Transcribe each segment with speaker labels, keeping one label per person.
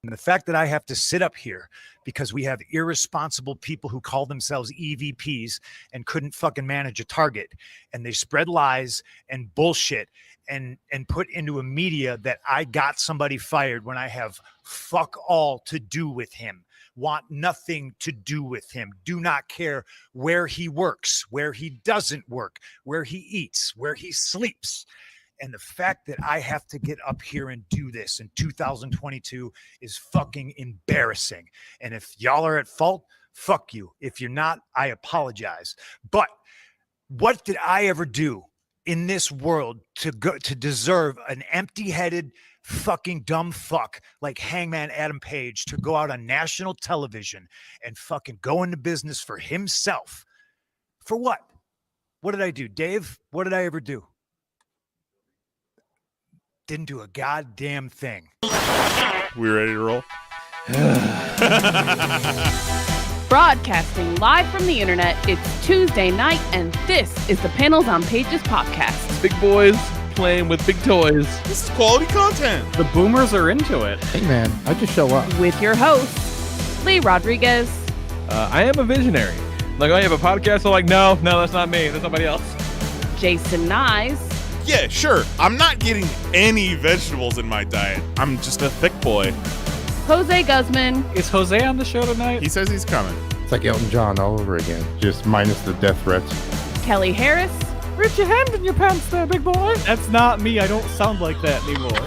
Speaker 1: And the fact that I have to sit up here because we have irresponsible people who call themselves EVPs and couldn't fucking manage a target, and they spread lies and bullshit and put into a media that I got somebody fired when I have fuck all to do with him, want nothing to do with him, do not care where he works, where he doesn't work, where he eats, where he sleeps. And the fact that I have to get up here and do this in 2022 is fucking embarrassing. And if y'all are at fault, fuck you. If you're not, I apologize. But what did I ever do in this world to deserve an empty-headed fucking dumb fuck like Hangman Adam Page to go out on national television and fucking go into business for himself? For what? What did I do? Dave, what did I ever do? Didn't do a goddamn thing.
Speaker 2: We ready to roll?
Speaker 3: Broadcasting live from the internet, it's Tuesday night, and this is the Panels on Pages podcast.
Speaker 4: Big boys playing with big toys.
Speaker 2: This is quality content.
Speaker 5: The boomers are into it.
Speaker 6: Hey man, I just show up.
Speaker 3: With your hosts, Lee Rodriguez.
Speaker 4: I am a visionary. Like, oh, you have a podcast? I'm like, no, that's not me. That's somebody else.
Speaker 3: Jason Nyes.
Speaker 2: Yeah, sure. I'm not getting any vegetables in my diet. I'm just a thick boy.
Speaker 3: Jose Guzman.
Speaker 5: Is Jose on the show tonight?
Speaker 2: He says he's coming.
Speaker 6: It's like Elton John all over again, just minus the death threats.
Speaker 3: Kelly Harris.
Speaker 5: Reach your hand in your pants there, big boy. That's not me. I don't sound like that anymore.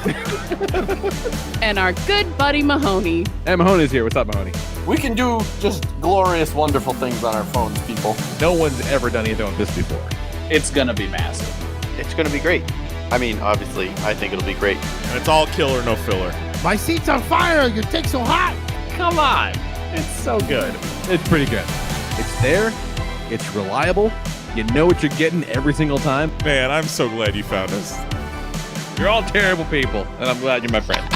Speaker 3: And our good buddy Mahoney.
Speaker 4: And Mahoney's here. What's up, Mahoney?
Speaker 7: We can do just glorious, wonderful things on our phones, people.
Speaker 4: No one's ever done anything like this before.
Speaker 5: It's gonna be massive.
Speaker 7: It's going to be great. I mean, obviously, I think it'll be great.
Speaker 2: And it's all killer, no filler.
Speaker 6: My seat's on fire. Your dick's so hot.
Speaker 5: Come on. It's so good.
Speaker 4: It's pretty good. It's there. It's reliable. You know what you're getting every single time.
Speaker 2: Man, I'm so glad you found us.
Speaker 4: You're all terrible people, and I'm glad you're my friend.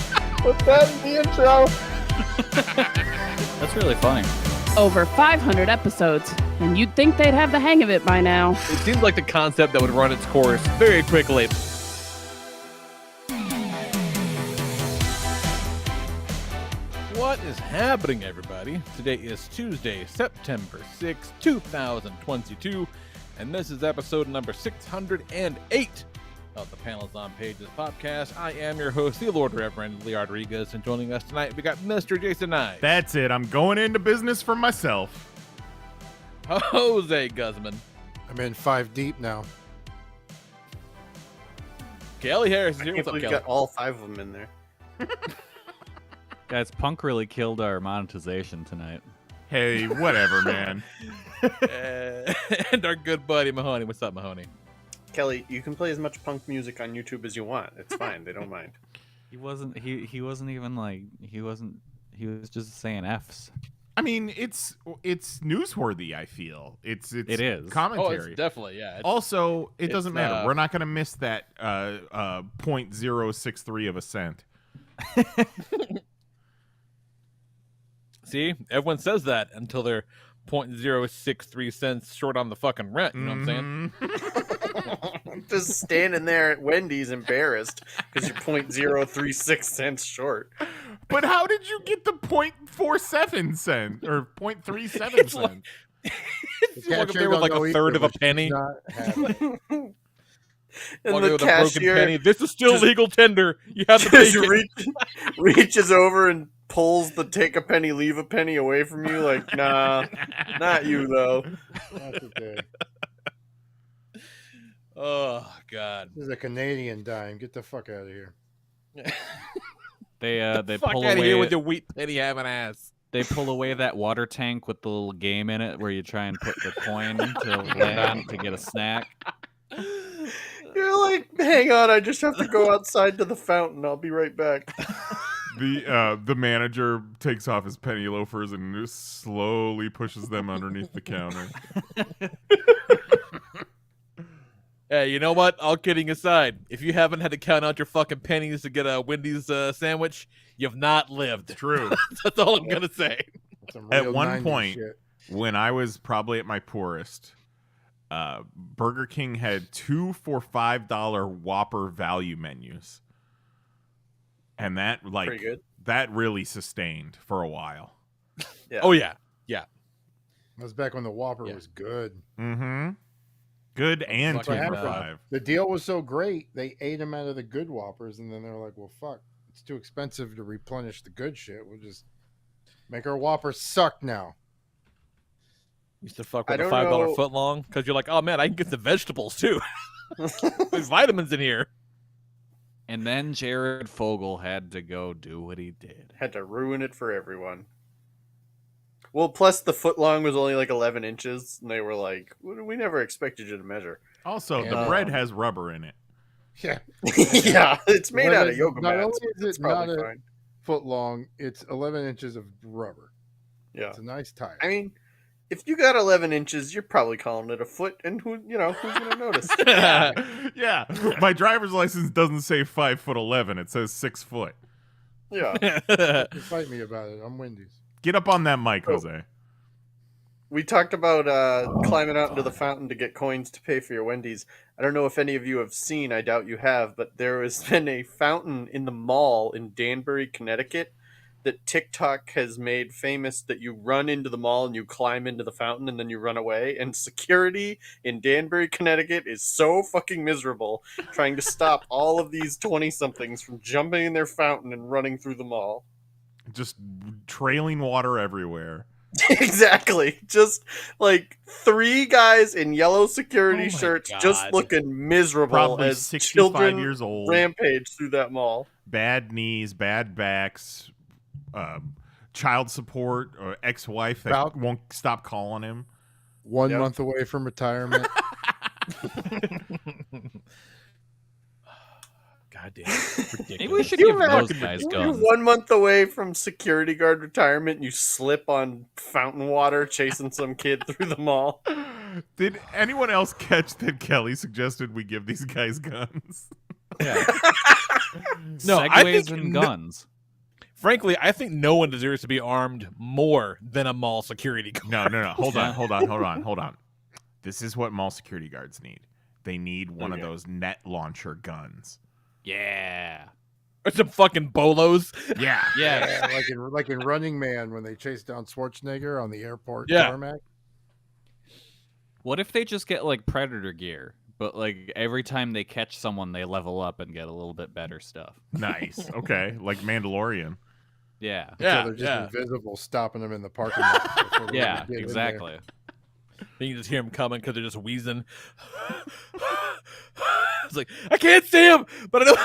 Speaker 7: Put that in the intro.
Speaker 5: That's really funny.
Speaker 3: Over 500 episodes, and you'd think they'd have the hang of it by now.
Speaker 4: It seems like the concept that would run its course very quickly. What is happening, everybody? Today is Tuesday, September 6, 2022, and this is episode number 608 of the Panels on Pages podcast. I am your host, the Lord Reverend Lee Rodriguez, and joining us tonight, we got Mr. Jason Nye.
Speaker 2: That's it. I'm going into business for myself.
Speaker 4: Jose Guzman.
Speaker 6: I'm in 5 deep now.
Speaker 4: Kelly Harris is
Speaker 7: I
Speaker 4: here.
Speaker 7: can't
Speaker 4: What's up,
Speaker 7: believe you
Speaker 4: Kelly?
Speaker 7: got all 5 of them in there.
Speaker 5: Guys, Punk really killed our monetization tonight.
Speaker 2: Hey, whatever, man.
Speaker 4: And our good buddy Mahoney. What's up, Mahoney?
Speaker 7: Kelly, you can play as much punk music on YouTube as you want. It's fine. They don't mind.
Speaker 5: He wasn't even like he was just saying F's.
Speaker 2: I mean, it's newsworthy, I feel. It
Speaker 5: is.
Speaker 2: Commentary.
Speaker 4: Oh, it's definitely, yeah.
Speaker 2: Also, it doesn't matter.
Speaker 4: uh,
Speaker 2: We're not going to miss that 0.063 of a cent.
Speaker 4: See, everyone says that until they're 0.063 cents short on the fucking rent. You know what I'm saying?
Speaker 7: Just standing there at Wendy's embarrassed because you're 0.036 cents short.
Speaker 2: But how did you get the 0.47 cent or 0.37 cent?
Speaker 4: It's like if there was like a third of a penny.
Speaker 7: And
Speaker 4: Walking
Speaker 7: the
Speaker 4: with a broken
Speaker 7: cashier
Speaker 4: penny. This is still
Speaker 7: just-
Speaker 4: legal tender. You have to take
Speaker 7: just
Speaker 4: it.
Speaker 7: reaches over and pulls the take a penny, leave a penny away from you. Like, nah, not you, though.
Speaker 6: That's okay.
Speaker 4: Oh, God.
Speaker 6: This is a Canadian dime. Get the fuck out of here.
Speaker 5: They
Speaker 4: Fuck
Speaker 5: pull
Speaker 4: out of
Speaker 5: away.
Speaker 4: here with your wheat penny having ass.
Speaker 5: They pull away that water tank with the little game in it where you try and put the coin to land on to get a snack.
Speaker 7: You're like, hang on, I just have to go outside to the fountain. I'll be right back.
Speaker 2: The manager takes off his penny loafers and just slowly pushes them underneath the counter.
Speaker 4: Hey, you know what? All kidding aside, if you haven't had to count out your fucking pennies to get a Wendy's sandwich, you've not lived.
Speaker 2: True.
Speaker 4: That's all I'm gonna say.
Speaker 6: Some
Speaker 2: At
Speaker 6: real
Speaker 2: one
Speaker 6: 90s
Speaker 2: point,
Speaker 6: shit.
Speaker 2: when I was probably at my poorest, Burger King had 2 for $5 Whopper value menus. And that, like,
Speaker 7: Pretty good.
Speaker 2: that really sustained for a while.
Speaker 7: Yeah.
Speaker 4: Oh yeah.
Speaker 6: That was back when the Whopper
Speaker 4: Yeah.
Speaker 6: was good.
Speaker 2: Mm-hmm. Good and
Speaker 4: Fucking,
Speaker 2: 2 for $5.
Speaker 6: The deal was so great, they ate them out of the good Whoppers, and then they were like, well, fuck, it's too expensive to replenish the good shit. We'll just make our Whoppers suck now.
Speaker 4: Used to fuck
Speaker 7: I
Speaker 4: with a
Speaker 7: don't
Speaker 4: $5
Speaker 7: know-
Speaker 4: foot long because you're like, oh man, I can get the vegetables too. There's vitamins in here.
Speaker 5: And then Jared Fogle had to go do what he did.
Speaker 7: Had to ruin it for everyone. Well, plus the foot long was only like 11 inches, and they were like, "We never expected you to measure."
Speaker 2: Also, the
Speaker 6: Yeah.
Speaker 2: bread has rubber in it.
Speaker 6: Yeah.
Speaker 7: Yeah, it's made out of yoga
Speaker 6: Not
Speaker 7: mats.
Speaker 6: only is
Speaker 7: It's
Speaker 6: it not
Speaker 7: probably
Speaker 6: a
Speaker 7: fine.
Speaker 6: foot long, it's 11 inches of rubber.
Speaker 7: Yeah,
Speaker 6: It's a nice tire.
Speaker 7: I mean, if you got 11 inches, you're probably calling it a foot, and who's gonna notice?
Speaker 2: Yeah. My driver's license doesn't say 5'11". It says 6 foot.
Speaker 7: Yeah,
Speaker 6: You fight me about it. I'm Wendy's.
Speaker 2: Get up on that mic, Jose.
Speaker 7: we talked about climbing out into the fountain to get coins to pay for your Wendy's. I don't know if any of you have seen. I doubt you have, but there has been a fountain in the mall in Danbury, Connecticut, that TikTok has made famous. That you run into the mall and you climb into the fountain and then you run away. And security in Danbury, Connecticut is so fucking miserable trying to stop all of these 20-somethings from jumping in their fountain and running through the mall.
Speaker 2: Just trailing water everywhere.
Speaker 7: Exactly. Just like 3 guys in yellow security
Speaker 4: Oh my
Speaker 7: shirts
Speaker 4: God.
Speaker 7: just looking miserable
Speaker 2: Probably
Speaker 7: as
Speaker 2: 65
Speaker 7: children
Speaker 2: years old.
Speaker 7: rampage through that mall.
Speaker 2: Bad knees, bad backs, child support, or ex-wife that
Speaker 6: About-
Speaker 2: won't stop calling him.
Speaker 6: 1
Speaker 7: Yep.
Speaker 6: month away from retirement.
Speaker 4: God damn. Ridiculous.
Speaker 5: Maybe we should
Speaker 7: You
Speaker 5: give those
Speaker 7: imagine-
Speaker 5: guys
Speaker 7: You're
Speaker 5: guns.
Speaker 7: 1 month away from security guard retirement and you slip on fountain water chasing some kid through the mall.
Speaker 2: Did anyone else catch that Kelly suggested we give these guys guns?
Speaker 4: No, I
Speaker 5: Segways
Speaker 4: think
Speaker 5: and
Speaker 4: no-
Speaker 5: guns.
Speaker 4: Frankly, I think no one deserves to be armed more than a mall security guard.
Speaker 2: No. Hold on. This is what mall security guards need. They need one of
Speaker 7: Okay.
Speaker 2: those net launcher guns.
Speaker 5: Yeah.
Speaker 4: Or some fucking bolos.
Speaker 2: Yeah.
Speaker 5: Yeah.
Speaker 6: like in Running Man when they chase down Schwarzenegger on the airport
Speaker 4: Yeah.
Speaker 6: tarmac.
Speaker 5: What if they just get like predator gear, but like every time they catch someone, they level up and get a little bit better stuff?
Speaker 2: Nice. Okay. Like Mandalorian.
Speaker 5: Yeah.
Speaker 4: Yeah,
Speaker 6: So they're just
Speaker 4: yeah.
Speaker 6: invisible, stopping them in the parking lot. before they
Speaker 5: Yeah,
Speaker 6: get in there.
Speaker 5: exactly.
Speaker 4: Then you just hear them coming because they're just wheezing. It's like, I can't see him, but I know.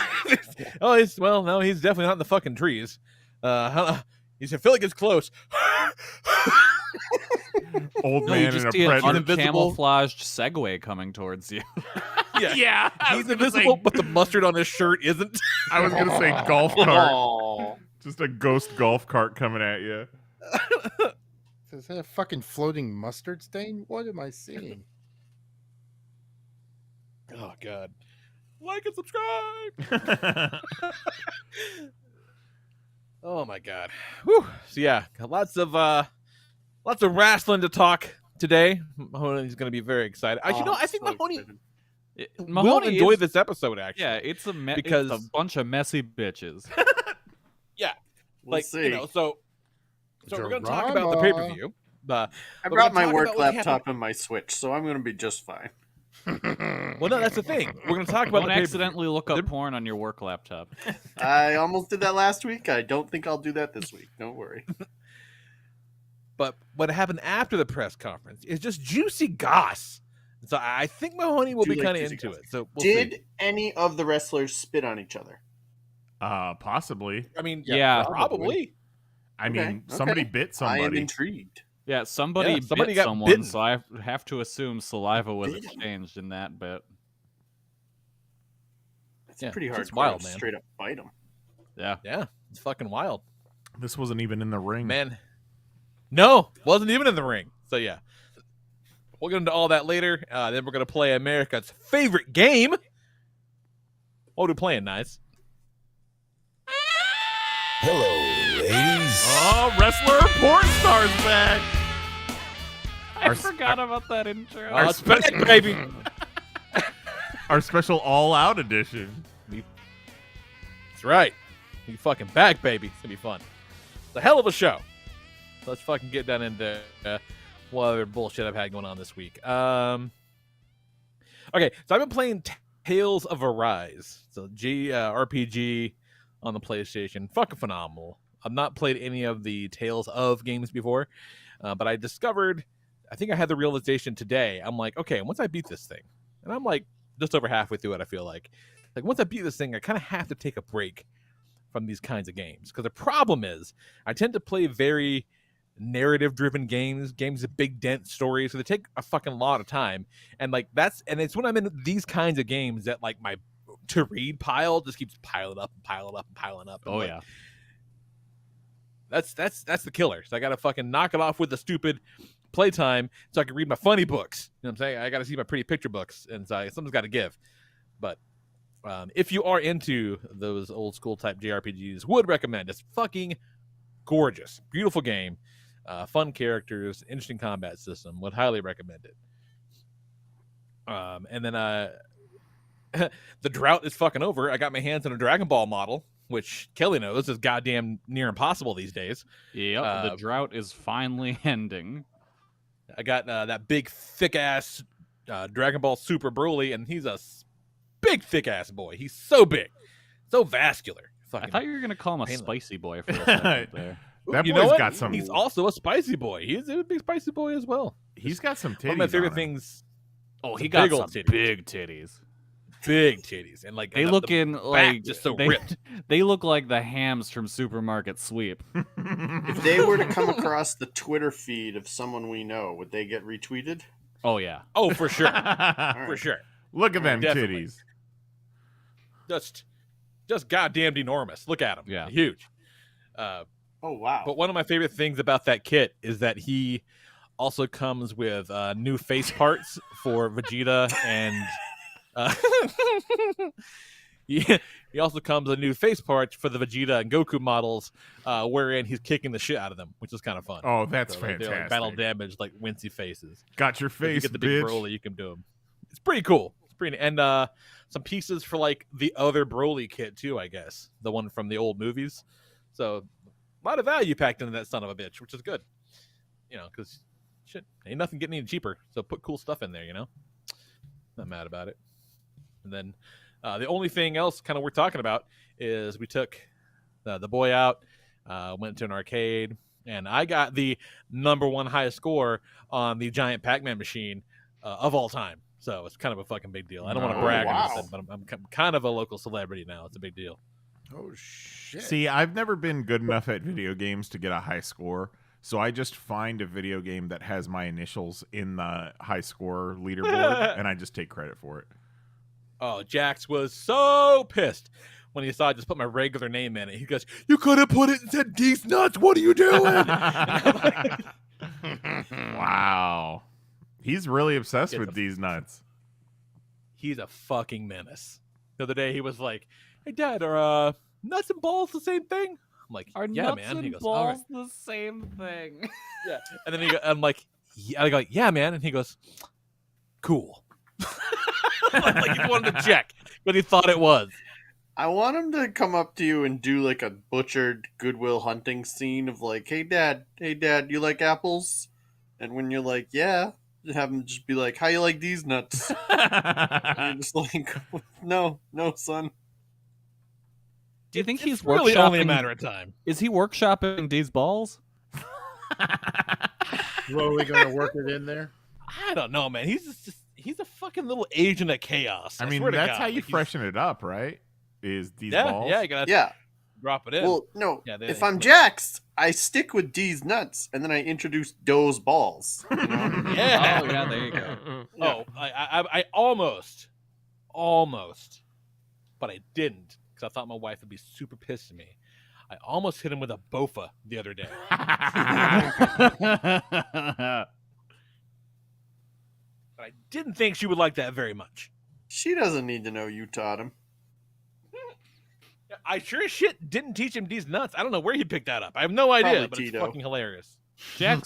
Speaker 4: No, he's definitely not in the fucking trees. I feel like it's close.
Speaker 2: Old
Speaker 5: No, you
Speaker 2: man
Speaker 5: just
Speaker 2: in a
Speaker 5: see an
Speaker 2: predator.
Speaker 4: invisible-
Speaker 5: uncamouflaged Segway coming towards you.
Speaker 4: Yeah,
Speaker 2: I
Speaker 4: he's
Speaker 2: was gonna
Speaker 4: invisible,
Speaker 2: say-
Speaker 4: but the mustard on his shirt isn't.
Speaker 2: I was gonna say golf cart.
Speaker 7: Aw.
Speaker 2: Just a ghost golf cart coming at you.
Speaker 6: Is that a fucking floating mustard stain? What am I seeing?
Speaker 4: Oh God! Like and subscribe. Oh my God! Whew. So yeah, got lots of wrestling to talk today. Mahoney's going to be very excited. Actually, no, I think
Speaker 7: so
Speaker 4: Mahoney
Speaker 7: excited.
Speaker 4: will enjoy this episode. Actually,
Speaker 5: Yeah, it's a
Speaker 4: Because-
Speaker 5: it's a bunch of messy bitches.
Speaker 7: We'll
Speaker 4: like
Speaker 7: see.
Speaker 4: you know, so we're going to talk about the pay per view.
Speaker 7: I
Speaker 4: we're
Speaker 7: brought
Speaker 4: gonna
Speaker 7: my
Speaker 4: talk
Speaker 7: work
Speaker 4: about what
Speaker 7: laptop and my Switch, so I'm going to be just fine.
Speaker 4: Well, no, that's the thing. We're going to talk about
Speaker 5: Don't
Speaker 4: the pay-per-view.
Speaker 5: accidentally look up porn on your work laptop.
Speaker 7: I almost did that last week. I don't think I'll do that this week. Don't worry.
Speaker 4: But what happened after the press conference is just juicy goss. So I think Mahoney will
Speaker 7: Do
Speaker 4: be
Speaker 7: like
Speaker 4: kind of
Speaker 7: juicy
Speaker 4: into
Speaker 7: goss.
Speaker 4: it. So we'll
Speaker 7: Did
Speaker 4: see.
Speaker 7: any of the wrestlers spit on each other?
Speaker 2: Possibly.
Speaker 4: I mean,
Speaker 5: Yeah,
Speaker 4: probably.
Speaker 2: I
Speaker 7: Okay,
Speaker 2: mean, somebody
Speaker 7: okay.
Speaker 2: bit
Speaker 7: I am
Speaker 2: somebody.
Speaker 7: intrigued.
Speaker 5: Yeah, somebody
Speaker 4: somebody
Speaker 5: bit
Speaker 4: got
Speaker 5: someone,
Speaker 4: bitten.
Speaker 5: so I have to assume saliva was
Speaker 7: Bitten.
Speaker 5: exchanged in that bit.
Speaker 7: It's
Speaker 4: Yeah,
Speaker 7: pretty
Speaker 4: it's
Speaker 7: hard
Speaker 4: wild,
Speaker 7: to
Speaker 4: man.
Speaker 7: straight up bite them.
Speaker 5: Yeah.
Speaker 4: Yeah, it's fucking wild.
Speaker 2: This wasn't even in the ring.
Speaker 4: Man. No, wasn't even in the ring. So yeah. We'll get into all that later. Then we're going to play America's favorite game. What are we playing, Nice?
Speaker 8: Hello, ladies.
Speaker 2: Oh, wrestler porn stars back.
Speaker 5: I
Speaker 2: Our-
Speaker 5: forgot about that intro.
Speaker 2: Our
Speaker 4: It's back, baby.
Speaker 2: Our special all-out edition.
Speaker 4: That's right. You fucking back, baby. It's gonna be fun. It's a hell of a show. Let's fucking get down into what other bullshit I've had going on this week. Okay, so I've been playing Tales of Arise. So RPG on the PlayStation. Fucking phenomenal. I've not played any of the Tales of games before, but I discovered, I think I had the realization today. I'm like, okay, once I beat this thing, and I'm like just over halfway through it, I feel like once I beat this thing, I kind of have to take a break from these kinds of games. Because the problem is, I tend to play very narrative-driven games with big, dense stories, so they take a fucking lot of time. And like it's when I'm in these kinds of games that like my to-read pile just keeps piling up and piling up and piling up. And
Speaker 5: Oh
Speaker 4: like,
Speaker 5: yeah.
Speaker 4: That's the killer. So I gotta fucking knock it off with the stupid playtime so I can read my funny books. You know what I'm saying? I gotta see my pretty picture books, and so something's got to give. But if you are into those old school type JRPGs, would recommend. It's fucking gorgeous, beautiful game, fun characters, interesting combat system. Would highly recommend it. And then the drought is fucking over. I got my hands on a Dragon Ball model, which Kelly knows is goddamn near impossible these days.
Speaker 5: Yep, the drought is finally ending.
Speaker 4: I got that big, thick-ass Dragon Ball Super Broly, and he's a big, thick-ass boy. He's so big. So vascular.
Speaker 5: I thought you were going to call him a
Speaker 4: painless.
Speaker 5: spicy boy for a second there.
Speaker 2: That
Speaker 4: You
Speaker 2: boy's
Speaker 4: know what?
Speaker 2: got some.
Speaker 4: He's also a spicy boy. He's a big spicy boy as well.
Speaker 2: He's got some titties.
Speaker 4: One of my favorite
Speaker 2: on him.
Speaker 4: things.
Speaker 5: Oh, he
Speaker 4: Some
Speaker 5: got
Speaker 4: big
Speaker 5: some
Speaker 4: old titties.
Speaker 5: big titties.
Speaker 4: Big titties. And like
Speaker 5: They
Speaker 4: the-
Speaker 5: look
Speaker 4: the
Speaker 5: in
Speaker 4: back
Speaker 5: like
Speaker 4: just so
Speaker 5: they,
Speaker 4: ripped.
Speaker 5: They look like the hams from Supermarket Sweep.
Speaker 7: If they were to come across the Twitter feed of someone we know, would they get retweeted?
Speaker 5: Oh yeah.
Speaker 4: Oh, for sure.
Speaker 7: All
Speaker 4: For
Speaker 7: right.
Speaker 4: sure.
Speaker 2: Look at them
Speaker 4: Definitely.
Speaker 2: titties.
Speaker 4: Just goddamn enormous. Look at him.
Speaker 5: Yeah.
Speaker 4: Huge.
Speaker 7: Oh wow!
Speaker 4: But one of my favorite things about that kit is that he also comes with new face parts for Vegeta and he also comes with new face parts for the Vegeta and Goku models, wherein he's kicking the shit out of them, which is kind of fun.
Speaker 2: Oh, that's
Speaker 4: So, like, they're,
Speaker 2: fantastic.
Speaker 4: like, battle damage, like wincy faces.
Speaker 2: Got your
Speaker 4: If you
Speaker 2: face,
Speaker 4: get the big
Speaker 2: bitch.
Speaker 4: Broly, you can do them. It's pretty cool. It's pretty, and some pieces for like the other Broly kit too, I guess, the one from the old movies. So a lot of value packed into that son of a bitch, which is good. You know, because shit, ain't nothing getting any cheaper. So put cool stuff in there. You know, not mad about it. And then the only thing else kind of we're talking about is we took the boy out, went to an arcade, and I got the #1 highest score on the giant Pac-Man machine of all time. So it's kind of a fucking big deal. I don't want to
Speaker 2: Oh,
Speaker 4: brag or
Speaker 7: wow.
Speaker 4: nothing, but I'm kind of a local celebrity now. It's a big deal.
Speaker 6: Oh shit!
Speaker 2: See, I've never been good enough at video games to get a high score, so I just find a video game that has my initials in the high score leaderboard, and I just take credit for it.
Speaker 4: Oh, Jax was so pissed when he saw I just put my regular name in it. He goes, "You could have put it and said D's nuts. What are you doing?"
Speaker 2: Wow. He's really obsessed
Speaker 4: Get
Speaker 2: with
Speaker 4: the-
Speaker 2: these nuts.
Speaker 4: He's a fucking menace. The other day he was like, "Hey, Dad, are nuts and balls the same thing?" I'm like,
Speaker 5: Are
Speaker 4: "Yeah,
Speaker 5: nuts
Speaker 4: man."
Speaker 5: and
Speaker 4: He goes, "All right."
Speaker 5: balls the same thing?
Speaker 4: Yeah. And then I'm like, I go, "Yeah, man." And he goes, "Cool." Like he wanted to check, but he thought it was.
Speaker 7: I want him to come up to you and do like a butchered Goodwill Hunting scene of like, hey dad, you like apples? And when you're like, yeah, have him just be like, how you like these nuts? And you're just like, no, son.
Speaker 5: Do you think
Speaker 4: It's
Speaker 5: he's
Speaker 4: really only a
Speaker 5: workshopping-
Speaker 4: matter of time.
Speaker 5: Is he workshopping these balls?
Speaker 6: Slowly going to work it in there.
Speaker 4: I don't know, man. He's a fucking little agent of chaos.
Speaker 2: I mean,
Speaker 4: swear to
Speaker 2: that's
Speaker 4: God.
Speaker 2: how you
Speaker 4: Like, he's-
Speaker 2: freshen it up, right? Is these
Speaker 4: Yeah,
Speaker 2: balls?
Speaker 4: yeah, you gotta
Speaker 7: Yeah.
Speaker 4: drop it in.
Speaker 7: Well, no.
Speaker 4: Yeah,
Speaker 7: If I'm Jax, I stick with D's nuts, and then I introduce Doe's balls. You know?
Speaker 4: Yeah.
Speaker 5: Oh yeah, there you go.
Speaker 4: Oh, I almost, but I didn't because I thought my wife would be super pissed at me. I almost hit him with a bofa the other day. But I didn't think she would like that very much.
Speaker 7: She doesn't need to know you taught him.
Speaker 4: I sure as shit didn't teach him these nuts. I don't know where he picked that up. I have no idea,
Speaker 7: Probably
Speaker 4: but
Speaker 7: Tito.
Speaker 4: it's fucking hilarious.
Speaker 5: Jax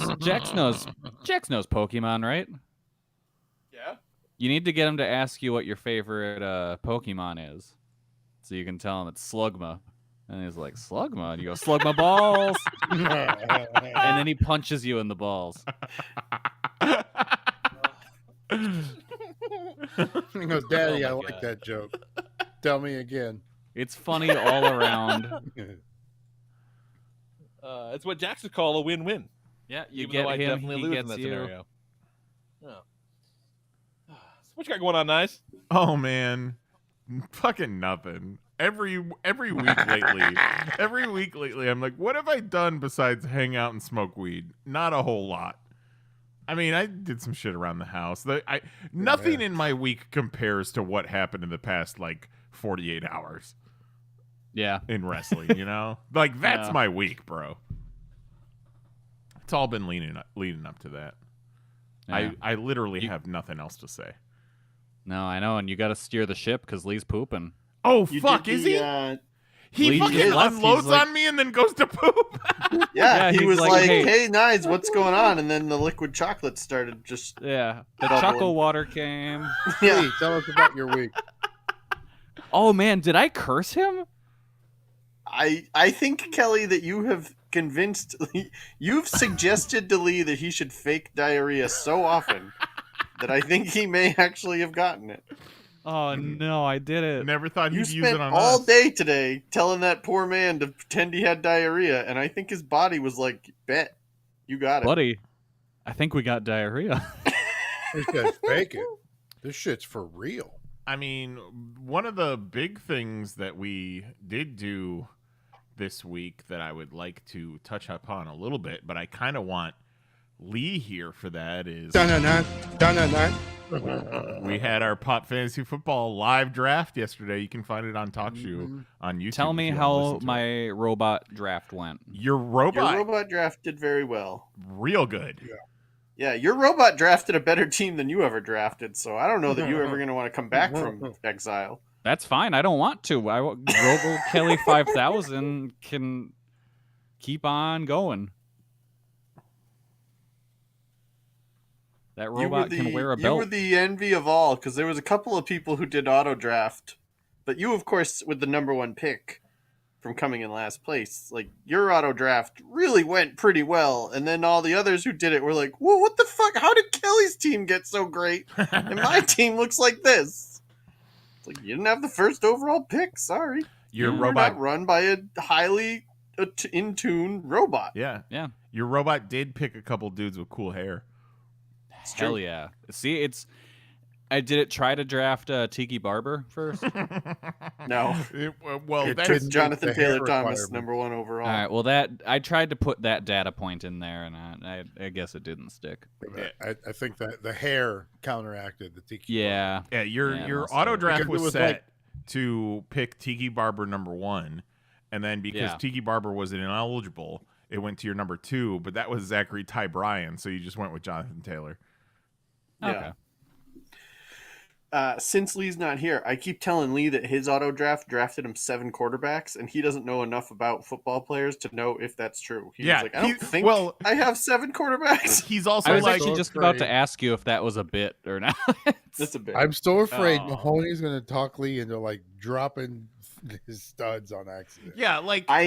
Speaker 5: knows Pokemon, right?
Speaker 4: Yeah.
Speaker 5: You need to get him to ask you what your favorite Pokemon is, so you can tell him it's Slugma. And he's like, Slugma? And you go, slug my balls. And then he punches you in the balls.
Speaker 6: He goes, Daddy,
Speaker 4: Oh
Speaker 6: I
Speaker 4: my
Speaker 6: like
Speaker 4: God.
Speaker 6: that joke. Tell me again.
Speaker 5: It's funny all around.
Speaker 4: It's what Jax would call a win-win.
Speaker 5: Yeah, you
Speaker 4: Even
Speaker 5: get
Speaker 4: though I
Speaker 5: him,
Speaker 4: definitely
Speaker 5: he
Speaker 4: lose in
Speaker 5: gets
Speaker 4: that
Speaker 5: you.
Speaker 4: scenario. Oh. So what you got going on, Nice?
Speaker 2: Oh man, fucking nothing. Every week lately, I'm like, what have I done besides hang out and smoke weed? Not a whole lot. I mean, I did some shit around the house. Nothing in my week compares to what happened in the past like 48 hours
Speaker 5: Yeah.
Speaker 2: in wrestling. You know, like that's
Speaker 5: Yeah.
Speaker 2: my week, bro. It's all been leading up to that.
Speaker 5: Yeah.
Speaker 2: I literally have nothing else to say.
Speaker 5: No, I know, and you got to steer the ship because Lee's pooping.
Speaker 2: Oh
Speaker 7: You
Speaker 2: fuck,
Speaker 7: did
Speaker 2: is
Speaker 7: the,
Speaker 2: he? He
Speaker 5: Lee
Speaker 2: fucking
Speaker 5: just left.
Speaker 2: unloads
Speaker 5: He's like-
Speaker 2: on me and then goes to poop.
Speaker 7: Yeah, he
Speaker 5: he's
Speaker 7: was
Speaker 5: like,
Speaker 7: like,
Speaker 5: "Hey."
Speaker 7: "Hey, Nines, what's going on?" And then the liquid chocolate started just.
Speaker 5: Yeah, the
Speaker 7: Bubbling.
Speaker 5: Choco Water came.
Speaker 7: Yeah,
Speaker 6: Lee, tell us about your week.
Speaker 5: Oh man, did I curse him?
Speaker 7: I think, Kelly, that you have convinced, you've suggested to Lee that he should fake diarrhea so often that I think he may actually have gotten it.
Speaker 5: Oh no, I did it.
Speaker 2: Never thought
Speaker 7: You
Speaker 2: he'd use
Speaker 7: spent
Speaker 2: it on
Speaker 7: all
Speaker 2: us.
Speaker 7: day today telling that poor man to pretend he had diarrhea, and I think his body was like, "Bet, you got it."
Speaker 5: Buddy, I think we got diarrhea.
Speaker 6: This guy's faking. This shit's for real.
Speaker 2: I mean, one of the big things that we did do this week that I would like to touch upon a little bit, but I kind of want Lee here for that is we had our Pop Fantasy Football live draft yesterday. You can find it on TalkShoe on YouTube.
Speaker 5: Tell me
Speaker 2: if you wanna
Speaker 5: how
Speaker 2: listen to it.
Speaker 5: my robot draft went.
Speaker 2: Your robot,
Speaker 7: Your robot draft did very well.
Speaker 2: real good.
Speaker 7: Yeah, your robot drafted a better team than you ever drafted, so I don't know that you're ever going to want to come back from exile.
Speaker 5: That's fine. I don't want to. Robo Kelly 5000 can keep on going. That robot can wear a
Speaker 7: You
Speaker 5: belt.
Speaker 7: were the envy of all, because there was a couple of people who did auto draft, but you, of course, with the number one pick from coming in last place, like your auto draft really went pretty well, and then all the others who did it were like, "Whoa, what the fuck? How did Kelly's team get so great, and my team looks like this?" It's like, you didn't have the first overall pick. Sorry,
Speaker 2: Your
Speaker 7: you were
Speaker 2: robot,
Speaker 7: not run by a highly in tune robot.
Speaker 2: yeah,
Speaker 5: Yeah.
Speaker 2: Your robot did pick a couple dudes with cool hair.
Speaker 5: Hell yeah. See, I did it try to draft Tiki Barber first.
Speaker 7: No,
Speaker 2: Well,
Speaker 6: It
Speaker 2: that's
Speaker 6: didn't meet
Speaker 7: Jonathan
Speaker 6: the hair
Speaker 7: Taylor Thomas,
Speaker 6: requirement.
Speaker 7: number one overall.
Speaker 5: All right, well I tried to put that data point in there, and I guess it didn't stick.
Speaker 6: I think that the hair counteracted the tiki.
Speaker 5: Yeah.
Speaker 2: Yeah, your
Speaker 5: Yeah,
Speaker 2: your
Speaker 5: must
Speaker 2: auto
Speaker 5: have.
Speaker 2: draft
Speaker 6: Because it
Speaker 2: was
Speaker 6: was
Speaker 2: set
Speaker 6: like-
Speaker 2: to pick Tiki Barber number 1, and then because
Speaker 5: Yeah.
Speaker 2: Tiki Barber was ineligible, it went to your number 2. But that was Zachary Ty Bryan, so you just went with Jonathan Taylor.
Speaker 7: Yeah.
Speaker 5: Okay.
Speaker 7: Since Lee's not here, I keep telling Lee that his auto draft drafted him 7 quarterbacks, and he doesn't know enough about football players to know if that's true. He
Speaker 2: Yeah,
Speaker 7: was like, I don't think
Speaker 2: well-
Speaker 7: I have 7 quarterbacks.
Speaker 2: He's also
Speaker 5: I was
Speaker 2: like,
Speaker 5: actually just about to ask you if that was a bit or not.
Speaker 7: That's a bit.
Speaker 6: I'm so afraid
Speaker 5: Oh.
Speaker 6: Mahoney's going to talk Lee into like dropping his studs on accident.
Speaker 2: yeah, like
Speaker 7: I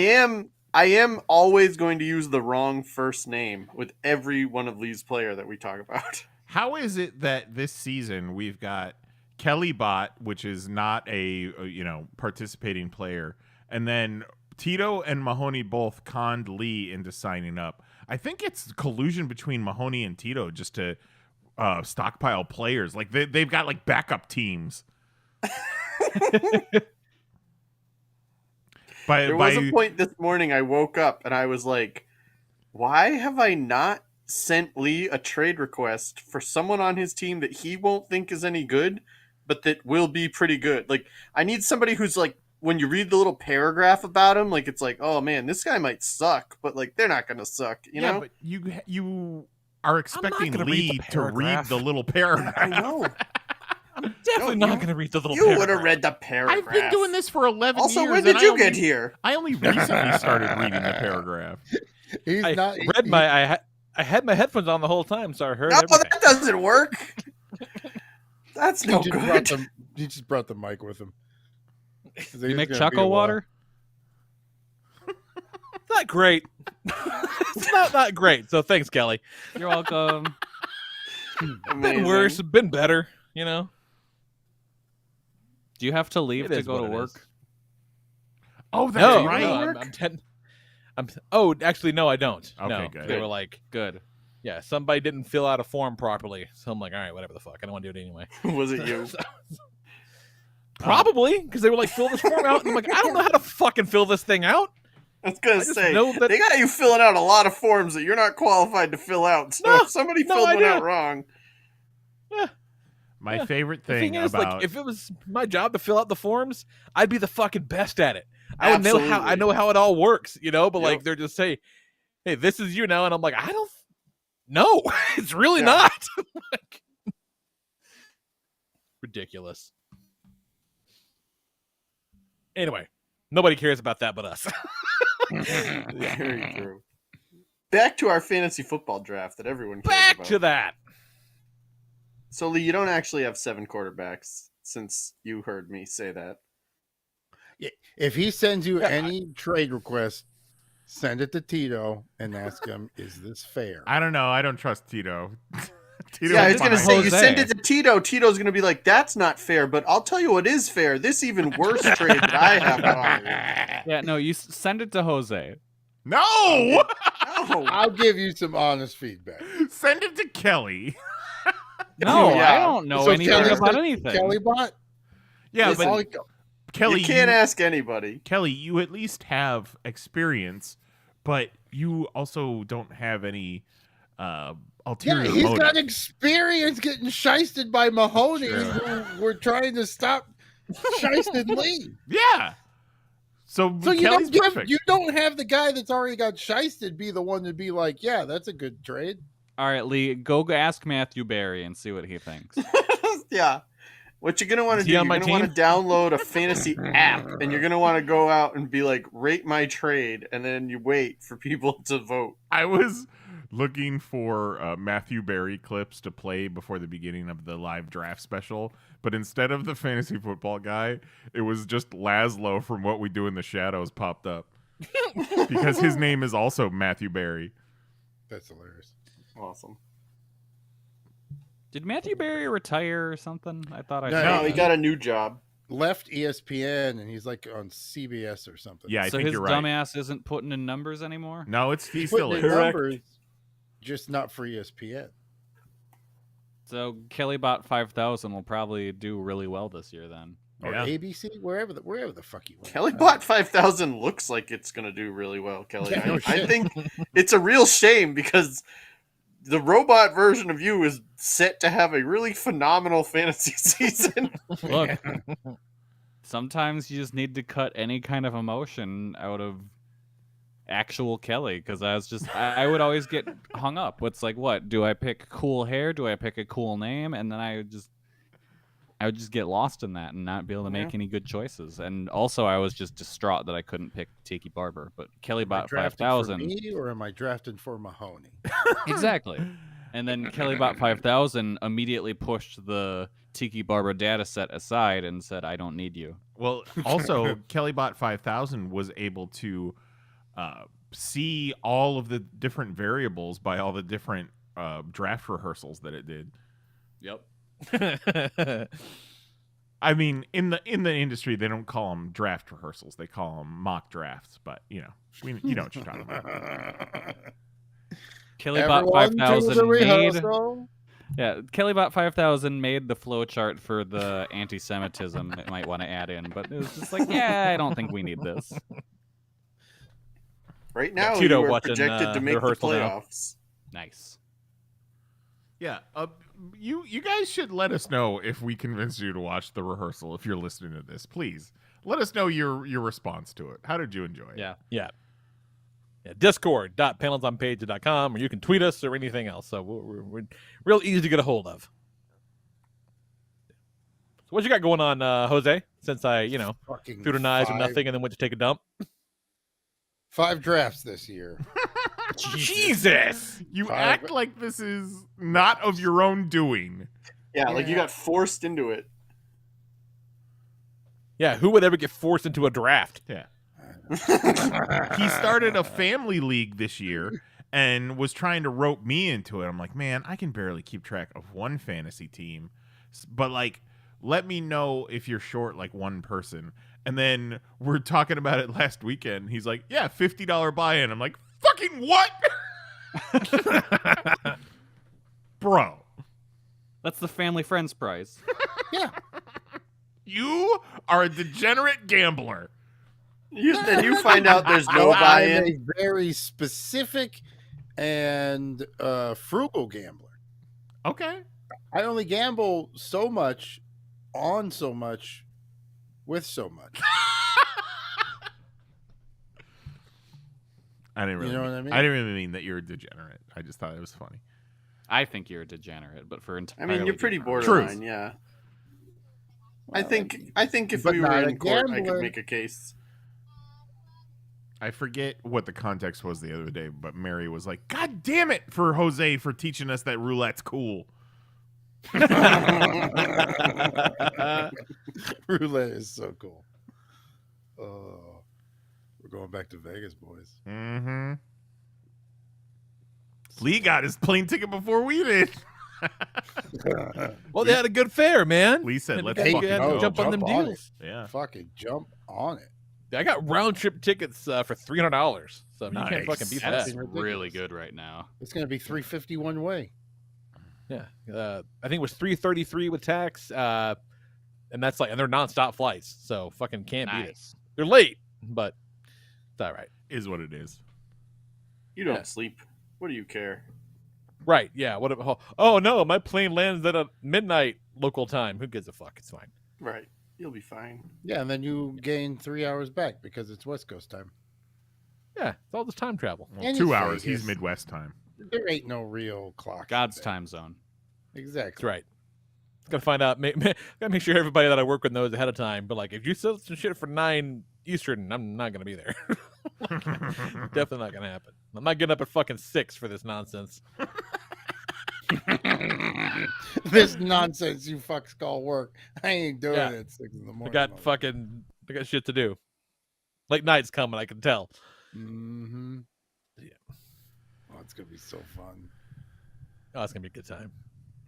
Speaker 7: am always going to use the wrong first name with every one of Lee's player that we talk about.
Speaker 2: how is it that this season we've got Kelly Bott, which is not a participating player, and then Tito and Mahoney both conned Lee into signing up. I think it's collusion between Mahoney and Tito just to stockpile players. Like they've got like backup teams.
Speaker 7: There was a point this morning I woke up and I was like, why have I not sent Lee a trade request for someone on his team that he won't think is any good, but that will be pretty good? Like, I need somebody who's like, when you read the little paragraph about him, like it's like, oh man, this guy might suck, but like they're not gonna suck, you know?
Speaker 2: But you are expecting
Speaker 4: gonna read
Speaker 2: Lee
Speaker 4: the
Speaker 2: to read
Speaker 4: paragraph.
Speaker 2: the little paragraph.
Speaker 7: I know.
Speaker 4: Definitely
Speaker 7: No,
Speaker 4: not
Speaker 7: you-
Speaker 4: going to read the little
Speaker 7: You would have
Speaker 4: paragraph.
Speaker 7: read the paragraph.
Speaker 2: I've been doing this for 11
Speaker 7: Also,
Speaker 2: years.
Speaker 7: when
Speaker 2: and
Speaker 7: did
Speaker 2: I
Speaker 7: you
Speaker 2: only-
Speaker 7: get here?
Speaker 2: I only recently started reading the paragraph.
Speaker 6: He's
Speaker 4: I
Speaker 6: not.
Speaker 4: read I had my headphones on the whole time, so I heard
Speaker 7: No,
Speaker 4: everything.
Speaker 7: that doesn't work. That's no
Speaker 6: he just brought
Speaker 7: good.
Speaker 6: he just brought the mic with him.
Speaker 5: You make Choco Water?
Speaker 4: not great. It's not great. So thanks, Kelly.
Speaker 5: You're welcome.
Speaker 4: Been
Speaker 7: Amazing.
Speaker 4: worse, been better. You know.
Speaker 5: Do you have to leave
Speaker 4: It
Speaker 5: to
Speaker 4: is
Speaker 5: go
Speaker 4: what
Speaker 5: to
Speaker 4: it
Speaker 5: work?
Speaker 4: is.
Speaker 2: Oh, that's
Speaker 4: No,
Speaker 2: right.
Speaker 4: no, oh, actually, no, I don't.
Speaker 2: Okay,
Speaker 4: no.
Speaker 2: good.
Speaker 4: They were like,
Speaker 5: Good.
Speaker 4: yeah, somebody didn't fill out a form properly. So I'm like, all right, whatever the fuck. I don't want to do it anyway.
Speaker 7: Was it you?
Speaker 4: Probably, because they were like, fill this form out. And I'm like, I don't know how to fucking fill this thing out.
Speaker 7: I was gonna
Speaker 4: just
Speaker 7: say
Speaker 4: know that-
Speaker 7: they got you filling out a lot of forms that you're not qualified to fill out. So
Speaker 4: No,
Speaker 7: if somebody
Speaker 4: no
Speaker 7: filled one
Speaker 4: idea.
Speaker 7: out wrong,
Speaker 2: My
Speaker 4: Yeah.
Speaker 2: favorite
Speaker 4: The
Speaker 2: thing
Speaker 4: thing is,
Speaker 2: about
Speaker 4: like, if it was my job to fill out the forms, I'd be the fucking best at it. I would know how. I
Speaker 7: Absolutely.
Speaker 4: know how it all works, you know. But like,
Speaker 7: Yep.
Speaker 4: they're just say, "Hey, this is you now," and I'm like, I don't. No, it's really
Speaker 7: Yeah.
Speaker 4: not. Like, ridiculous. Anyway, nobody cares about that but us.
Speaker 7: very true. Back to our fantasy football draft that everyone cares
Speaker 4: Back
Speaker 7: about.
Speaker 4: to that.
Speaker 7: So Lee, you don't actually have 7 quarterbacks, since you heard me say that.
Speaker 6: If he sends you any trade request, send it to Tito and ask him, "Is this fair?"
Speaker 2: I don't know. I don't trust Tito. Tito
Speaker 7: Yeah, I
Speaker 2: is
Speaker 7: was gonna
Speaker 2: fine.
Speaker 7: say you
Speaker 5: Jose.
Speaker 7: send it to Tito. Tito's gonna be like, "That's not fair," but I'll tell you what is fair. This even worse trade that I have to offer you.
Speaker 5: Yeah, no, you send it to Jose.
Speaker 2: No!
Speaker 7: No.
Speaker 6: I'll give you some honest feedback.
Speaker 2: Send it to Kelly.
Speaker 5: No,
Speaker 7: Yeah.
Speaker 5: I don't know
Speaker 6: So
Speaker 5: anything
Speaker 6: Kelly's
Speaker 5: about
Speaker 6: the
Speaker 5: anything.
Speaker 6: Kelly bot.
Speaker 2: Yeah,
Speaker 7: Listen,
Speaker 2: but Kelly,
Speaker 7: you can't ask anybody.
Speaker 2: Kelly, you at least have experience, but you also don't have any ulterior
Speaker 6: Yeah, he's
Speaker 2: motive.
Speaker 6: got experience getting shysted by Mahoney,
Speaker 2: True.
Speaker 6: who we're trying to stop shysted Lee.
Speaker 2: Yeah. So
Speaker 6: So
Speaker 2: Kelly's perfect.
Speaker 6: you don't have the guy that's already got shysted be the one to be like, yeah, that's a good trade.
Speaker 5: All right, Lee, go ask Matthew Barry and see what he thinks.
Speaker 7: Yeah. What you're gonna want to
Speaker 4: Is
Speaker 7: do,
Speaker 4: he
Speaker 7: you're
Speaker 4: on my
Speaker 7: gonna want to download a fantasy app, and you're gonna want to go out and be like, rate my trade, and then you wait for people to vote.
Speaker 2: I was looking for Matthew Barry clips to play before the beginning of the live draft special, but instead of the fantasy football guy, it was just Laszlo from What We Do in the Shadows popped up. Because his name is also Matthew Barry.
Speaker 6: That's hilarious.
Speaker 7: Awesome.
Speaker 5: Did Matthew Barry retire or something? I thought I
Speaker 6: No,
Speaker 5: saw
Speaker 7: No, he
Speaker 5: that.
Speaker 7: got a new job.
Speaker 6: Left ESPN and he's like on CBS or something.
Speaker 2: Yeah, I
Speaker 5: So
Speaker 2: think
Speaker 5: his
Speaker 2: you're right.
Speaker 5: dumbass isn't putting in numbers anymore?
Speaker 2: No, he's
Speaker 6: He's
Speaker 2: still
Speaker 6: putting
Speaker 2: is.
Speaker 6: in
Speaker 4: Correct.
Speaker 6: numbers, just not for ESPN.
Speaker 5: So Kellybot 5000 will probably do really well this year then.
Speaker 6: Or
Speaker 2: Yeah.
Speaker 6: ABC, wherever the fuck you want.
Speaker 7: Kellybot 5000 looks like it's gonna do really well, Kelly.
Speaker 6: Yeah, no
Speaker 7: I
Speaker 6: shit.
Speaker 7: think it's a real shame because the robot version of you is set to have a really phenomenal fantasy season.
Speaker 5: Look, sometimes you just need to cut any kind of emotion out of actual Kelly because I would always get hung up. What's like, what? Do I pick cool hair? Do I pick a cool name? And then I would just get lost in that and not be able to make any good choices. And also, I was just distraught that I couldn't pick Tiki Barber. But
Speaker 6: Am I
Speaker 5: Kellybot
Speaker 6: drafting
Speaker 5: 5000.
Speaker 6: for me or am I drafting for Mahoney?
Speaker 5: Exactly. And then Kellybot 5000 immediately pushed the Tiki Barber data set aside and said, I don't need you.
Speaker 2: Well, also, Kellybot 5000 was able to see all of the different variables by all the different draft rehearsals that it did.
Speaker 5: Yep.
Speaker 2: I mean, in the industry, they don't call them draft rehearsals; they call them mock drafts. But you know what you're talking about.
Speaker 5: Kellybot
Speaker 6: Everyone to the
Speaker 5: 5000 made
Speaker 6: rehearsal.
Speaker 5: Kellybot 5000 made the flowchart for the anti-Semitism it might want to add in, but it was just like, yeah, I don't think we need this.
Speaker 7: Right now,
Speaker 4: Tito
Speaker 7: you are
Speaker 4: watching,
Speaker 7: projected to make the
Speaker 4: rehearsal now.
Speaker 7: playoffs.
Speaker 5: Nice.
Speaker 2: Yeah, you guys should let us know if we convinced you to watch the rehearsal. If you're listening to this, please let us know your response to it. How did you enjoy it?
Speaker 5: Yeah.
Speaker 4: Yeah. Discord.panelsonpages.com, or you can tweet us or anything else. So we're real easy to get a hold of. So what you got going on, Jose? Since I,
Speaker 6: Fucking
Speaker 4: threw an eyes with
Speaker 6: five-
Speaker 4: nothing and then went to take a dump.
Speaker 6: 5 drafts this year.
Speaker 2: Jesus, you
Speaker 6: Five-
Speaker 2: act like this is not of your own doing.
Speaker 7: Yeah, like you got forced into it.
Speaker 4: Yeah, who would ever get forced into a draft?
Speaker 2: Yeah. He started a family league this year and was trying to rope me into it. I'm like, man, I can barely keep track of one fantasy team. But, like, let me know if you're short, like, one person. And then we're talking about it last weekend. He's like, yeah, $50 buy-in. I'm like, fucking what? Bro.
Speaker 5: That's the family friends prize.
Speaker 6: Yeah.
Speaker 2: You are a degenerate gambler.
Speaker 7: Then you find out there's no
Speaker 6: I am
Speaker 7: buy-in.
Speaker 6: a very specific and frugal gambler.
Speaker 2: Okay.
Speaker 6: I only gamble so much, on so much, with so much.
Speaker 2: I didn't really
Speaker 6: You know
Speaker 2: mean,
Speaker 6: what I mean?
Speaker 2: I didn't really mean that you're a degenerate. I just thought it was funny.
Speaker 5: I think you're a degenerate, but for
Speaker 7: I
Speaker 5: entirely
Speaker 7: mean, you're pretty
Speaker 5: different
Speaker 7: borderline,
Speaker 2: Truth.
Speaker 7: yeah. I think if
Speaker 6: but
Speaker 7: we were
Speaker 6: not a
Speaker 7: in court, I
Speaker 6: gambler.
Speaker 7: could make a case.
Speaker 2: I forget what the context was the other day, but Mary was like, God damn it for Jose for teaching us that roulette's cool.
Speaker 6: Roulette is so cool. Oh, we're going back to Vegas, boys.
Speaker 2: Mm-hmm. Lee got his plane ticket before we did.
Speaker 4: Well, they had a good fare, man.
Speaker 2: Lee said,
Speaker 4: And
Speaker 2: let's
Speaker 4: you
Speaker 2: fucking
Speaker 4: had to
Speaker 2: go.
Speaker 4: jump on them
Speaker 6: Jump on
Speaker 4: deals.
Speaker 2: Yeah.
Speaker 6: Fucking jump on it.
Speaker 4: I got round trip tickets for $300, so you
Speaker 2: Nice.
Speaker 4: can't fucking beat
Speaker 5: That's
Speaker 4: that.
Speaker 6: ridiculous.
Speaker 5: really good right now.
Speaker 6: It's going to be $350 one way.
Speaker 4: Yeah, I think it was $333 with tax, and that's like, and they're nonstop flights, so fucking can't beat it.
Speaker 5: Nice.
Speaker 4: They're late, but it's all right.
Speaker 2: Is what it is.
Speaker 7: You don't
Speaker 4: Yeah.
Speaker 7: sleep. What do you care?
Speaker 4: Right? Yeah. What? Oh no, my plane lands at a midnight local time. Who gives a fuck? It's fine.
Speaker 7: Right. You'll be fine.
Speaker 6: Yeah, and then you gain 3 hours back because it's West Coast time.
Speaker 4: Yeah, it's all just time travel.
Speaker 2: Well,
Speaker 6: And
Speaker 2: 2
Speaker 6: it's
Speaker 2: hours.
Speaker 6: Vegas.
Speaker 2: He's Midwest time.
Speaker 6: There ain't no real clock.
Speaker 5: God's
Speaker 6: there.
Speaker 5: time zone.
Speaker 4: That's
Speaker 6: Exactly.
Speaker 4: right. Gotta find out. Gotta make sure everybody that I work with knows ahead of time. But like, if you sell some shit for 9 Eastern, I'm not gonna be there. Definitely not gonna happen. I'm not getting up at fucking 6 for this nonsense.
Speaker 6: This nonsense you fucks call work. I ain't doing
Speaker 4: Yeah.
Speaker 6: it at 6 in the
Speaker 4: I
Speaker 6: morning.
Speaker 4: got shit to do. Late night's coming. I can tell.
Speaker 6: Mm-hmm.
Speaker 4: Yeah.
Speaker 6: Oh, it's gonna be so fun.
Speaker 4: Oh, it's gonna be a good time.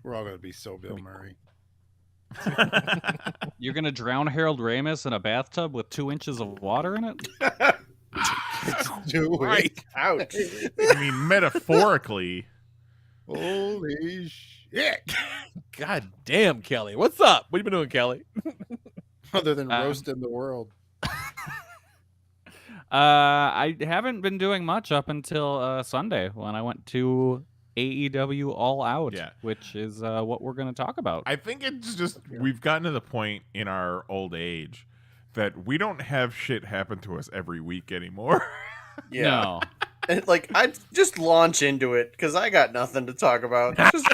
Speaker 6: We're all gonna be so Bill Murray.
Speaker 5: You're gonna drown Harold Ramis in a bathtub with 2 inches of water in it?
Speaker 6: Do
Speaker 4: Right.
Speaker 7: Ouch.
Speaker 2: I mean, metaphorically.
Speaker 6: Holy shit!
Speaker 4: God damn, Kelly. What's up? What you been doing, Kelly?
Speaker 6: Other than
Speaker 5: Um,
Speaker 6: roasting the world.
Speaker 5: I haven't been doing much up until Sunday when I went to AEW All Out,
Speaker 2: Yeah.
Speaker 5: which is what we're going to talk about.
Speaker 2: I think it's just we've gotten to the point in our old age that we don't have shit happen to us every week anymore.
Speaker 7: Yeah.
Speaker 5: No.
Speaker 7: And, like, I'd just launch into it because I got nothing to talk about. Just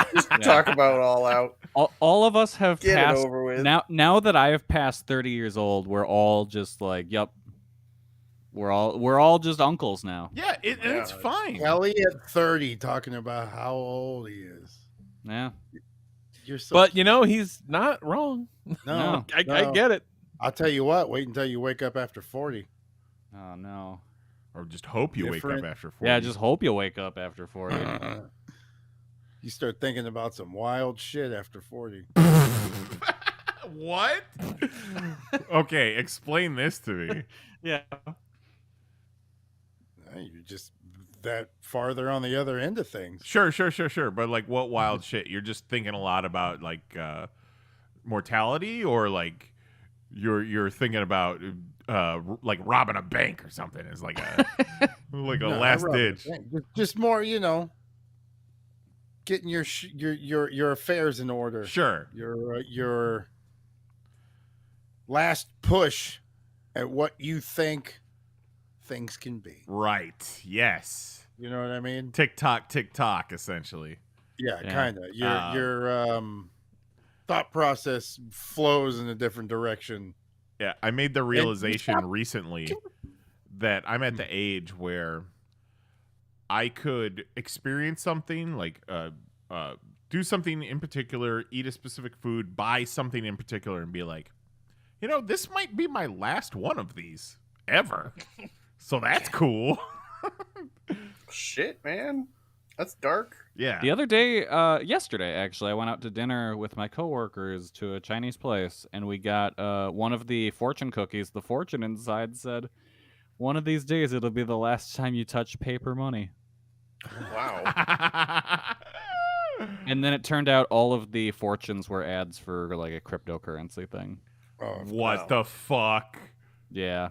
Speaker 7: talk about All Out.
Speaker 5: All of us have
Speaker 7: Get
Speaker 5: passed.
Speaker 7: it over with.
Speaker 5: Now that I have passed 30 years old, we're all just like, yep. We're all just uncles now.
Speaker 2: Yeah, and it's
Speaker 7: Yeah.
Speaker 2: fine.
Speaker 6: Kelly at 30 talking about how old he is.
Speaker 5: Yeah.
Speaker 6: You're so
Speaker 4: But you know, he's not wrong.
Speaker 6: no,
Speaker 4: I get it.
Speaker 6: I'll tell you what, wait until you wake up after 40.
Speaker 5: Oh no.
Speaker 2: Or just hope you wake
Speaker 6: Different.
Speaker 2: up after 40.
Speaker 5: Yeah, just hope you wake up after 40.
Speaker 6: You start thinking about some wild shit after 40.
Speaker 2: What? Okay, explain this to me.
Speaker 5: Yeah.
Speaker 6: You're just that farther on the other end of things.
Speaker 2: Sure. But like, what wild shit? You're just thinking a lot about like mortality, or like you're thinking about like robbing a bank or something. It's like a like a
Speaker 6: No,
Speaker 2: last
Speaker 6: I rather
Speaker 2: ditch.
Speaker 6: think. Just more, getting your affairs in order.
Speaker 2: Sure.
Speaker 6: Your last push at what you think things can be.
Speaker 2: Right. Yes.
Speaker 6: You know what I mean?
Speaker 2: Tick tock, essentially.
Speaker 6: Yeah,
Speaker 5: Yeah.
Speaker 6: kind of. Your thought process flows in a different direction.
Speaker 2: Yeah, I made the realization
Speaker 6: stop-
Speaker 2: recently that I'm at the age where I could experience something, like do something in particular, eat a specific food, buy something in particular, and be like, this might be my last one of these. ever. So that's cool.
Speaker 7: Shit, man. That's dark.
Speaker 2: Yeah.
Speaker 5: The other day, yesterday actually, I went out to dinner with my coworkers to a Chinese place, and we got one of the fortune cookies. The fortune inside said, "One of these days, it'll be the last time you touch paper money."
Speaker 7: Wow.
Speaker 5: And then it turned out all of the fortunes were ads for like a cryptocurrency thing.
Speaker 6: Oh,
Speaker 2: What the fuck?
Speaker 5: Yeah,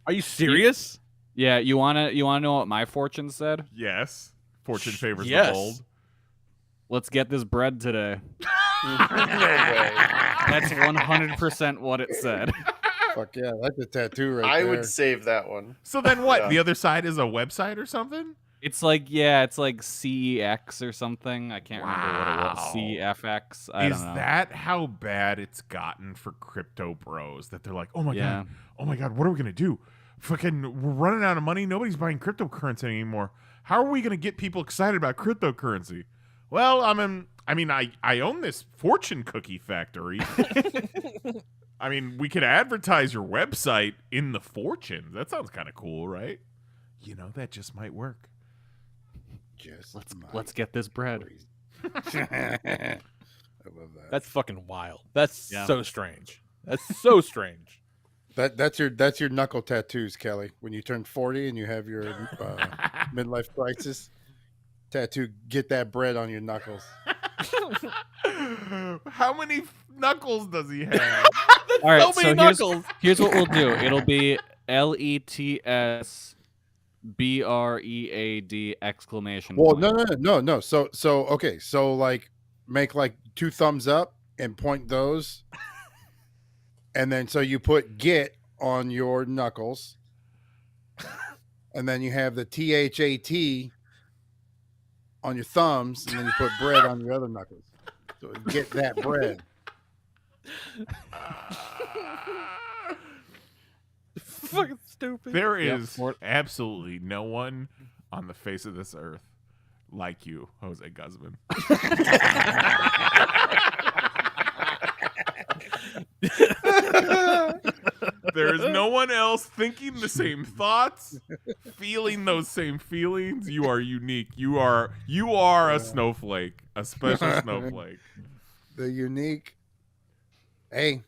Speaker 4: Are you serious?
Speaker 5: yeah. You wanna know what my fortune said?
Speaker 2: Yes. Fortune favors
Speaker 4: Yes.
Speaker 2: the bold.
Speaker 5: Let's get this bread today.
Speaker 7: No way.
Speaker 5: That's 100% what it said.
Speaker 6: fuck yeah, that's a tattoo right
Speaker 7: I
Speaker 6: there.
Speaker 7: would save that one.
Speaker 2: So then what?
Speaker 7: Yeah.
Speaker 2: The other side is a website or something?
Speaker 5: It's like CEX or something. I can't remember what it was.
Speaker 2: Wow.
Speaker 5: CFX. I
Speaker 2: Is
Speaker 5: don't know.
Speaker 2: that how bad it's gotten for crypto bros that they're like, oh my
Speaker 5: Yeah.
Speaker 2: god, what are we gonna do? Fucking, we're running out of money. Nobody's buying cryptocurrency anymore. How are we gonna get people excited about cryptocurrency? Well, I own this fortune cookie factory. I mean, we could advertise your website in the fortunes. That sounds kind of cool, right? You know, that just might work.
Speaker 6: Just
Speaker 5: Let's get this bread.
Speaker 6: I love that.
Speaker 4: That's fucking wild. That's
Speaker 5: Yeah.
Speaker 4: so strange. That's so strange.
Speaker 6: That's your knuckle tattoos, Kelly. When you turn 40 and you have your midlife crisis tattoo, get that bread on your knuckles.
Speaker 2: How many knuckles does he have?
Speaker 5: All right,
Speaker 4: So many
Speaker 5: here's what we'll do. It'll be LETSBREAD exclamation
Speaker 6: Well,
Speaker 5: point.
Speaker 6: no. So okay, so like make like 2 thumbs up and point those, and then so you put get on your knuckles, and then you have the THAT on your thumbs, and then you put bread on your other knuckles. So get that bread.
Speaker 4: Fucking stupid.
Speaker 2: There
Speaker 5: Yep.
Speaker 2: is absolutely no one on the face of this earth like you, Jose Guzman. There is no one else thinking the same thoughts, feeling those same feelings. You are unique. You are a snowflake, a special snowflake.
Speaker 6: The unique. Hey,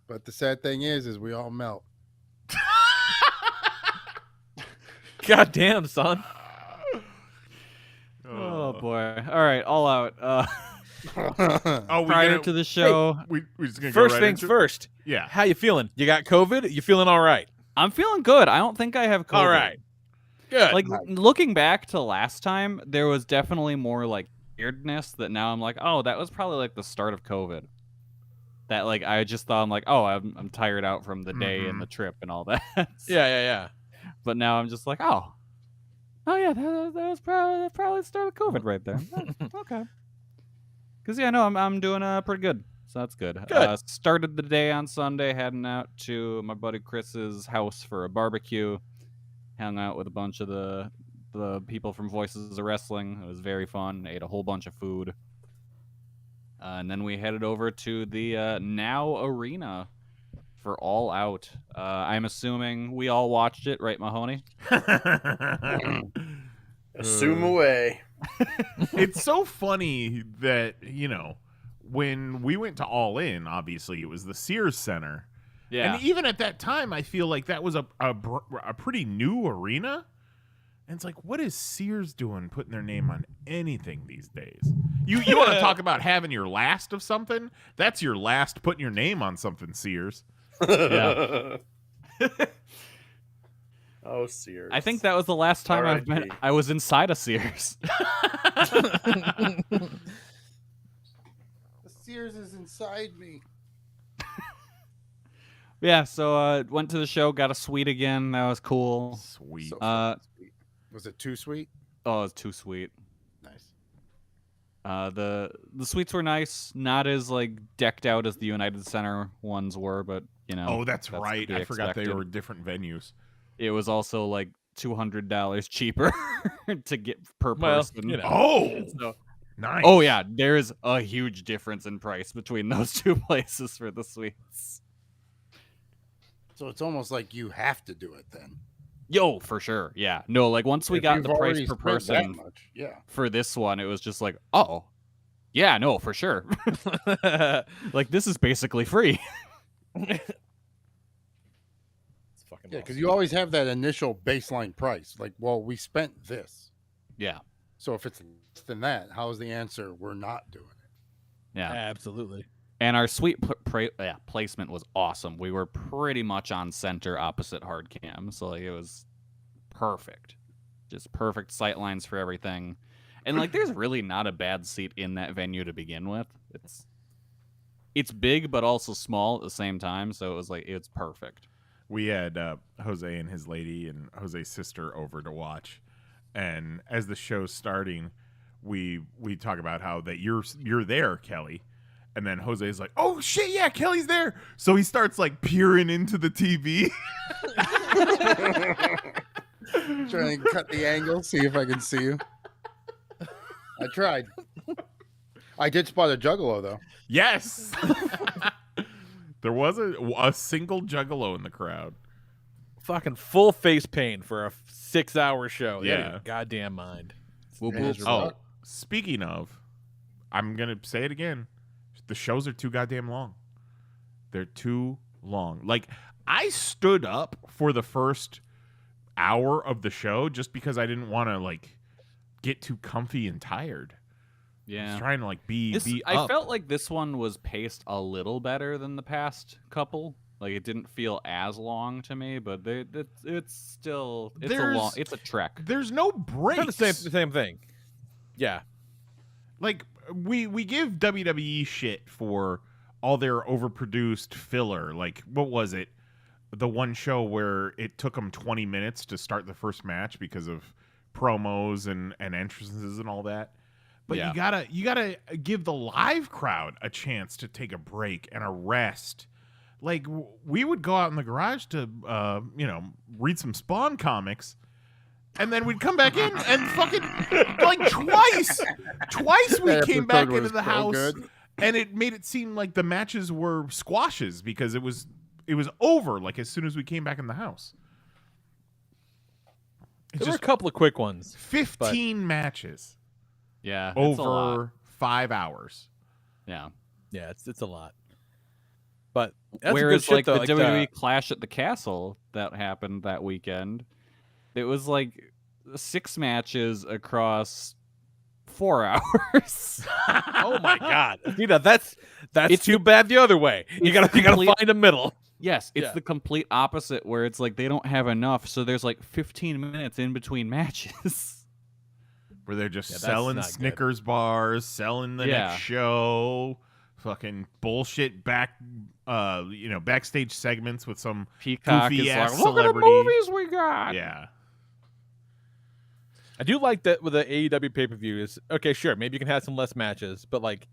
Speaker 6: but the sad thing is we all melt.
Speaker 4: God damn, son.
Speaker 5: Oh boy! All right, all out.
Speaker 2: Oh,
Speaker 5: Prior to the show,
Speaker 2: we're just gonna
Speaker 4: First
Speaker 2: go right
Speaker 4: things
Speaker 2: into it?
Speaker 4: first.
Speaker 2: Yeah.
Speaker 4: How you feeling? You got COVID? You feeling all right?
Speaker 5: I'm feeling good. I don't think I have COVID.
Speaker 4: All right. Good.
Speaker 5: Like looking back to last time, there was definitely more like weirdness that now I'm like, oh, that was probably like the start of COVID. That like I just thought I'm like, oh, I'm tired out from the day and the trip and all that.
Speaker 4: yeah.
Speaker 5: But now I'm just like, oh yeah, that was probably the start of COVID right there. Oh, okay. Because yeah, no, I'm doing pretty good, so that's good.
Speaker 4: Good.
Speaker 5: Started the day on Sunday, heading out to my buddy Chris's house for a barbecue. Hung out with a bunch of the people from Voices of Wrestling. It was very fun. Ate a whole bunch of food. And then we headed over to the Now Arena for All Out. I'm assuming we all watched it, right, Mahoney?
Speaker 7: Assume away.
Speaker 2: It's so funny that, you know, when we went to All In, obviously it was the Sears Center.
Speaker 5: Yeah.
Speaker 2: And even at that time, I feel like that was a pretty new arena. And it's like, what is Sears doing putting their name on anything these days? You want to talk about having your last of something? That's your last putting your name on something, Sears.
Speaker 5: Yeah.
Speaker 7: Oh, Sears.
Speaker 5: I think that was the last time
Speaker 7: R.I.P.
Speaker 5: I was inside a Sears.
Speaker 6: The Sears is inside me.
Speaker 5: Yeah, so went to the show, got a suite again. That was cool.
Speaker 2: Sweet.
Speaker 6: So sweet. Was it too sweet?
Speaker 5: Oh, it was too sweet.
Speaker 6: Nice.
Speaker 5: The suites were nice, not as like decked out as the United Center ones were, but you know.
Speaker 2: Oh, that's
Speaker 5: to
Speaker 2: right.
Speaker 5: be
Speaker 2: I forgot they
Speaker 5: expected.
Speaker 2: were different venues.
Speaker 5: It was also like $200 cheaper to get per
Speaker 4: Well,
Speaker 5: person.
Speaker 4: you know.
Speaker 2: Oh,
Speaker 5: So,
Speaker 2: nice.
Speaker 5: oh yeah, there is a huge difference in price between those two places for the suites.
Speaker 6: So it's almost like you have to do it then.
Speaker 5: Yo, for sure. Yeah. No, like once we
Speaker 6: If
Speaker 5: got
Speaker 6: you've
Speaker 5: the price
Speaker 6: already
Speaker 5: per
Speaker 6: spent that
Speaker 5: person
Speaker 6: much, yeah.
Speaker 5: for this one, it was just like, oh, yeah, no, for sure. Like this is basically free.
Speaker 4: It's fucking
Speaker 6: Yeah, because
Speaker 4: awesome.
Speaker 6: you always have that initial baseline price. Like, well, we spent this.
Speaker 5: Yeah.
Speaker 6: So if it's less than that, how's the answer? We're not doing it.
Speaker 5: Yeah.
Speaker 4: Absolutely.
Speaker 5: And our suite placement was awesome. We were pretty much on center opposite hard cam. So like, it was perfect. Just perfect sight lines for everything. And like there's really not a bad seat in that venue to begin with. It's big but also small at the same time, so it was like it's perfect.
Speaker 2: We had Jose and his lady and Jose's sister over to watch. And as the show's starting, we talk about how that you're there, Kelly. And then Jose's like, "Oh shit, yeah, Kelly's there." So he starts like peering into the TV.
Speaker 6: Trying to cut the angle, see if I can see you. I tried. I did spot a juggalo though.
Speaker 2: Yes. There was a single juggalo in the crowd.
Speaker 4: Fucking full face paint for a 6-hour show.
Speaker 2: Yeah.
Speaker 4: Goddamn mind.
Speaker 5: Whoop,
Speaker 6: And
Speaker 5: whoop.
Speaker 6: it's
Speaker 2: Oh,
Speaker 6: rock.
Speaker 2: speaking of, I'm going to say it again. The shows are too goddamn long. They're too long. Like, I stood up for the first hour of the show just because I didn't want to, like, get too comfy and tired. I
Speaker 5: Yeah.
Speaker 2: was trying to, like, be
Speaker 5: I
Speaker 2: up.
Speaker 5: felt like this one was paced a little better than the past couple. Like it didn't feel as long to me, but it's still it's a trek.
Speaker 2: There's no breaks.
Speaker 4: Kind of the same thing. Yeah.
Speaker 2: Like, we give WWE shit for all their overproduced filler. Like, what was it? The one show where it took them 20 minutes to start the first match because of promos and entrances and all that. But
Speaker 5: Yeah.
Speaker 2: you gotta give the live crowd a chance to take a break and a rest. Like, we would go out in the garage to read some Spawn comics, and then we'd come back in and fucking like twice we
Speaker 6: That
Speaker 2: came
Speaker 6: episode
Speaker 2: back
Speaker 6: was
Speaker 2: into the
Speaker 6: so
Speaker 2: house,
Speaker 6: good.
Speaker 2: and it made it seem like the matches were squashes because it was over like as soon as we came back in the house. It's
Speaker 4: There were a
Speaker 2: just
Speaker 4: couple of quick ones.
Speaker 2: 15 matches
Speaker 5: Yeah, it's a lot.
Speaker 2: over 5 hours.
Speaker 5: Yeah.
Speaker 4: Yeah, it's a lot. But that's
Speaker 5: Whereas
Speaker 4: a good shit,
Speaker 5: like
Speaker 4: though.
Speaker 5: the WWE Clash at the Castle that happened that weekend, it was like 6 matches across 4 hours.
Speaker 4: Oh my god. That's
Speaker 5: It's
Speaker 4: too bad the other way. You gotta
Speaker 5: complete-
Speaker 4: find a middle.
Speaker 5: Yes, it's
Speaker 4: Yeah.
Speaker 5: the complete opposite where it's like they don't have enough, so there's like 15 minutes in between matches.
Speaker 2: Where they're just
Speaker 4: Yeah, that's
Speaker 2: selling
Speaker 4: not good.
Speaker 2: Snickers bars, selling the
Speaker 5: Yeah.
Speaker 2: next show, fucking bullshit backstage segments with some
Speaker 5: Peacock
Speaker 2: goofy
Speaker 5: is
Speaker 2: ass
Speaker 5: like, look at the
Speaker 2: celebrity."
Speaker 5: movies we got.
Speaker 2: Yeah.
Speaker 4: I do like that with the AEW pay-per-view is okay, sure, maybe you can have some less matches, but like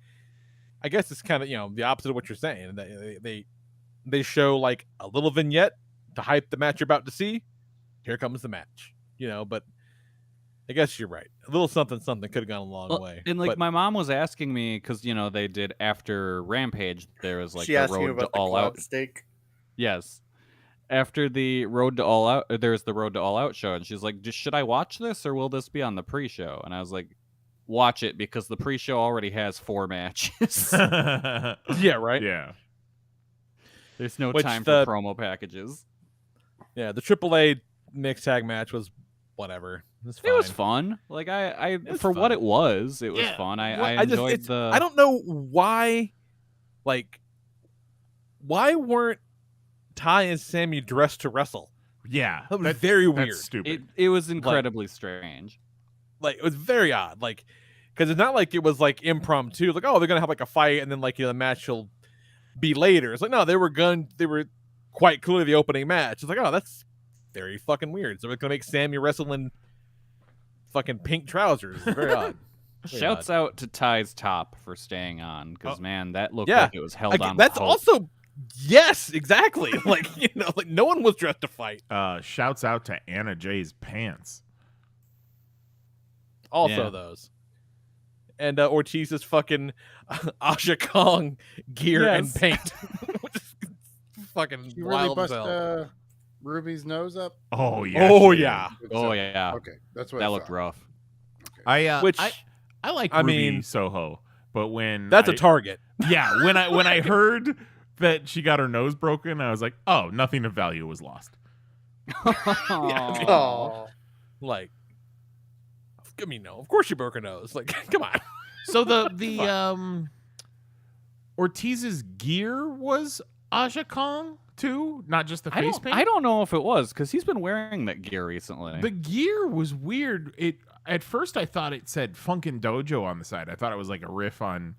Speaker 4: I guess it's kind of, the opposite of what you're saying. They show like a little vignette to hype the match you're about to see. Here comes the match. But I guess you're right. A little something could have gone a long
Speaker 5: Well,
Speaker 4: way.
Speaker 5: and like
Speaker 4: But
Speaker 5: my mom was asking me because they did after Rampage. There was like
Speaker 7: she
Speaker 5: the
Speaker 7: asked you
Speaker 5: road to
Speaker 7: about the
Speaker 5: All
Speaker 7: cloud
Speaker 5: Out.
Speaker 7: steak.
Speaker 5: Yes, after the Road to All Out, there's the Road to All Out show, and she's like, should I watch this or will this be on the pre-show? And I was like, watch it because the pre-show already has 4 matches.
Speaker 4: yeah, right.
Speaker 2: Yeah.
Speaker 5: There's no
Speaker 4: Which
Speaker 5: time
Speaker 4: the-
Speaker 5: for promo packages.
Speaker 4: Yeah, the AAA mixed tag match was whatever. It was fine.
Speaker 5: It was fun. Like I
Speaker 4: was
Speaker 5: for
Speaker 4: fun.
Speaker 5: what it was
Speaker 2: Yeah,
Speaker 5: fun. I
Speaker 4: I just-
Speaker 5: enjoyed
Speaker 4: it's-
Speaker 5: the.
Speaker 4: I don't know why weren't Ty and Sammy dressed to wrestle?
Speaker 2: Yeah.
Speaker 4: That was very weird.
Speaker 2: That's stupid.
Speaker 5: It was incredibly strange.
Speaker 4: It was very odd. Because it's not like it was like impromptu. Like, oh, they're gonna have like a fight and then the match will be later. It's like, no, they were quite clearly the opening match. It's like, oh, that's very fucking weird. So we're gonna make Sammy wrestle in fucking pink trousers. It's very odd. Very
Speaker 5: Shouts
Speaker 4: odd.
Speaker 5: out to Ty's top for staying on because man, that looked
Speaker 4: Yeah.
Speaker 5: like it was held on.
Speaker 4: That's
Speaker 5: hope.
Speaker 4: also yes, exactly. No one was dressed to fight.
Speaker 2: Shouts out to Anna Jay's pants.
Speaker 4: Also
Speaker 5: Yeah.
Speaker 4: those. And Ortiz's fucking Asha Kong gear and
Speaker 5: Yes.
Speaker 4: paint. Which is fucking
Speaker 6: You really
Speaker 4: wild as
Speaker 6: bust
Speaker 4: hell.
Speaker 6: Ruby's nose up?
Speaker 2: Oh yeah.
Speaker 4: Oh
Speaker 2: she
Speaker 4: yeah.
Speaker 2: did.
Speaker 5: Oh yeah.
Speaker 6: Okay, that's what
Speaker 5: That
Speaker 6: I
Speaker 5: looked
Speaker 6: thought.
Speaker 5: rough.
Speaker 4: Which
Speaker 2: I like
Speaker 4: I
Speaker 2: Ruby
Speaker 4: mean,
Speaker 2: Soho, but when
Speaker 4: that's a target.
Speaker 2: yeah, when I heard that she got her nose broken, I was like, oh, nothing of value was lost.
Speaker 7: Oh,
Speaker 4: Like, I mean, no, of course she broke her nose. Like, come on.
Speaker 2: So the Ortiz's gear was Aja Kong too, not just the face paint.
Speaker 5: I don't know if it was because he's been wearing that gear recently.
Speaker 2: The gear was weird. At first I thought it said Funkin' Dojo on the side. I thought it was like a riff on,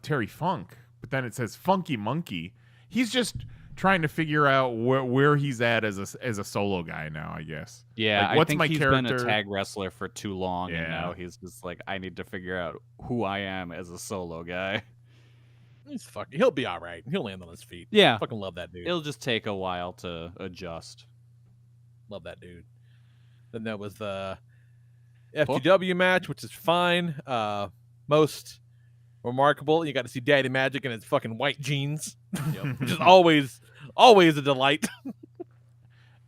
Speaker 2: Terry Funk. But then it says Funky Monkey. He's just trying to figure out where he's at as a solo guy now, I guess.
Speaker 5: Yeah,
Speaker 2: Like, what's
Speaker 5: I think
Speaker 2: my
Speaker 5: he's
Speaker 2: character?
Speaker 5: been a tag wrestler for too long,
Speaker 2: Yeah.
Speaker 5: and now he's just like, I need to figure out who I am as a solo guy.
Speaker 4: He'll be all right. He'll land on his feet.
Speaker 5: Yeah,
Speaker 4: Fucking love that dude.
Speaker 5: it'll just take a while to adjust.
Speaker 4: Love that dude. Then there was the FTW match, which is fine. Most remarkable, you got to see Daddy Magic in his fucking white jeans, which is always a delight.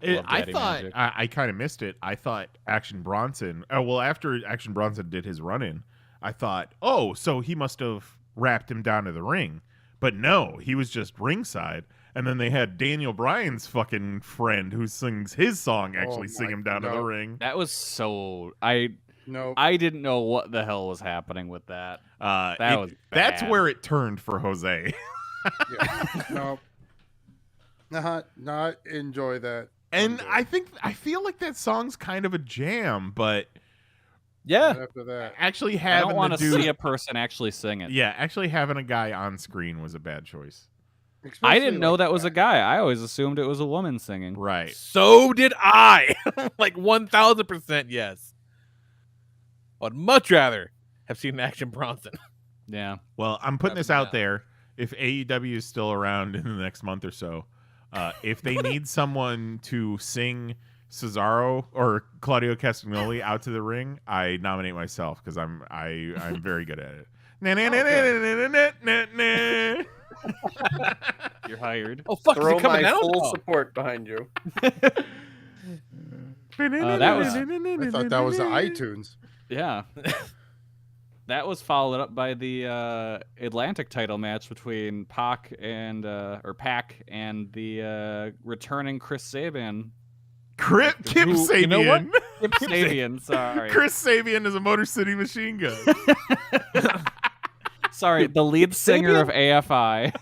Speaker 5: Love
Speaker 2: I
Speaker 5: Daddy
Speaker 2: thought
Speaker 5: Magic.
Speaker 2: I kind of missed it. I thought Action Bronson. Well, after Action Bronson did his run-in, I thought, oh, so he must have wrapped him down to the ring. But no, he was just ringside. And then they had Daniel Bryan's fucking friend who sings his song actually sing him down to the ring.
Speaker 5: That was so
Speaker 6: No,
Speaker 5: I didn't know what the hell was happening with that. Was
Speaker 2: that's
Speaker 5: bad.
Speaker 2: where it turned for Jose.
Speaker 6: no, not enjoy that.
Speaker 2: And I feel like that song's kind of a jam, but
Speaker 4: Yeah.
Speaker 6: After that,
Speaker 2: actually
Speaker 5: I
Speaker 2: having
Speaker 5: don't want
Speaker 2: the
Speaker 5: to
Speaker 2: dude,
Speaker 5: see a person actually sing it.
Speaker 2: yeah, actually having a guy on screen was a bad choice.
Speaker 5: I
Speaker 6: especially
Speaker 5: didn't know
Speaker 6: like
Speaker 5: that was a guy. I always assumed it was a woman singing.
Speaker 2: Right.
Speaker 4: So did I. Like 1000% yes. I'd much rather have seen Action Bronson.
Speaker 5: Yeah.
Speaker 2: Well, I'm putting this
Speaker 4: Probably
Speaker 2: out there. If AEW is still around in the next month or so, if they need someone to sing Cesaro or Claudio Castagnoli out to the ring, I nominate myself because I'm very good at it.
Speaker 5: You're hired.
Speaker 4: Oh fuck,
Speaker 7: throw
Speaker 4: is he coming
Speaker 7: my
Speaker 4: out?
Speaker 7: full
Speaker 4: Oh.
Speaker 7: support behind you.
Speaker 5: That was-
Speaker 6: I thought that was the iTunes.
Speaker 5: Yeah. That was followed up by the Atlantic title match between Pac and the returning Chris Sabian.
Speaker 2: Kim Sabian.
Speaker 4: You know what?
Speaker 5: Kip Sabian, sorry.
Speaker 2: Chris Sabian is a Motor City Machine Gun.
Speaker 5: Sorry, the lead singer of AFI.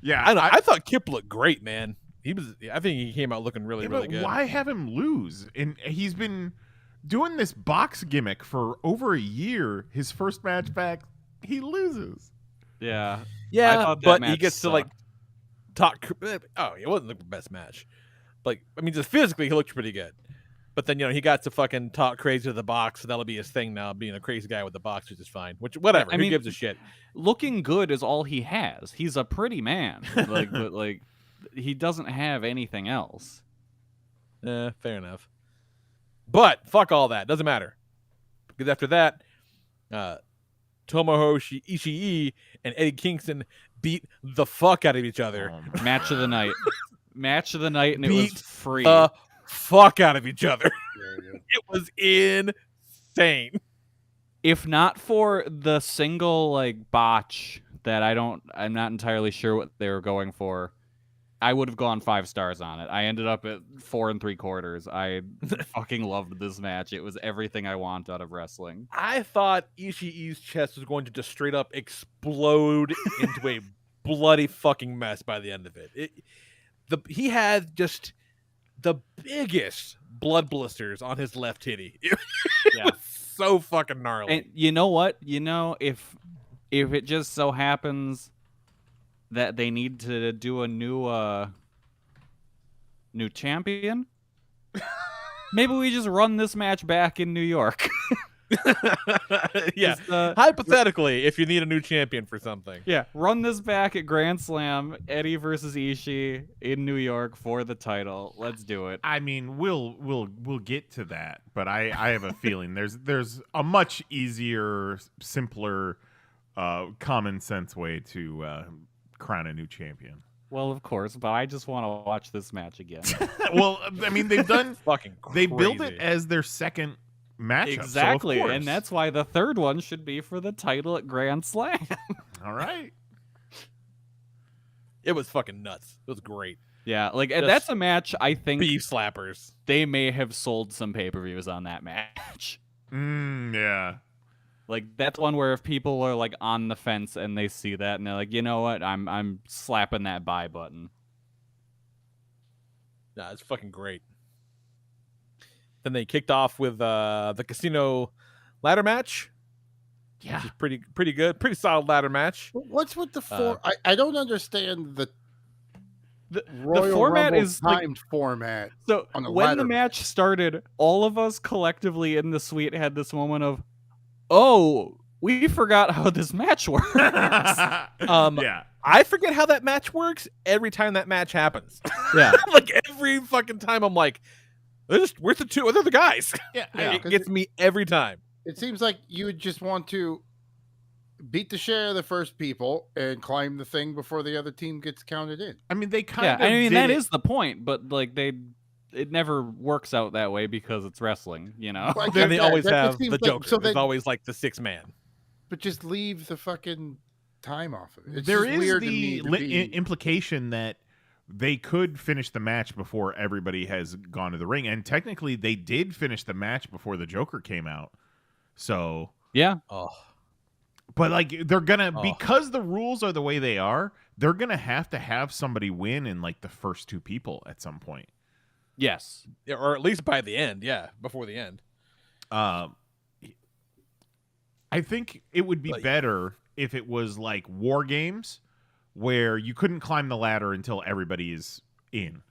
Speaker 2: Yeah,
Speaker 4: I know. I thought Kip looked great, man. I think he came out looking really,
Speaker 2: Yeah,
Speaker 4: really
Speaker 2: but
Speaker 4: good.
Speaker 2: why have him lose? And he's been doing this box gimmick for over a year. His first match back, he loses.
Speaker 5: Yeah. I
Speaker 4: Yeah,
Speaker 5: thought that
Speaker 4: but he
Speaker 5: match
Speaker 4: gets to like talk. Oh, it wasn't the best match. Like, I mean, just physically, he looked pretty good. But then he got to fucking talk crazy to the box, so that'll be his thing now, being a crazy guy with the box, which is fine. Which whatever.
Speaker 5: I
Speaker 4: Who
Speaker 5: mean,
Speaker 4: gives a shit?
Speaker 5: Looking good is all he has. He's a pretty man. But he doesn't have anything else.
Speaker 4: Fair enough. But fuck all that. Doesn't matter. Because after that, Tomohiro Ishii and Eddie Kingston beat the fuck out of each other.
Speaker 5: Match of the night. Match of the night, and it was
Speaker 4: Beat
Speaker 5: free.
Speaker 4: The fuck out of each other.
Speaker 6: Very good.
Speaker 4: It was insane.
Speaker 5: If not for the single botch that I'm not entirely sure what they were going for, I would have gone 5 stars on it. I ended up at 4 3/4. I fucking loved this match. It was everything I want out of wrestling.
Speaker 4: I thought Ishii's chest was going to just straight up explode into a bloody fucking mess by the end of it. He had just the biggest blood blisters on his left titty. It was so fucking gnarly.
Speaker 5: And you know what? If it just so happens that they need to do a new champion, maybe we just run this match back in New York.
Speaker 4: Yeah.
Speaker 5: Just,
Speaker 4: Hypothetically, if you need a new champion for something.
Speaker 5: Yeah, run this back at Grand Slam, Eddie versus Ishii in New York for the title. Let's do it.
Speaker 2: I mean, we'll get to that, but I have a feeling there's a much easier, simpler common sense way to crown a new champion.
Speaker 5: Well, of course, but I just want to watch this match again.
Speaker 2: Well, I mean, they've done
Speaker 4: Fucking
Speaker 2: they
Speaker 4: crazy.
Speaker 2: build it as their second matchup.
Speaker 5: Exactly,
Speaker 2: so of
Speaker 5: and
Speaker 2: course.
Speaker 5: that's why the third one should be for the title at Grand Slam.
Speaker 2: all right.
Speaker 4: It was fucking nuts. It was great.
Speaker 5: Yeah, like
Speaker 4: Just
Speaker 5: that's a match I think
Speaker 4: Beef slappers.
Speaker 5: they may have sold some pay-per-views on that match.
Speaker 2: Yeah.
Speaker 5: Like that's one where if people are like on the fence and they see that and they're like, you know what, I'm slapping that buy button.
Speaker 4: Nah, it's fucking great. Then they kicked off with the casino ladder match.
Speaker 5: Yeah.
Speaker 4: Which is pretty good. Pretty solid ladder match.
Speaker 6: What's with the I don't understand the Royal
Speaker 5: format
Speaker 6: Rumble
Speaker 5: is like,
Speaker 6: timed format.
Speaker 5: so
Speaker 6: on a
Speaker 5: when
Speaker 6: ladder
Speaker 5: the match started, all of us collectively in the suite had this moment of, oh, we forgot how this match works.
Speaker 2: Yeah.
Speaker 4: I forget how that match works every time that match happens.
Speaker 5: Yeah.
Speaker 4: Like every fucking time I'm like, where's the two other guys?
Speaker 2: Yeah.
Speaker 4: It gets me every time.
Speaker 6: It seems like you would just want to beat the share of the first people and climb the thing before the other team gets counted in.
Speaker 2: I mean, they kind
Speaker 5: Yeah,
Speaker 2: of
Speaker 5: I mean
Speaker 2: did
Speaker 5: that
Speaker 2: it.
Speaker 5: is the point, but like it never works out that way because it's wrestling, you know.
Speaker 6: Well, I
Speaker 4: And
Speaker 6: get
Speaker 4: they
Speaker 6: that.
Speaker 4: always
Speaker 6: That just
Speaker 4: have
Speaker 6: seems
Speaker 4: the
Speaker 6: like-
Speaker 4: Joker.
Speaker 6: so
Speaker 4: There's
Speaker 6: then-
Speaker 4: always like the 6-man.
Speaker 6: But just leave the fucking time off of it. It's
Speaker 2: There
Speaker 6: just
Speaker 2: is
Speaker 6: weird to
Speaker 2: the
Speaker 6: me to be-
Speaker 2: implication that they could finish the match before everybody has gone to the ring, and technically they did finish the match before the Joker came out. So,
Speaker 5: Yeah.
Speaker 4: Oh,
Speaker 2: but like they're gonna
Speaker 4: Oh.
Speaker 2: because the rules are the way they are, they're gonna have to have somebody win in like the first two people at some point.
Speaker 5: Yes.
Speaker 4: yeah, or at least by the end. Yeah, before the end.
Speaker 2: I think it would be
Speaker 4: Like-
Speaker 2: better if it was like War Games, where you couldn't climb the ladder until everybody is in.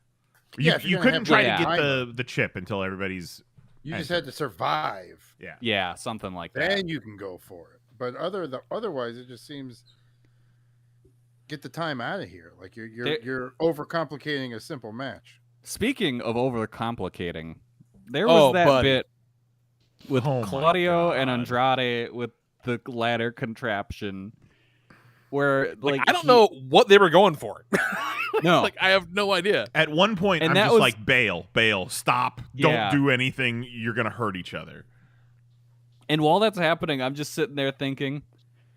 Speaker 6: Yeah, if
Speaker 2: You
Speaker 6: you're gonna
Speaker 2: couldn't
Speaker 6: have
Speaker 2: try
Speaker 5: the
Speaker 2: to get
Speaker 6: timer.
Speaker 2: the chip until everybody's.
Speaker 6: You just had to survive.
Speaker 2: Yeah.
Speaker 5: Yeah, something like that.
Speaker 6: Then you can go for it. But otherwise, it just seems get the time out of here. Like you're overcomplicating a simple match.
Speaker 5: Speaking of overcomplicating, there
Speaker 4: Oh,
Speaker 5: was that
Speaker 4: buddy.
Speaker 5: bit with
Speaker 2: Oh my
Speaker 5: Claudio and
Speaker 2: God.
Speaker 5: Andrade with the ladder contraption where
Speaker 4: Like, I don't know what they were going for.
Speaker 5: No.
Speaker 4: Like I have no idea.
Speaker 2: At one point,
Speaker 5: And
Speaker 2: I'm
Speaker 5: that
Speaker 2: just
Speaker 5: was-
Speaker 2: like, bail, stop,
Speaker 5: Yeah.
Speaker 2: don't do anything. You're gonna hurt each other.
Speaker 5: And while that's happening, I'm just sitting there thinking,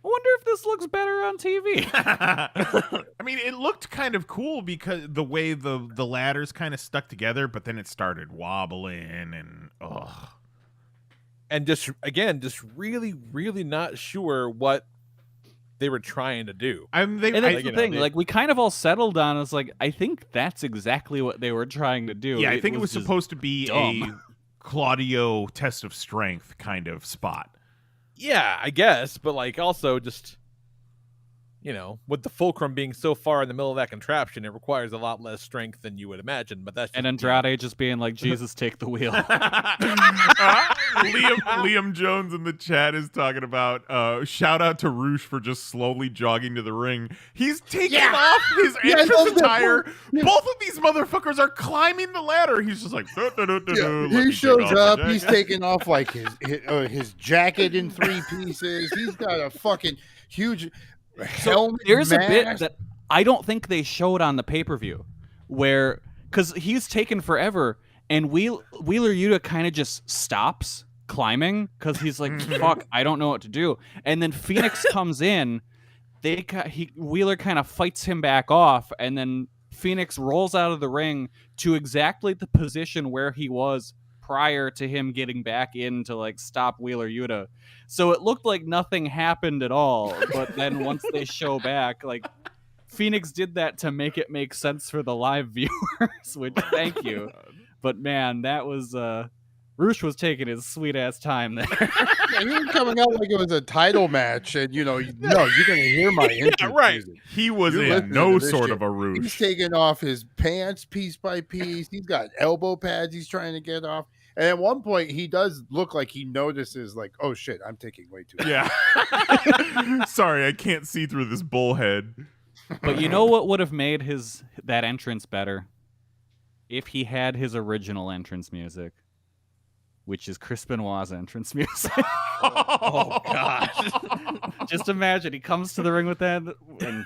Speaker 5: I wonder if this looks better on TV.
Speaker 2: I mean, it looked kind of cool because the way the ladders kind of stuck together, but then it started wobbling and
Speaker 4: And just really, really not sure what they were trying to do.
Speaker 5: And that's
Speaker 4: you
Speaker 5: the
Speaker 4: know,
Speaker 5: thing.
Speaker 4: they-
Speaker 5: Like, we kind of all settled on, it's like, I think that's exactly what they were trying to do.
Speaker 2: yeah, I think it was
Speaker 5: just
Speaker 2: supposed to be
Speaker 5: dumb.
Speaker 2: a Claudio test of strength kind of spot.
Speaker 4: Yeah, I guess, but like also just, you know, with the fulcrum being so far in the middle of that contraption, it requires a lot less strength than you would imagine. But that's just,
Speaker 5: And Andrade just being like, Jesus, take the wheel.
Speaker 2: Liam Jones in the chat is talking about shout out to Roosh for just slowly jogging to the ring. He's taking off his
Speaker 6: Yeah, I
Speaker 2: entrance
Speaker 6: love that
Speaker 2: attire.
Speaker 6: part. Yeah.
Speaker 2: Both of these motherfuckers are climbing the ladder. He's just like,
Speaker 6: He shows up. He's taking off like his jacket in 3 pieces. He's got a fucking huge helmet.
Speaker 5: There's a bit
Speaker 6: mask.
Speaker 5: that I don't think they showed on the pay-per-view where, because he's taken forever, and Wheeler Yuta kind of just stops climbing because he's like, fuck, I don't know what to do. And then Phoenix comes in, Wheeler kind of fights him back off, and then Phoenix rolls out of the ring to exactly the position where he was prior to him getting back in to like stop Wheeler Yuta. So it looked like nothing happened at all, but then once they show back, like Phoenix did that to make it make sense for the live viewers, which thank you. But man, that was Roosh was taking his sweet ass time there.
Speaker 6: Yeah, he was coming out like it was a title match, and no, you're gonna hear my entrance
Speaker 4: right.
Speaker 6: music.
Speaker 2: He was
Speaker 6: You're
Speaker 2: in
Speaker 6: listening
Speaker 2: no
Speaker 6: to this
Speaker 2: sort
Speaker 6: shit.
Speaker 2: of a
Speaker 6: He's
Speaker 2: Roosh.
Speaker 6: taking off his pants piece by piece. He's got elbow pads he's trying to get off. And at one point, he does look like he notices, like, oh shit, I'm taking way too long.
Speaker 2: Yeah. Sorry, I can't see through this bullhead.
Speaker 5: But you know what would have made that entrance better? If he had his original entrance music. which is Chris Benoit's entrance music.
Speaker 4: Oh God.
Speaker 5: Just imagine he comes to the ring with that and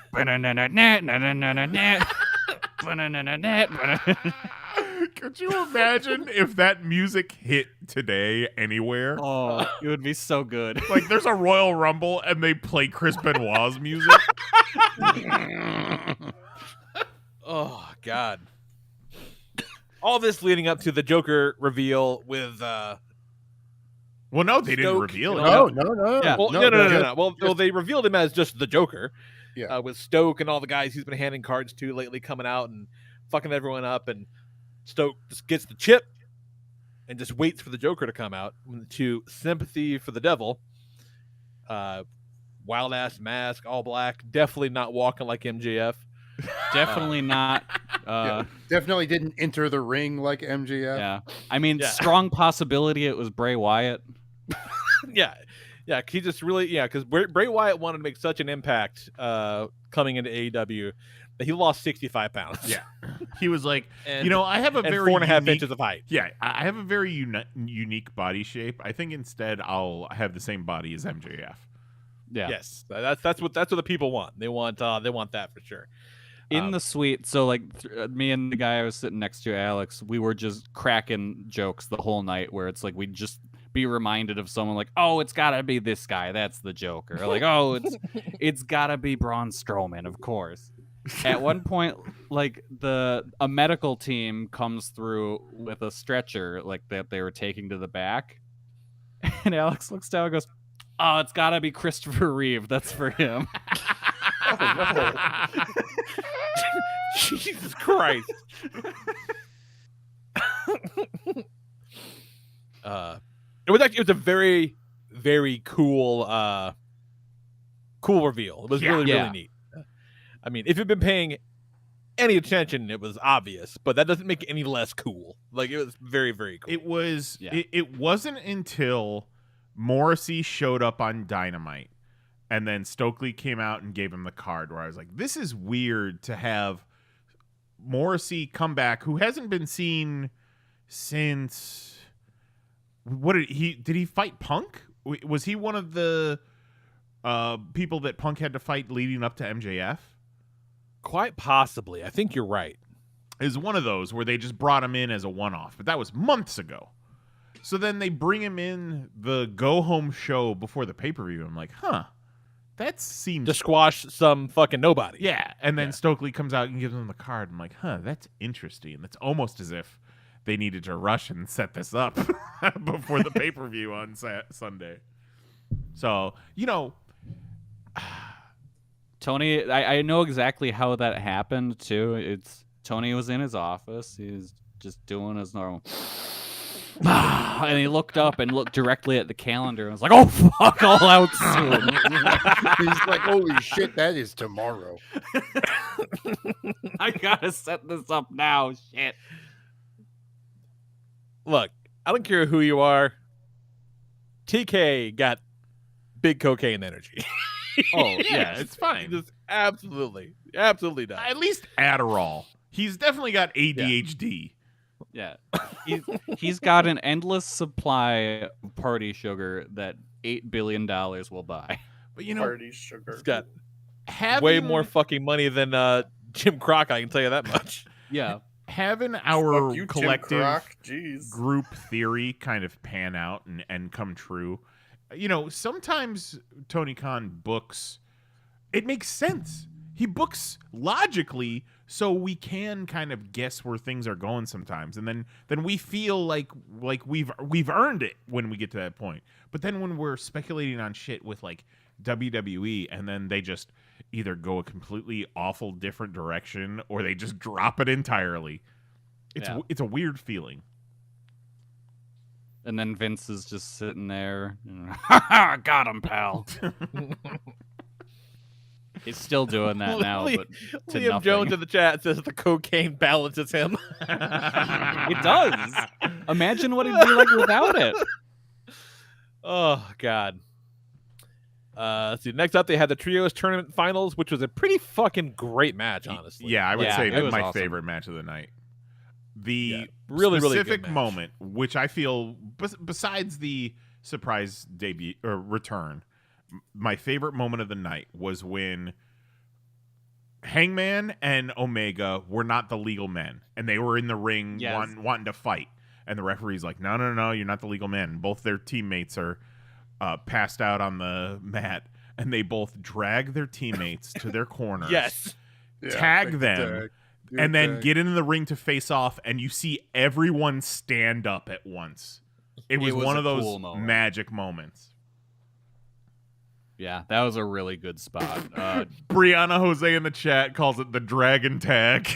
Speaker 2: Could you imagine if that music hit today anywhere?
Speaker 5: oh, it would be so good.
Speaker 2: Like, there's a Royal Rumble and they play Chris Benoit's music.
Speaker 4: Oh God. All this leading up to the Joker reveal with
Speaker 2: Well, no, they didn't
Speaker 4: Stoke,
Speaker 2: reveal it.
Speaker 6: No, no.
Speaker 4: yeah. Well, no. Well, they revealed him as just the Joker.
Speaker 6: Yeah.
Speaker 4: With Stoke and all the guys he's been handing cards to lately coming out and fucking everyone up, and Stoke just gets the chip and just waits for the Joker to come out to sympathy for the devil. Wild ass mask, all black, definitely not walking like MJF.
Speaker 5: Definitely not.
Speaker 6: Definitely didn't enter the ring like MJF.
Speaker 5: Yeah. I mean,
Speaker 4: Yeah.
Speaker 5: strong possibility it was Bray Wyatt.
Speaker 4: Yeah, he just really because Bray Wyatt wanted to make such an impact coming into AEW that he lost 65 pounds.
Speaker 2: Yeah. He was like,
Speaker 4: And,
Speaker 2: I have a
Speaker 4: and
Speaker 2: very
Speaker 4: 4.5
Speaker 2: unique-
Speaker 4: inches of height.
Speaker 2: Yeah, I have a very unique body shape. I think instead I'll have the same body as MJF.
Speaker 5: Yeah.
Speaker 4: Yes, that's what the people want. They want that for sure.
Speaker 5: In the suite, so like me and the guy I was sitting next to, Alex, we were just cracking jokes the whole night where it's like we'd just be reminded of someone like, oh, it's gotta be this guy, that's the Joker. Or like, oh, it's gotta be Braun Strowman, of course. At one point, like a medical team comes through with a stretcher like that they were taking to the back. And Alex looks down and goes, oh, it's gotta be Christopher Reeve, that's for him.
Speaker 4: Jesus Christ. It was a very, very cool reveal. It was really
Speaker 5: Yeah.
Speaker 4: neat. I mean, if you've been paying any attention, it was obvious, but that doesn't make it any less cool. Like, it was very, very cool.
Speaker 2: It was.
Speaker 5: Yeah.
Speaker 2: It wasn't until Morrissey showed up on Dynamite, and then Stokely came out and gave him the card, where I was like, "This is weird to have Morrissey come back, who hasn't been seen since. What did he fight Punk? Was he one of the people that Punk had to fight leading up to MJF?
Speaker 4: Quite possibly. I think you're right.
Speaker 2: Is one of those where they just brought him in as a one-off, but that was months ago. So then they bring him in the go-home show before the pay-per-view. I'm like, that seems...
Speaker 4: To squash some fucking nobody.
Speaker 2: Yeah, and then Stokely comes out and gives him the card. I'm like, that's interesting. It's almost as if they needed to rush and set this up before the pay-per-view on Sunday. So,
Speaker 5: Tony, I know exactly how that happened too. Tony was in his office. He was just doing his normal. And he looked up and looked directly at the calendar and was like, oh, fuck, all out soon.
Speaker 6: He's like, holy shit, that is tomorrow.
Speaker 5: I gotta set this up now. Shit.
Speaker 4: Look, I don't care who you are. TK got big cocaine energy.
Speaker 2: Oh, yeah, it's fine.
Speaker 4: Just absolutely does.
Speaker 2: At least Adderall. He's definitely got ADHD.
Speaker 5: Yeah. He's got an endless supply of party sugar that $8 billion will buy.
Speaker 2: But,
Speaker 7: Party sugar.
Speaker 4: He's got
Speaker 2: having,
Speaker 4: way more fucking money than Jim Croc, I can tell you that much.
Speaker 5: Yeah.
Speaker 2: having our
Speaker 7: Fuck you, Jim
Speaker 2: collective
Speaker 7: Croc. Jeez.
Speaker 2: group theory kind of pan out and come true. Sometimes Tony Khan books, it makes sense. He books logically, so we can kind of guess where things are going sometimes, and then we feel like we've earned it when we get to that point. But then when we're speculating on shit with like WWE, and then they just either go a completely awful different direction or they just drop it entirely, it's a weird feeling.
Speaker 5: And then Vince is just sitting there. Got him, pal. He's still doing that now, but to
Speaker 4: Liam
Speaker 5: nothing.
Speaker 4: Jones in the chat says the cocaine balances him.
Speaker 5: It does. Imagine what it'd be like without it.
Speaker 4: Oh, God. Let's see. Next up, they had the Trios Tournament Finals, which was a pretty fucking great match, honestly.
Speaker 2: Yeah, I would
Speaker 5: Yeah,
Speaker 2: say
Speaker 5: it
Speaker 2: that's
Speaker 5: was
Speaker 2: my
Speaker 5: awesome.
Speaker 2: favorite match of the night. The
Speaker 4: really good
Speaker 2: specific
Speaker 4: match.
Speaker 2: moment, which I feel, besides the surprise debut or return, my favorite moment of the night was when Hangman and Omega were not the legal men, and they were in the ring wanting to fight. And the referee's like, no, you're not the legal men. And both their teammates are passed out on the mat, and they both drag their teammates to their corners.
Speaker 4: Yes.
Speaker 2: Tag them. And then get into the ring to face off, and you see everyone stand up at once. It was one of those
Speaker 5: cool moment.
Speaker 2: magic moments.
Speaker 5: Yeah, that was a really good spot.
Speaker 2: Brianna Jose in the chat calls it the dragon tag.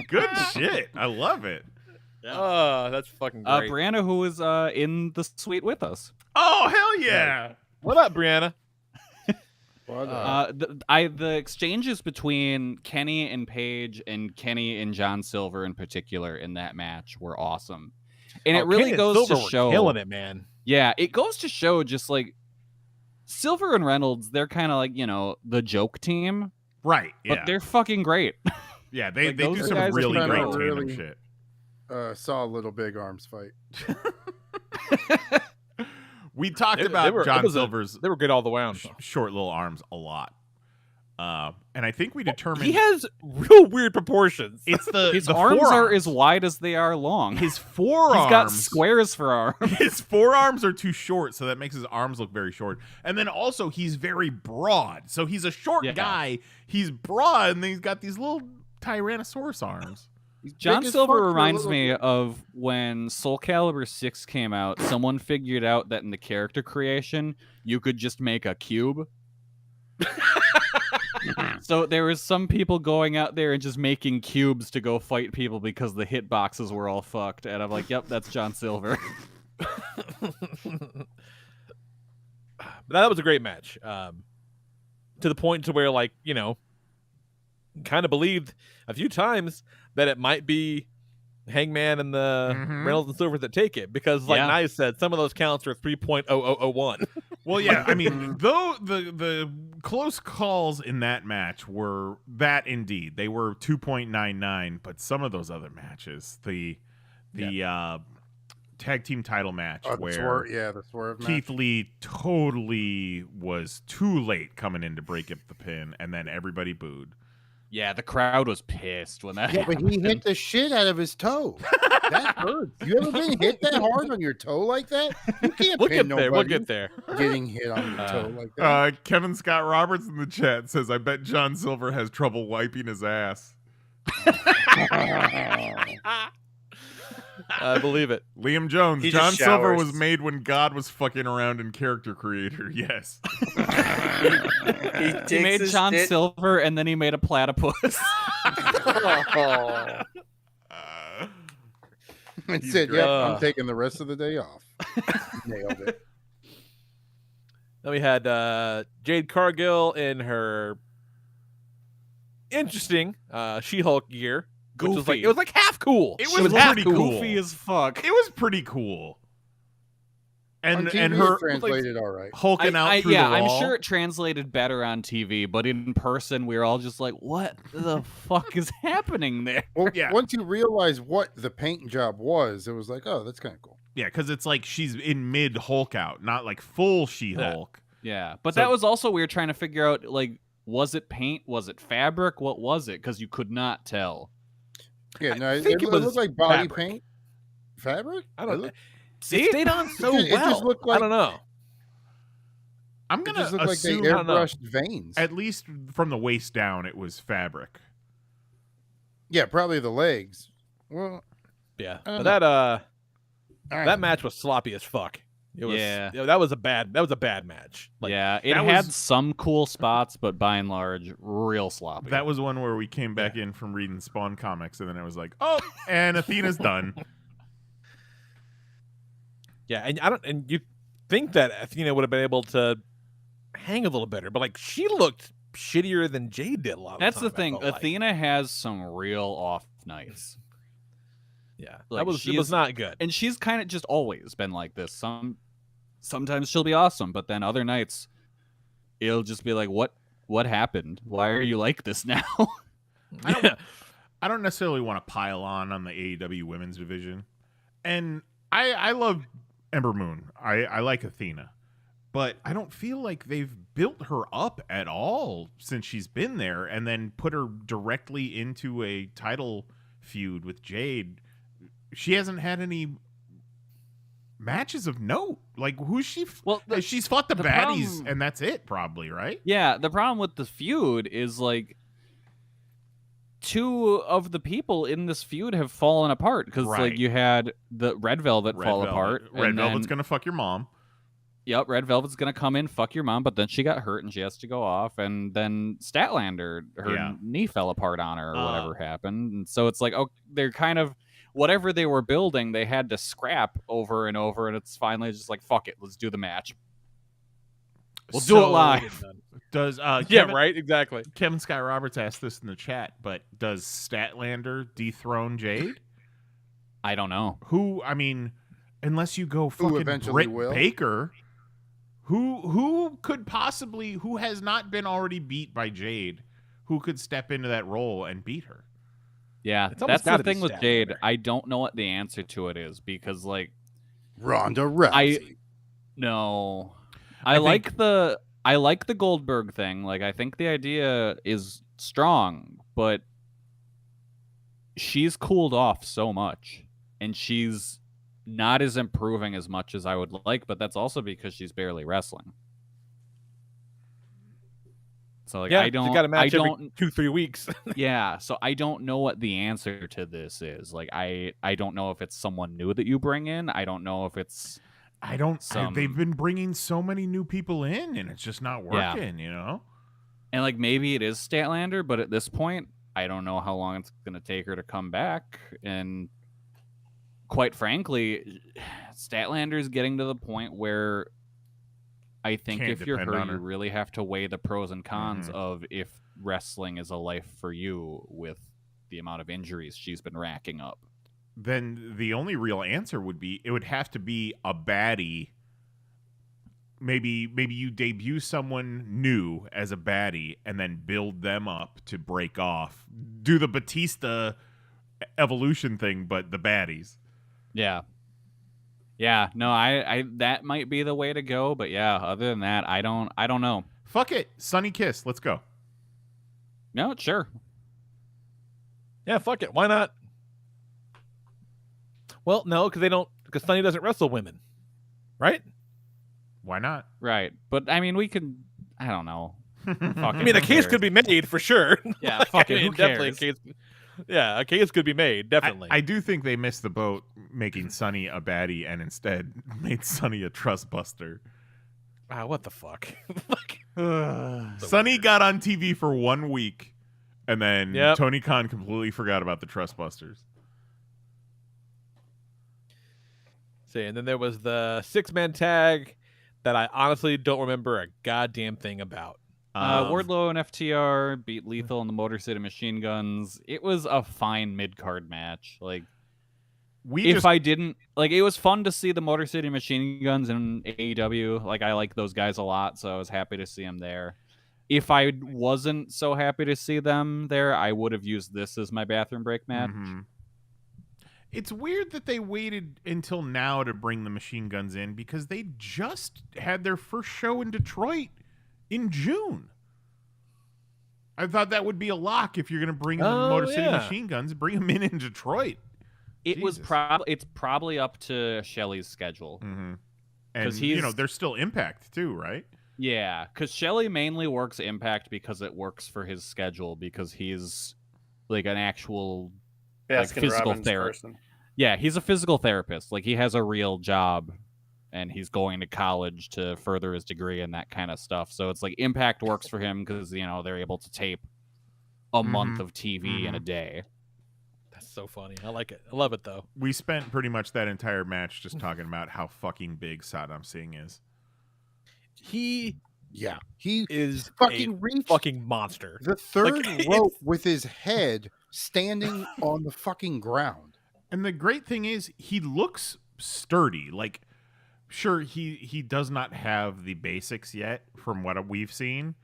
Speaker 2: Good shit. I love it.
Speaker 4: Oh, that's fucking great.
Speaker 5: Brianna, who was in the suite with us.
Speaker 2: Oh, hell yeah.
Speaker 4: What up, Brianna?
Speaker 5: The exchanges between Kenny and Paige and Kenny and John Silver in particular in that match were awesome. And it really
Speaker 4: Kenny
Speaker 5: goes
Speaker 4: and Silver
Speaker 5: to
Speaker 4: were
Speaker 5: show
Speaker 4: killing it, man.
Speaker 5: Yeah, it goes to show just like Silver and Reynolds, they're kind of like, the joke team.
Speaker 2: Right, yeah.
Speaker 5: But they're fucking great.
Speaker 2: Yeah, they
Speaker 5: Like,
Speaker 2: do
Speaker 5: those
Speaker 2: some
Speaker 5: guys are
Speaker 2: really great
Speaker 6: phenomenal.
Speaker 2: tandem
Speaker 6: Really-
Speaker 2: shit.
Speaker 6: Saw Little Big Arms fight.
Speaker 2: We talked
Speaker 4: They
Speaker 2: about
Speaker 4: were-
Speaker 2: John
Speaker 4: it was
Speaker 2: Silver's
Speaker 4: They were good all the way on.
Speaker 2: short little arms a lot. And I think we determined
Speaker 4: He has real weird proportions.
Speaker 2: it's the
Speaker 5: His
Speaker 2: the
Speaker 5: arms are
Speaker 2: forearms.
Speaker 5: as wide as they are long.
Speaker 2: His forearms.
Speaker 5: He's got squares for arms.
Speaker 2: His forearms are too short, so that makes his arms look very short. And then also he's very broad. So he's a short
Speaker 5: Yeah.
Speaker 2: guy. He's broad, and then he's got these little Tyrannosaurus arms.
Speaker 5: John
Speaker 6: Big as
Speaker 5: Silver
Speaker 6: fuck for a
Speaker 5: reminds
Speaker 6: little
Speaker 5: me
Speaker 6: dude.
Speaker 5: of when Soul Calibur 6 came out. Someone figured out that in the character creation, you could just make a cube. So there was some people going out there and just making cubes to go fight people because the hitboxes were all fucked. And I'm like, yep, that's John Silver.
Speaker 4: But that was a great match. To the point to where, like, kind of believed a few times that it might be Hangman and the
Speaker 2: Mhm.
Speaker 4: Reynolds and Silver that take it, because, like
Speaker 5: Yeah.
Speaker 4: Nice said, some of those counts are 3.0001.
Speaker 2: Well, yeah, I mean, though the close calls in that match were that indeed. They were 2.99, but some of those other matches, the tag team title match
Speaker 6: The
Speaker 2: where
Speaker 6: swerve match.
Speaker 2: Keith Lee totally was too late coming in to break up the pin, and then everybody booed.
Speaker 5: Yeah, the crowd was pissed when that
Speaker 6: Yeah, but he hit the shit out of his toe. That hurts. You ever been hit that hard on your toe like that? You can't
Speaker 4: We'll
Speaker 6: pin
Speaker 4: get there.
Speaker 6: nobody
Speaker 4: We'll get there.
Speaker 6: getting hit on your toe like that.
Speaker 2: Kevin Scott Roberts in the chat says, I bet John Silver has trouble wiping his ass.
Speaker 4: I believe it.
Speaker 2: Liam Jones,
Speaker 7: He
Speaker 2: John
Speaker 7: just
Speaker 2: Silver
Speaker 7: showers.
Speaker 2: was made when God was fucking around in Character Creator. Yes.
Speaker 7: He
Speaker 5: He
Speaker 7: takes
Speaker 5: made
Speaker 7: his
Speaker 5: John
Speaker 7: dick-
Speaker 5: Silver and then he made a platypus.
Speaker 7: Oh.
Speaker 6: And
Speaker 2: he's
Speaker 6: said,
Speaker 2: great.
Speaker 6: "Yep, I'm taking the rest of the day off." Nailed it.
Speaker 4: Then we had Jade Cargill in her interesting She-Hulk gear. Which was like,
Speaker 5: Goofy.
Speaker 4: it was like half cool.
Speaker 2: It
Speaker 5: She
Speaker 2: was
Speaker 4: half
Speaker 2: pretty cool.
Speaker 5: Goofy as fuck.
Speaker 2: It was pretty cool. And
Speaker 6: On TV,
Speaker 2: and her
Speaker 6: it translated all right.
Speaker 2: hulking out through the wall.
Speaker 5: I'm sure it translated better on TV, but in person, we were all just like, "What the fuck is happening there?"
Speaker 6: Well,
Speaker 2: Yeah.
Speaker 6: once you realize what the paint job was, it was like, oh, that's kind of cool.
Speaker 2: Yeah, because it's like she's in mid Hulk out, not like full She-Hulk.
Speaker 5: Yeah, but
Speaker 2: So-
Speaker 5: that was also we were trying to figure out like, was it paint? Was it fabric? What was it? Because you could not tell.
Speaker 6: Yeah, no,
Speaker 4: think
Speaker 6: it
Speaker 4: it was
Speaker 6: looked like body
Speaker 4: fabric.
Speaker 6: paint. Fabric?
Speaker 4: I don't
Speaker 6: It
Speaker 4: know.
Speaker 6: looked-
Speaker 5: See,
Speaker 4: It stayed on so
Speaker 6: It just
Speaker 4: well.
Speaker 6: looked
Speaker 4: I
Speaker 6: like-
Speaker 4: don't know.
Speaker 2: I'm
Speaker 6: It
Speaker 2: gonna
Speaker 6: just looked like they
Speaker 2: assume
Speaker 4: don't know.
Speaker 6: airbrushed veins.
Speaker 2: at least from the waist down, it was fabric.
Speaker 6: Yeah, probably the legs. Well,
Speaker 4: Yeah,
Speaker 6: I
Speaker 4: but
Speaker 6: don't
Speaker 4: that
Speaker 6: I
Speaker 4: that match was sloppy as fuck. It was,
Speaker 5: Yeah.
Speaker 4: that was a bad match. Like,
Speaker 5: yeah, it
Speaker 2: that
Speaker 5: had
Speaker 2: was-
Speaker 5: some cool spots, but by and large, real sloppy.
Speaker 2: That was one where we came back in from reading Spawn comics, and then it was like, oh, and Athena's done.
Speaker 4: yeah, and you think that Athena would have been able to hang a little better, but like she looked shittier than Jade did a lot.
Speaker 5: That's
Speaker 4: of
Speaker 5: the
Speaker 4: time, I
Speaker 5: thing.
Speaker 4: felt like.
Speaker 5: Athena has some real off nights,
Speaker 4: Yeah,
Speaker 5: like,
Speaker 4: that was
Speaker 5: she
Speaker 4: it was
Speaker 5: is-
Speaker 4: not good.
Speaker 5: and she's kind of just always been like this. Sometimes she'll be awesome, but then other nights, it'll just be like, what happened? Why are you like this now?
Speaker 2: I don't necessarily want to pile on the AEW women's division. And I love Ember Moon. I like Athena. But I don't feel like they've built her up at all since she's been there and then put her directly into a title feud with Jade. She hasn't had any matches of note. Like, who's she? Well, she's fought the baddies, problem, and that's it, probably, right?
Speaker 5: Yeah, the problem with the feud is, like, two of the people in this feud have fallen apart because, like, you had the Red Velvet fall apart.
Speaker 2: Red Velvet's gonna fuck your mom.
Speaker 5: Yep, Red Velvet's gonna come in, fuck your mom, but then she got hurt and she has to go off, and then Statlander, her knee fell apart on her or whatever happened, and so it's like, oh, they're kind of whatever they were building, they had to scrap over and over, and it's finally just like, fuck it, let's do the match. We'll do it live.
Speaker 2: Does
Speaker 4: right, exactly.
Speaker 2: Kevin Scott Roberts asked this in the chat, but does Statlander dethrone Jade?
Speaker 5: I don't know.
Speaker 2: Who? I mean, unless you go fucking Britt Baker. Who could possibly, who has not been already beat by Jade, who could step into that role and beat her?
Speaker 5: Yeah, that's the thing with Jade. I don't know what the answer to it is because, like,
Speaker 6: Ronda Rousey.
Speaker 5: I like the Goldberg thing. Like, I think the idea is strong, but she's cooled off so much, and she's not as improving as much as I would like, but that's also because she's barely wrestling. So, like, I got a match every
Speaker 4: 2-3 weeks.
Speaker 5: Yeah, so I don't know what the answer to this is. Like, I don't know if it's someone new that you bring in. I don't know if it's
Speaker 2: they've been bringing so many new people in, and it's just not working, you know?
Speaker 5: And, like, maybe it is Statlander, but at this point, I don't know how long it's going to take her to come back, and quite frankly, Statlander's getting to the point where I think if you're her, you really have to weigh the pros and cons of if wrestling is a life for you with the amount of injuries she's been racking up.
Speaker 2: Then the only real answer would be, it would have to be a baddie. Maybe you debut someone new as a baddie and then build them up to break off. Do the Batista evolution thing, but the baddies.
Speaker 5: Yeah. Yeah, no, I that might be the way to go, but yeah, other than that, I don't know.
Speaker 2: Fuck it. Sunny Kiss, let's go.
Speaker 5: No, sure.
Speaker 4: Yeah, fuck it. Why not? Well, no, because Sunny doesn't wrestle women. Right?
Speaker 2: Why not?
Speaker 5: Right. But I mean, we could, I don't know.
Speaker 4: I mean, a case could be made for sure.
Speaker 5: Yeah, fucking who cares?
Speaker 4: Definitely a case. Yeah, a case could be made, definitely.
Speaker 2: I do think they missed the boat making Sunny a baddie and instead made Sunny a trust buster.
Speaker 4: What the fuck?
Speaker 2: Sunny got on TV for 1 week, and then Tony Khan completely forgot about the trust busters.
Speaker 4: See, and then there was the 6-man tag that I honestly don't remember a goddamn thing about.
Speaker 5: Wardlow and FTR beat Lethal and the Motor City Machine Guns. It was a fine mid-card match. Like, it was fun to see the Motor City Machine Guns in AEW. Like, I like those guys a lot, so I was happy to see them there. If I wasn't so happy to see them there, I would have used this as my bathroom break match.
Speaker 2: Mm-hmm. It's weird that they waited until now to bring the Machine Guns in because they just had their first show in Detroit in June. I thought that would be a lock if you're going to bring in the Motor City Machine Guns. Bring them in Detroit.
Speaker 5: It's probably up to Shelley's schedule.
Speaker 2: Mm-hmm. And there's still Impact too, right?
Speaker 5: Yeah, because Shelley mainly works Impact because it works for his schedule because he's like an actual physical therapist. Yeah, he's a physical therapist. Like, he has a real job. And he's going to college to further his degree and that kind of stuff. So it's like Impact works for him because, they're able to tape a month of TV in a day.
Speaker 4: That's so funny. I like it. I love it, though.
Speaker 2: We spent pretty much that entire match just talking about how fucking big Saddam Singh is.
Speaker 6: He is
Speaker 4: fucking fucking monster.
Speaker 6: The third rope with his head standing on the fucking ground.
Speaker 2: And the great thing is he looks sturdy. Like, sure, he does not have the basics yet from what we've seen,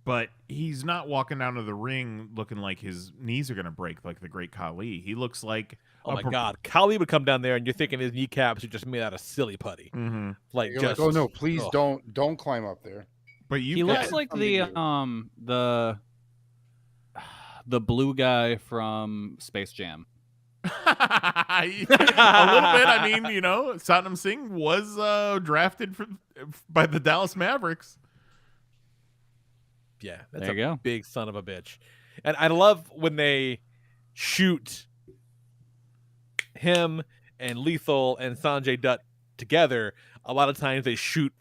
Speaker 2: but he's not walking down to the ring looking like his knees are going to break like the great Khali. He looks like
Speaker 4: Oh my God, Kali would come down there, and you're thinking his kneecaps are just made out of silly putty.
Speaker 2: Mm-hmm.
Speaker 4: Like,
Speaker 6: You're
Speaker 4: just
Speaker 6: like, oh no, please don't climb up there.
Speaker 2: But
Speaker 5: He looks like the blue guy from Space Jam.
Speaker 2: a little bit. I mean, Satnam Singh was drafted by the Dallas Mavericks.
Speaker 4: Yeah, that's
Speaker 5: There you go.
Speaker 4: big son of a bitch. And I love when they shoot him and Lethal and Sanjay Dutt together. A lot of times they shoot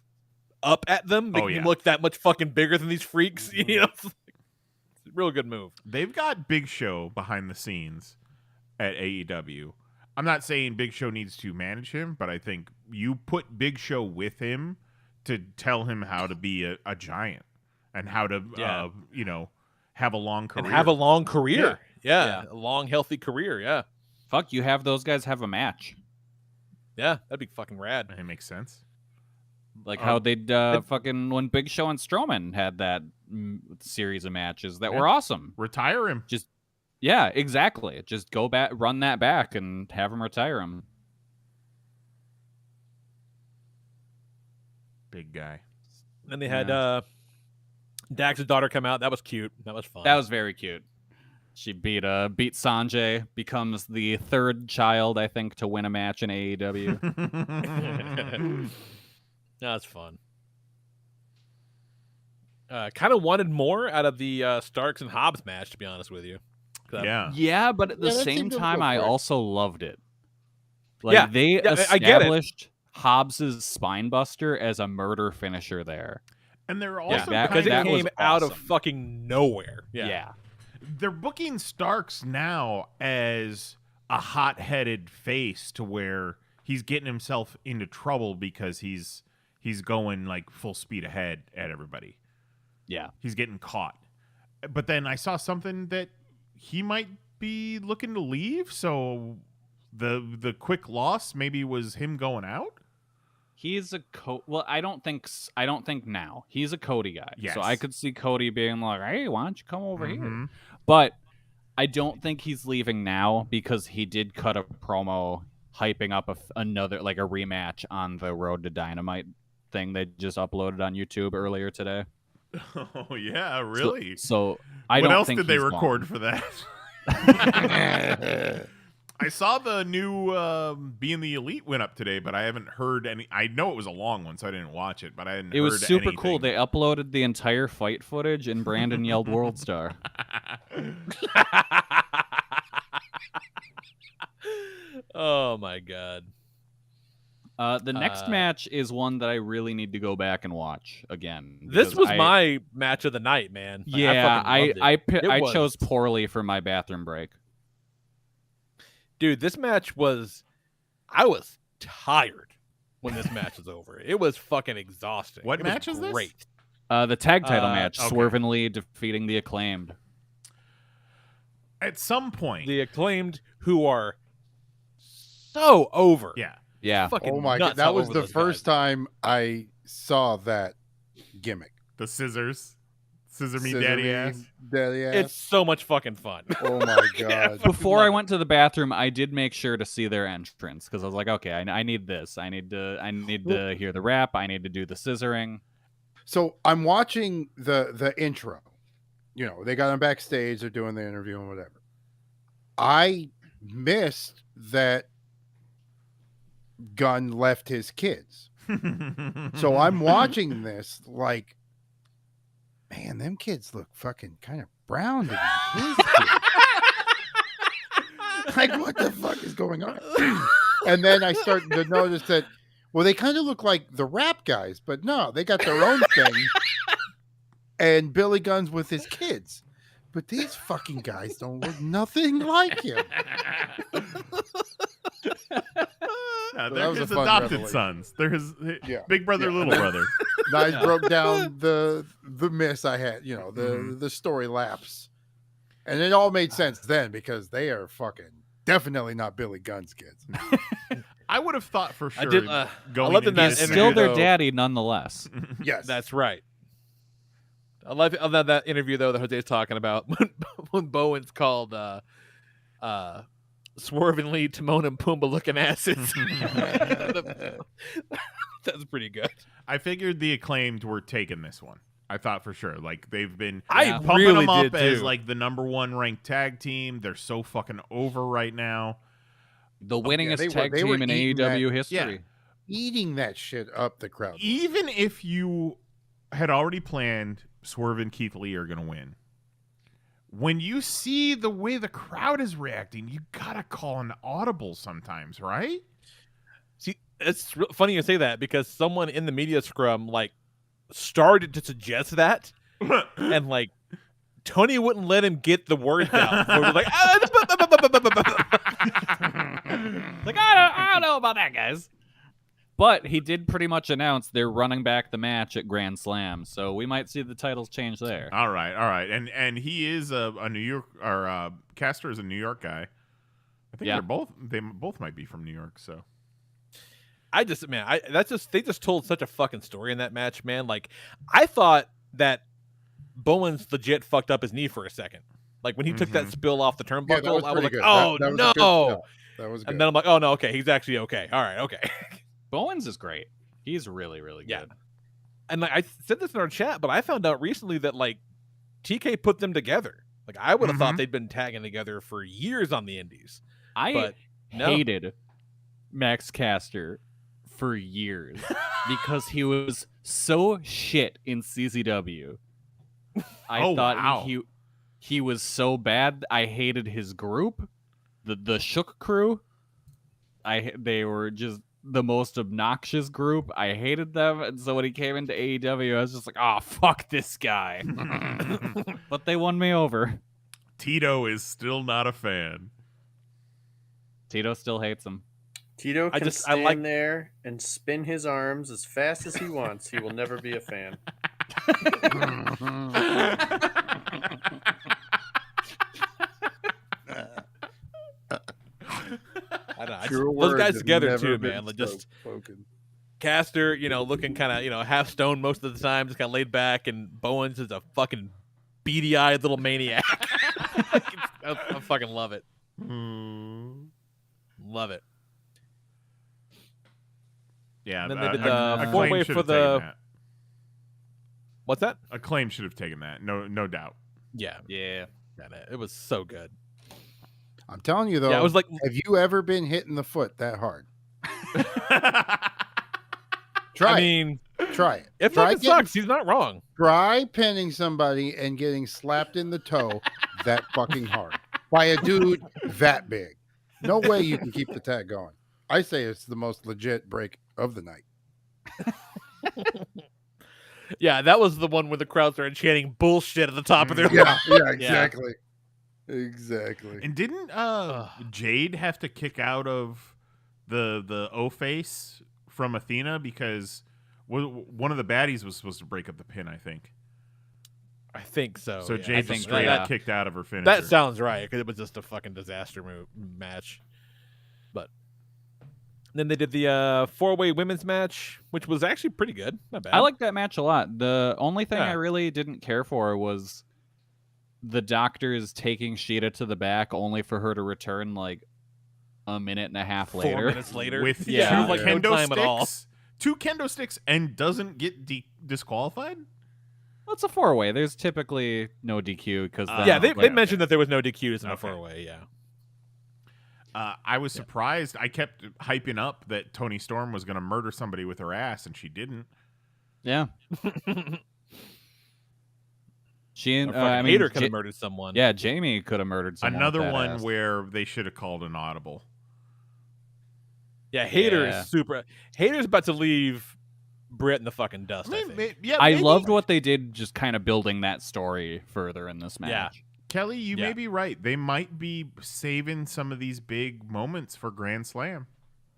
Speaker 4: up at them, making them look that much fucking bigger than these freaks. It's a real good move.
Speaker 2: They've got Big Show behind the scenes at AEW. I'm not saying Big Show needs to manage him, but I think you put Big Show with him to tell him how to be a giant and how to, have a long career.
Speaker 4: And have a long career. Yeah. A long, healthy career. Yeah.
Speaker 5: Fuck, you have those guys have a match.
Speaker 4: Yeah, that'd be fucking rad.
Speaker 2: It makes sense.
Speaker 5: Like how they'd fucking when Big Show and Strowman had that series of matches that were awesome.
Speaker 2: Retire him.
Speaker 5: Yeah, exactly. Just go back, run that back, and have him retire him.
Speaker 2: Big guy.
Speaker 4: Then they had Dax's daughter come out. That was cute. That was fun.
Speaker 5: That was very cute. She beat Sanjay, becomes the third child, I think, to win a match in AEW.
Speaker 4: That's fun. Kind of wanted more out of the Starks and Hobbs match, to be honest with you.
Speaker 5: Yeah, but at the same time, I also loved it. They
Speaker 4: established
Speaker 5: Hobbs's Spinebuster as a murder finisher there.
Speaker 2: And they're also
Speaker 4: because it came out of fucking nowhere.
Speaker 5: Yeah.
Speaker 2: They're booking Starks now as a hot-headed face to where he's getting himself into trouble because he's going like full speed ahead at everybody.
Speaker 5: Yeah.
Speaker 2: He's getting caught. But then I saw something that he might be looking to leave, so the quick loss maybe was him going out.
Speaker 5: He's a well, I don't think now. He's a Cody guy.
Speaker 2: Yes.
Speaker 5: So I could see Cody being like, "Hey, why don't you come over here?" But I don't think he's leaving now because he did cut a promo hyping up another like a rematch on the Road to Dynamite thing they just uploaded on YouTube earlier today.
Speaker 2: Oh yeah, really?
Speaker 5: So I
Speaker 2: what
Speaker 5: don't
Speaker 2: else
Speaker 5: think
Speaker 2: did they
Speaker 5: he's
Speaker 2: record
Speaker 5: gone.
Speaker 2: for that? I saw the new Being the Elite went up today, but I haven't heard any. I know it was a long one, so I didn't watch it, but I hadn't.
Speaker 5: It was super
Speaker 2: anything.
Speaker 5: cool. They uploaded the entire fight footage, and Brandon yelled "World Star."
Speaker 4: Oh my god.
Speaker 5: The next match is one that I really need to go back and watch again.
Speaker 4: This was my match of the night, man.
Speaker 5: Yeah, I chose
Speaker 4: was
Speaker 5: poorly for my bathroom break.
Speaker 4: Dude, this match was... I was tired when this match was over. It was fucking exhausting.
Speaker 2: What
Speaker 4: it
Speaker 2: match
Speaker 4: was
Speaker 2: is this?
Speaker 4: great.
Speaker 5: The tag title match,
Speaker 2: okay.
Speaker 5: Swerve and Lee defeating the Acclaimed.
Speaker 2: At some point.
Speaker 4: The Acclaimed, who are so over.
Speaker 5: Yeah.
Speaker 4: Fucking
Speaker 6: Oh my
Speaker 4: nuts
Speaker 6: god, that
Speaker 4: how
Speaker 6: was
Speaker 4: over
Speaker 6: the
Speaker 4: those
Speaker 6: first
Speaker 4: guys.
Speaker 6: time I saw that gimmick.
Speaker 2: The scissors. Scissor me
Speaker 6: Scissor
Speaker 2: daddy
Speaker 6: me,
Speaker 2: ass.
Speaker 6: daddy ass.
Speaker 4: It's so much fucking fun.
Speaker 6: Oh my god.
Speaker 5: Before I went to the bathroom, I did make sure to see their entrance because I was like, okay, I need this. I need to hear the rap. I need to do the scissoring.
Speaker 6: So I'm watching the intro. You know, they got them backstage, they're doing the interview and whatever. I missed that Gunn left his kids. So I'm watching this like, man, them kids look fucking kind of brown to me. His kids. Like, what the fuck is going on? And then I start to notice that, well, they kind of look like the rap guys, but no, they got their own thing. And Billy Gunn's with his kids. But these fucking guys don't look nothing like him.
Speaker 2: No,
Speaker 6: that
Speaker 2: they're
Speaker 6: was a
Speaker 2: his
Speaker 6: fun
Speaker 2: adopted
Speaker 6: revelation.
Speaker 2: sons. They're his
Speaker 6: Yeah.
Speaker 2: big brother, little brother.
Speaker 6: And I broke down the miss I had, you know, the story lapse. And it all made sense then because they are fucking definitely not Billy Gunn's kids.
Speaker 2: I would have thought for sure.
Speaker 4: did,
Speaker 2: going
Speaker 4: I love
Speaker 2: into
Speaker 4: that
Speaker 2: this
Speaker 4: that's
Speaker 5: Still
Speaker 2: match-
Speaker 5: their
Speaker 4: though.
Speaker 5: daddy, nonetheless.
Speaker 6: Yes.
Speaker 4: That's right. I love that interview though that Jose's talking about when Bowen's called swervingly Timon and Pumbaa looking asses. That's pretty good.
Speaker 2: I figured the Acclaimed were taking this one. I thought for sure. Like they've been pumping
Speaker 4: really
Speaker 2: them up
Speaker 4: did
Speaker 2: as
Speaker 4: too.
Speaker 2: like the #1 ranked tag team. They're so fucking over right now.
Speaker 5: The winningest
Speaker 6: they
Speaker 5: tag
Speaker 6: were
Speaker 5: team in
Speaker 6: eating
Speaker 5: AEW
Speaker 6: that-
Speaker 5: history.
Speaker 6: Eating that shit up the crowd.
Speaker 2: Even if you had already planned Swerve and Keith Lee are going to win, when you see the way the crowd is reacting, you gotta call an audible sometimes, right?
Speaker 4: See, it's funny you say that because someone in the media scrum like started to suggest that, and like Tony wouldn't let him get the words out. So it was like,
Speaker 5: Like I don't know about that, guys. But he did pretty much announce they're running back the match at Grand Slam, so we might see the titles change there.
Speaker 2: All right, and he is a New York, or Caster is a New York guy. I think they both might be from New York. So
Speaker 4: they just told such a fucking story in that match, man. Like I thought that Bowens legit fucked up his knee for a second. Like when he took that spill off the turnbuckle, I was like,
Speaker 6: good.
Speaker 4: oh
Speaker 6: That was
Speaker 4: no.
Speaker 6: a good spell. That was good.
Speaker 4: And then I'm like, oh no, okay, he's actually okay. All right, okay.
Speaker 5: Bowens is great. He's really, really good.
Speaker 4: Yeah. And like I said this in our chat, but I found out recently that like TK put them together. Like I would have thought they'd been tagging together for years on the indies.
Speaker 5: I hated Max Caster for years because he was so shit in CZW. I thought he was so bad. I hated his group, the Shook crew. They were just the most obnoxious group. I hated them, and so when he came into AEW, I was just like, "Oh, fuck this guy." But they won me over.
Speaker 2: Tito is still not a fan.
Speaker 5: Tito still hates him.
Speaker 7: Tito can stand there and spin his arms as fast as he wants. He will never be a fan.
Speaker 4: I don't know. Those guys together too, man. Like just Caster, looking kind of, half stoned most of the time, just kind of laid back, and Bowens is a fucking beady-eyed little maniac. I fucking love it. Love it.
Speaker 2: Yeah,
Speaker 4: and then they did the four-way for the. What's that?
Speaker 2: Acclaim should have taken that. No doubt.
Speaker 4: Yeah. It was so good.
Speaker 6: I'm telling you though,
Speaker 4: I was like,
Speaker 6: have you ever been hit in the foot that hard? Try it.
Speaker 4: If it sucks, he's not wrong.
Speaker 6: Try pinning somebody and getting slapped in the toe that fucking hard by a dude that big. No way you can keep the tag going. I say it's the most legit break of the night.
Speaker 4: Yeah, that was the one where the crowd started chanting bullshit at the top of their
Speaker 6: lungs. Yeah, exactly. Exactly.
Speaker 2: And didn't Jade have to kick out of the O-Face from Athena because one of the baddies was supposed to break up the pin, I think.
Speaker 4: I think so.
Speaker 2: So
Speaker 4: yeah.
Speaker 2: Jade was straight up kicked out of her finisher.
Speaker 4: That sounds right, because it was just a fucking disaster match. But then they did the four-way women's match, which was actually pretty good. Not bad.
Speaker 5: I liked that match a lot. The only thing I really didn't care for was the doctors taking Sheeta to the back only for her to return like a minute and a half later.
Speaker 4: 4 minutes later.
Speaker 2: With
Speaker 4: two like
Speaker 2: kendo
Speaker 4: no time
Speaker 2: sticks,
Speaker 4: at all.
Speaker 2: 2 kendo sticks, and doesn't get disqualified?
Speaker 5: Well, it's a four-way. There's typically no DQ because
Speaker 4: they mentioned that there was no DQs in a four-way. Yeah.
Speaker 2: I was surprised. I kept hyping up that Toni Storm was going to murder somebody with her ass, and she didn't.
Speaker 5: Yeah. She and
Speaker 4: Hater could have murdered someone.
Speaker 5: Yeah, Jamie could have murdered someone.
Speaker 2: Another one where they should have called an audible.
Speaker 4: Yeah, Hater is super. Hater's about to leave Britt in the fucking dust. I think.
Speaker 5: I loved what they did, just kind of building that story further in this match.
Speaker 4: Yeah.
Speaker 2: Kelly, you may be right. They might be saving some of these big moments for Grand Slam.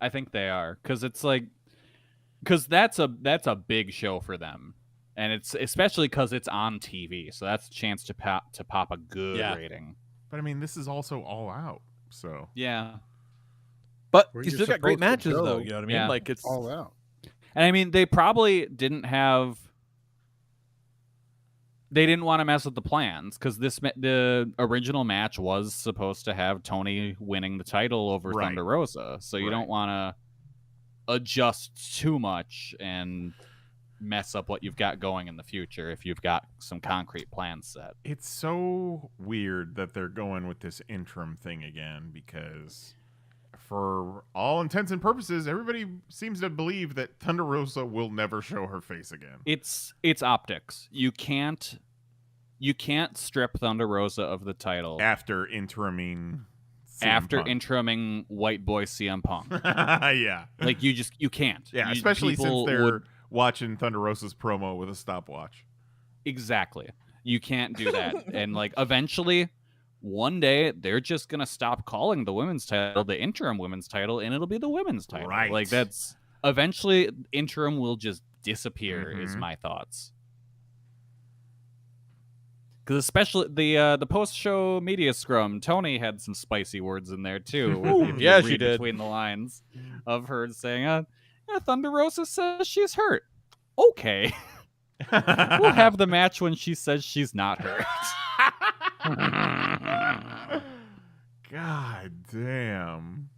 Speaker 5: I think they are, because that's a big show for them, and it's especially because it's on TV, so that's a chance to pop a good rating.
Speaker 2: But I mean, this is also all out, so
Speaker 5: yeah.
Speaker 4: But you still got great matches, though. You know what I mean?
Speaker 5: Yeah.
Speaker 4: Like it's
Speaker 6: all out.
Speaker 5: And I mean, they probably didn't have. they didn't want to mess with the plans because the original match was supposed to have Tony winning the title over
Speaker 2: Right.
Speaker 5: Thunder Rosa. So you don't want to adjust too much and mess up what you've got going in the future if you've got some concrete plans set.
Speaker 2: It's so weird that they're going with this interim thing again because for all intents and purposes, everybody seems to believe that Thunder Rosa will never show her face again.
Speaker 5: It's optics. You can't strip Thunder Rosa of the title
Speaker 2: After interiming
Speaker 5: interiming White Boy CM Punk.
Speaker 2: Yeah.
Speaker 5: Like you can't.
Speaker 2: Yeah, especially since they're watching Thunder Rosa's promo with a stopwatch.
Speaker 5: Exactly. You can't do that. And like eventually one day they're just gonna stop calling the women's title the interim women's title and it'll be the women's title.
Speaker 2: Right.
Speaker 5: Like that's eventually interim will just disappear is my thoughts. Because especially the post-show media scrum, Tony had some spicy words in there too.
Speaker 4: Ooh, yeah, she did.
Speaker 5: Between the lines of her saying, Thunder Rosa says she's hurt. Okay. We'll have the match when she says she's not hurt.
Speaker 2: God damn.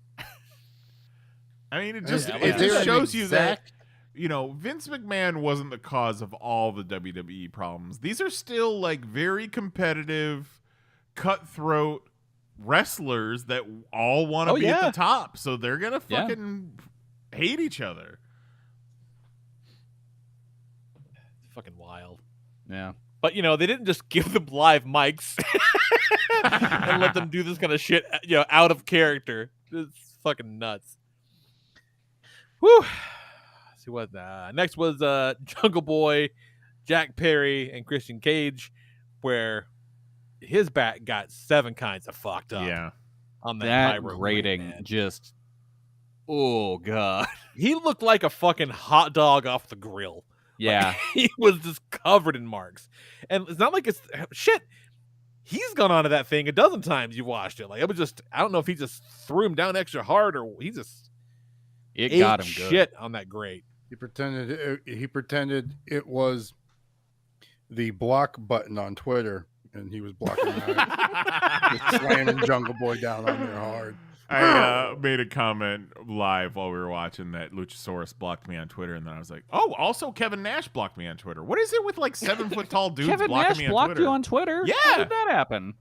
Speaker 2: I mean, it
Speaker 6: Is
Speaker 2: just
Speaker 6: there
Speaker 2: shows
Speaker 6: an
Speaker 2: you that,
Speaker 6: exact-
Speaker 2: Vince McMahon wasn't the cause of all the WWE problems. These are still like very competitive, cutthroat wrestlers that all want to be at the top. So they're going to fucking hate each other.
Speaker 4: Fucking wild.
Speaker 5: Yeah.
Speaker 4: But, they didn't just give them live mics and let them do this kind of shit, out of character. It's fucking nuts. Whew. Let's see what next was Jungle Boy, Jack Perry, and Christian Cage, where his back got 7 kinds of fucked up.
Speaker 2: Yeah.
Speaker 4: On that
Speaker 5: That
Speaker 4: pyro
Speaker 5: rating
Speaker 4: man.
Speaker 5: just, oh god.
Speaker 4: He looked like a fucking hot dog off the grill.
Speaker 5: Yeah.
Speaker 4: Like, he was just covered in marks. And it's not like it's shit. He's gone onto that thing a dozen times. You watched it. Like, it was just, I don't know if he just threw him down extra hard or he just
Speaker 5: It
Speaker 4: ate
Speaker 5: got him good.
Speaker 4: shit on that grate.
Speaker 6: He pretended it was the block button on Twitter, and he was blocking it out. Just slamming Jungle Boy down on there hard.
Speaker 2: I made a comment live while we were watching that Luchasaurus blocked me on Twitter, and then I was like, "Oh, also Kevin Nash blocked me on Twitter. What is it with like 7-foot tall dudes
Speaker 5: Kevin
Speaker 2: blocking
Speaker 5: Nash
Speaker 2: me on
Speaker 5: blocked
Speaker 2: Twitter?"
Speaker 5: you on Twitter?
Speaker 2: Yeah.
Speaker 5: How did that happen?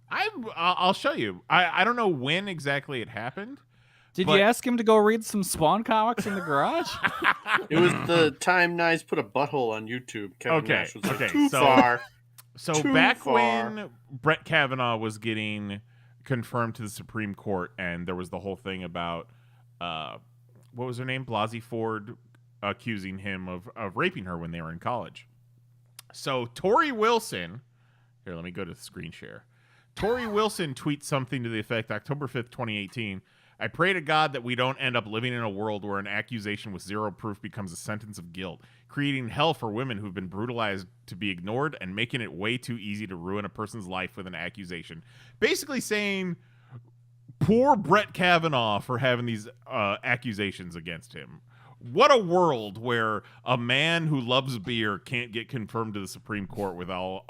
Speaker 2: I'll show you. I don't know when exactly it happened.
Speaker 5: Did
Speaker 2: But-
Speaker 5: you ask him to go read some Spawn comics in the garage?
Speaker 7: It was the time Nyes put a butthole on YouTube. Kevin
Speaker 2: Okay,
Speaker 7: Nash was like,
Speaker 2: okay,
Speaker 7: too
Speaker 2: so-
Speaker 7: far.
Speaker 2: So
Speaker 7: Too
Speaker 2: back
Speaker 7: far.
Speaker 2: when Brett Kavanaugh was getting confirmed to the Supreme Court, and there was the whole thing about what was her name, Blasey Ford, accusing him of raping her when they were in college. So Tori Wilson, here, let me go to the screen share. Tori Wilson tweets something to the effect, October 5th, 2018. I pray to God that we don't end up living in a world where an accusation with zero proof becomes a sentence of guilt, creating hell for women who've been brutalized to be ignored and making it way too easy to ruin a person's life with an accusation. Basically saying, poor Brett Kavanaugh for having these accusations against him. What a world where a man who loves beer can't get confirmed to the Supreme Court without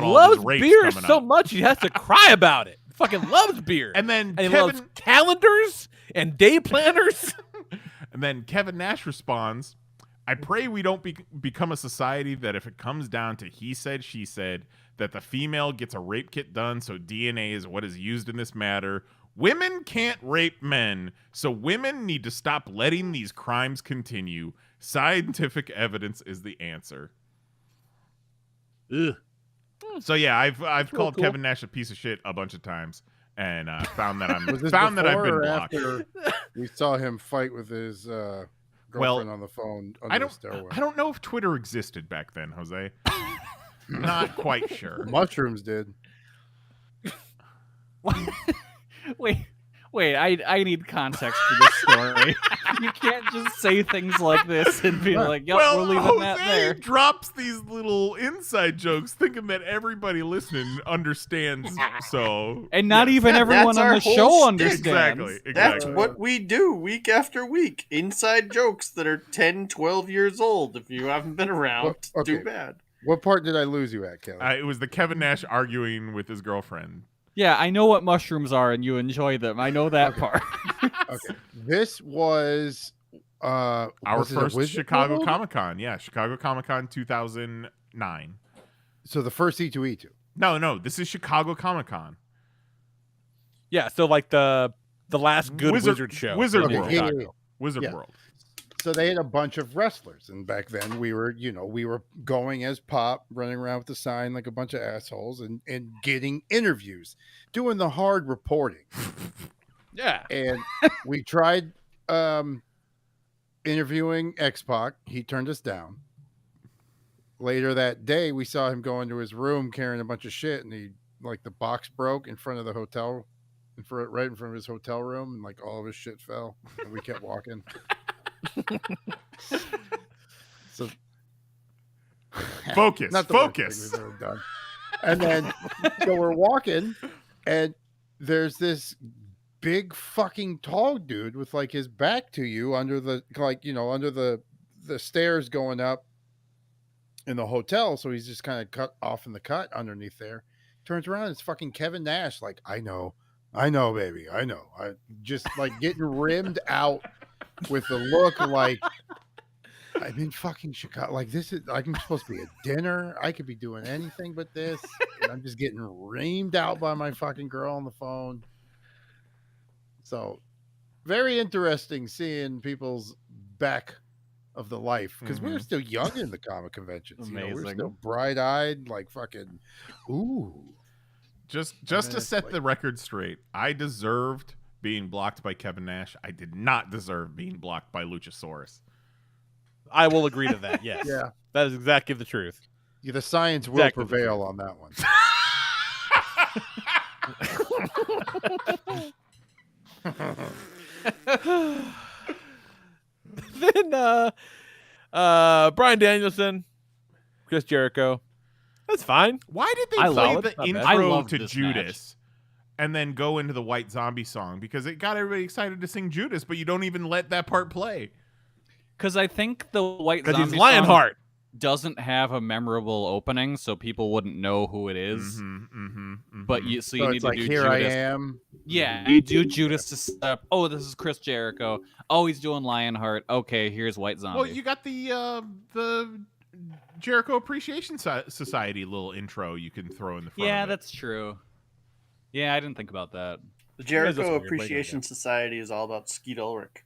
Speaker 2: all
Speaker 4: Loves
Speaker 2: his rapes
Speaker 4: beer
Speaker 2: coming
Speaker 4: so
Speaker 2: up.
Speaker 4: much he has to cry about it. Fucking loves beer.
Speaker 2: And then
Speaker 4: And he loves calendars and day planners.
Speaker 2: And then Kevin Nash responds, I pray we don't become a society that if it comes down to he said, she said, that the female gets a rape kit done so DNA is what is used in this matter. Women can't rape men, so women need to stop letting these crimes continue. Scientific evidence is the answer.
Speaker 4: Ugh.
Speaker 2: So yeah, I've called
Speaker 4: cool.
Speaker 2: Kevin Nash a piece of shit a bunch of times, and found that
Speaker 6: Was this
Speaker 2: I've been
Speaker 6: before or
Speaker 2: blocked.
Speaker 6: after we saw him fight with his girlfriend on the phone under the stairwell?
Speaker 2: I don't know if Twitter existed back then, Jose. Not quite sure.
Speaker 6: Mushrooms did.
Speaker 5: Wait, I need context for this story. You can't just say things like this and be like, yep,
Speaker 2: Well,
Speaker 5: we're leaving
Speaker 2: Jose
Speaker 5: that there.
Speaker 2: drops these little inside jokes thinking that everybody listening understands. So
Speaker 5: And not even everyone
Speaker 7: That's
Speaker 5: on
Speaker 7: our
Speaker 5: the
Speaker 7: whole
Speaker 5: show
Speaker 7: shtick.
Speaker 5: understands.
Speaker 2: Exactly.
Speaker 7: That's what we do week after week. Inside jokes that are 10, 12 years old. If you haven't been around,
Speaker 6: Well, okay.
Speaker 7: too bad.
Speaker 6: What part did I lose you at, Kelly?
Speaker 2: It was the Kevin Nash arguing with his girlfriend.
Speaker 5: Yeah, I know what mushrooms are, and you enjoy them. I know that part.
Speaker 6: Okay. This was
Speaker 2: Our
Speaker 6: was it a
Speaker 2: first
Speaker 6: Wizard
Speaker 2: Chicago
Speaker 6: World?
Speaker 2: Comic-Con. Yeah, Chicago Comic-Con 2009.
Speaker 6: So the first E2E2.
Speaker 2: No, this is Chicago Comic-Con.
Speaker 4: Yeah, so like the last good Wizard show.
Speaker 2: Wizard
Speaker 6: Okay,
Speaker 2: World.
Speaker 6: yeah.
Speaker 2: Wizard
Speaker 6: Yeah.
Speaker 2: World.
Speaker 6: So they had a bunch of wrestlers, and back then we were going as PoP, running around with the sign like a bunch of assholes, and getting interviews, doing the hard reporting.
Speaker 4: Yeah.
Speaker 6: And we tried interviewing X-Pac. He turned us down. Later that day, we saw him go into his room carrying a bunch of shit, and the box broke in front of the hotel, right in front of his hotel room, and like all of his shit fell. And we kept walking. So
Speaker 2: Focus.
Speaker 6: not the worst
Speaker 2: Focus.
Speaker 6: thing we've ever done. And then so we're walking, and there's this big fucking tall dude with like his back to you under the stairs going up in the hotel. So he's just kind of cut off in the cut underneath there. Turns around, it's fucking Kevin Nash. Like, I know, baby, I know. I just like getting rimmed out with the look like I'm in fucking Chicago. Like, this is like I'm supposed to be at dinner. I could be doing anything but this. And I'm just getting reamed out by my fucking girl on the phone. So very interesting seeing people's back of the life, because we were still young in the comic conventions. We were still bright-eyed, like fucking ooh.
Speaker 2: Just to set the record straight, I deserved being blocked by Kevin Nash. I did not deserve being blocked by Luchasaurus.
Speaker 4: I will agree to that. Yes.
Speaker 6: Yeah.
Speaker 4: That is exactly the truth.
Speaker 6: Yeah, the science will prevail on that one.
Speaker 4: Then Bryan Danielson, Chris Jericho. That's fine.
Speaker 2: Why did they
Speaker 5: I
Speaker 2: play
Speaker 5: love
Speaker 2: the
Speaker 5: it. I
Speaker 2: intro
Speaker 5: loved
Speaker 2: to
Speaker 5: this
Speaker 2: Judas and then go into the White Zombie song? Because it got everybody excited to sing Judas, but you don't even let that part play.
Speaker 5: Because I think the White
Speaker 4: Because
Speaker 5: Zombie
Speaker 4: he's Lionheart.
Speaker 5: doesn't have a memorable opening, so people wouldn't know who it is. But you
Speaker 6: So
Speaker 5: need
Speaker 6: it's
Speaker 5: to
Speaker 6: like,
Speaker 5: do
Speaker 6: here
Speaker 5: Judas.
Speaker 6: I am.
Speaker 5: Yeah, you do Judas to step. Oh, this is Chris Jericho. Oh, he's doing Lionheart. Okay, here's White Zombie.
Speaker 2: Well, you got the Jericho Appreciation Society little intro you can throw in the front.
Speaker 5: Yeah,
Speaker 2: of it.
Speaker 5: that's true. Yeah, I didn't think about that.
Speaker 7: The
Speaker 4: That's
Speaker 7: Jericho
Speaker 4: weird.
Speaker 7: Appreciation Society is all about Skeet Ulrich.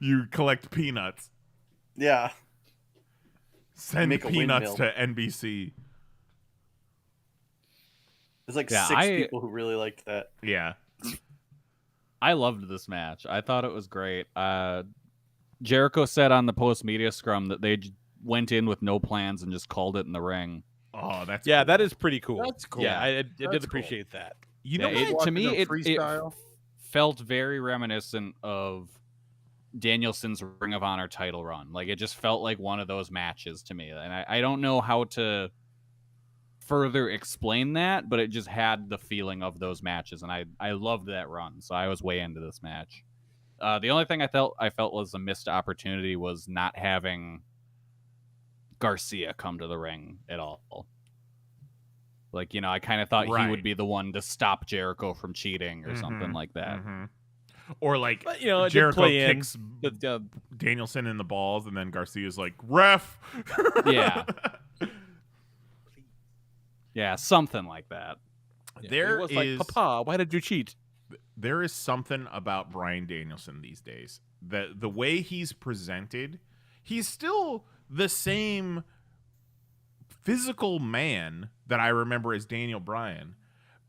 Speaker 2: You collect peanuts.
Speaker 7: Yeah.
Speaker 2: Send
Speaker 7: Make a
Speaker 2: peanuts
Speaker 7: windmill.
Speaker 2: to NBC.
Speaker 7: There's like
Speaker 5: Yeah,
Speaker 7: 6 people who really liked that.
Speaker 2: Yeah.
Speaker 5: I loved this match. I thought it was great. Jericho said on the post-media scrum that they went in with no plans and just called it in the ring.
Speaker 2: Oh, that's
Speaker 4: Yeah,
Speaker 2: cool.
Speaker 4: that is pretty cool.
Speaker 6: That's cool.
Speaker 4: Yeah, I
Speaker 6: That's
Speaker 4: did
Speaker 6: cool.
Speaker 4: appreciate that.
Speaker 2: You know
Speaker 5: Yeah,
Speaker 2: what?
Speaker 5: to me, it
Speaker 6: freestyle.
Speaker 5: felt very reminiscent of Danielson's Ring of Honor title run. Like, it just felt like one of those matches to me. And I don't know how to further explain that, but it just had the feeling of those matches. And I loved that run. So I was way into this match. The only thing I felt was a missed opportunity was not having Garcia come to the ring at all. Like, I kind of thought he would be the one to stop Jericho from cheating or something like that.
Speaker 2: Or like
Speaker 4: But, it did
Speaker 2: Jericho
Speaker 4: play in.
Speaker 2: kicks
Speaker 4: The-
Speaker 2: Danielson in the balls, and then Garcia's like, ref.
Speaker 5: Yeah. Yeah, something like that.
Speaker 2: There
Speaker 4: it was
Speaker 2: is
Speaker 4: like, Papa, why did you cheat?
Speaker 2: there is something about Bryan Danielson these days. The way he's presented, he's still the same physical man that I remember as Daniel Bryan,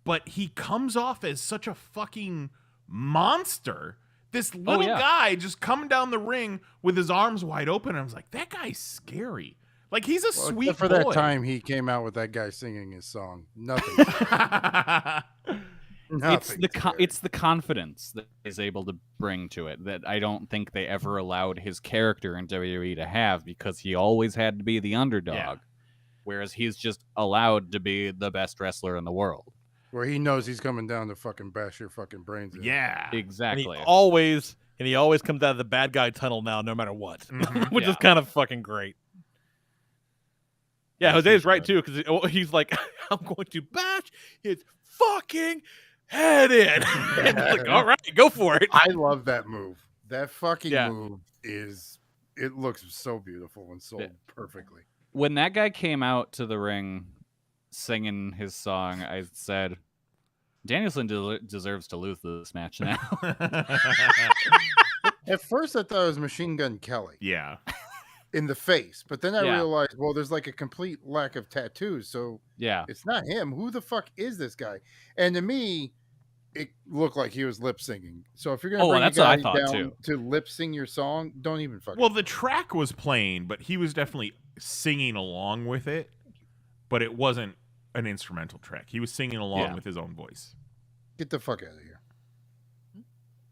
Speaker 2: but he comes off as such a fucking monster. This little guy just coming down the ring with his arms wide open. And I was like, that guy's scary. Like, he's a sweet
Speaker 6: Except for
Speaker 2: boy.
Speaker 6: that time he came out with that guy singing his song. Nothing.
Speaker 5: It's the confidence that he's able to bring to it that I don't think they ever allowed his character in WWE to have, because he always had to be the underdog, whereas he's just allowed to be the best wrestler in the world.
Speaker 6: Where he knows he's coming down to fucking bash your fucking brains in.
Speaker 2: Yeah.
Speaker 5: Exactly.
Speaker 4: And he always comes out of the bad guy tunnel now, no matter what, which is kind of fucking great. Yeah, Jose's right too, because he's like, I'm going to bash his fucking head in. And it's like, all right, go for it.
Speaker 6: I love that move. That fucking
Speaker 4: Yeah.
Speaker 6: move it looks so beautiful and sold perfectly.
Speaker 5: When that guy came out to the ring singing his song, I said, Danielson deserves to lose this match now.
Speaker 6: At first, I thought it was Machine Gun Kelly
Speaker 2: Yeah.
Speaker 6: in the face, but then I
Speaker 5: Yeah.
Speaker 6: realized, well, there's like a complete lack of tattoos, so
Speaker 5: Yeah.
Speaker 6: it's not him. Who the fuck is this guy? And to me, it looked like he was lip singing. So if you're gonna bring
Speaker 5: that's
Speaker 6: a
Speaker 5: what I
Speaker 6: guy
Speaker 5: thought,
Speaker 6: down
Speaker 5: too.
Speaker 6: to lip sing your song, don't even fucking.
Speaker 2: Well, the track was playing, but he was definitely singing along with it. But it wasn't an instrumental track. He was singing along with his own voice.
Speaker 6: Get the fuck out of here.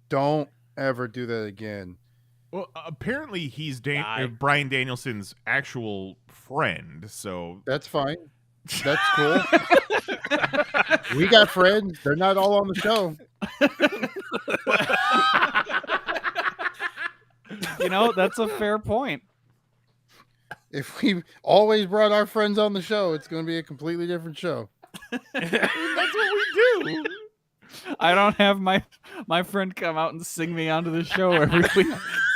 Speaker 6: Don't ever do that again.
Speaker 2: Well, apparently he's Bryan Danielson's actual friend, so
Speaker 6: That's fine. That's cool. We got friends. They're not all on the show.
Speaker 5: That's a fair point.
Speaker 6: If we always brought our friends on the show, it's going to be a completely different show.
Speaker 2: that's what we do.
Speaker 5: I don't have my friend come out and sing me onto the show every week.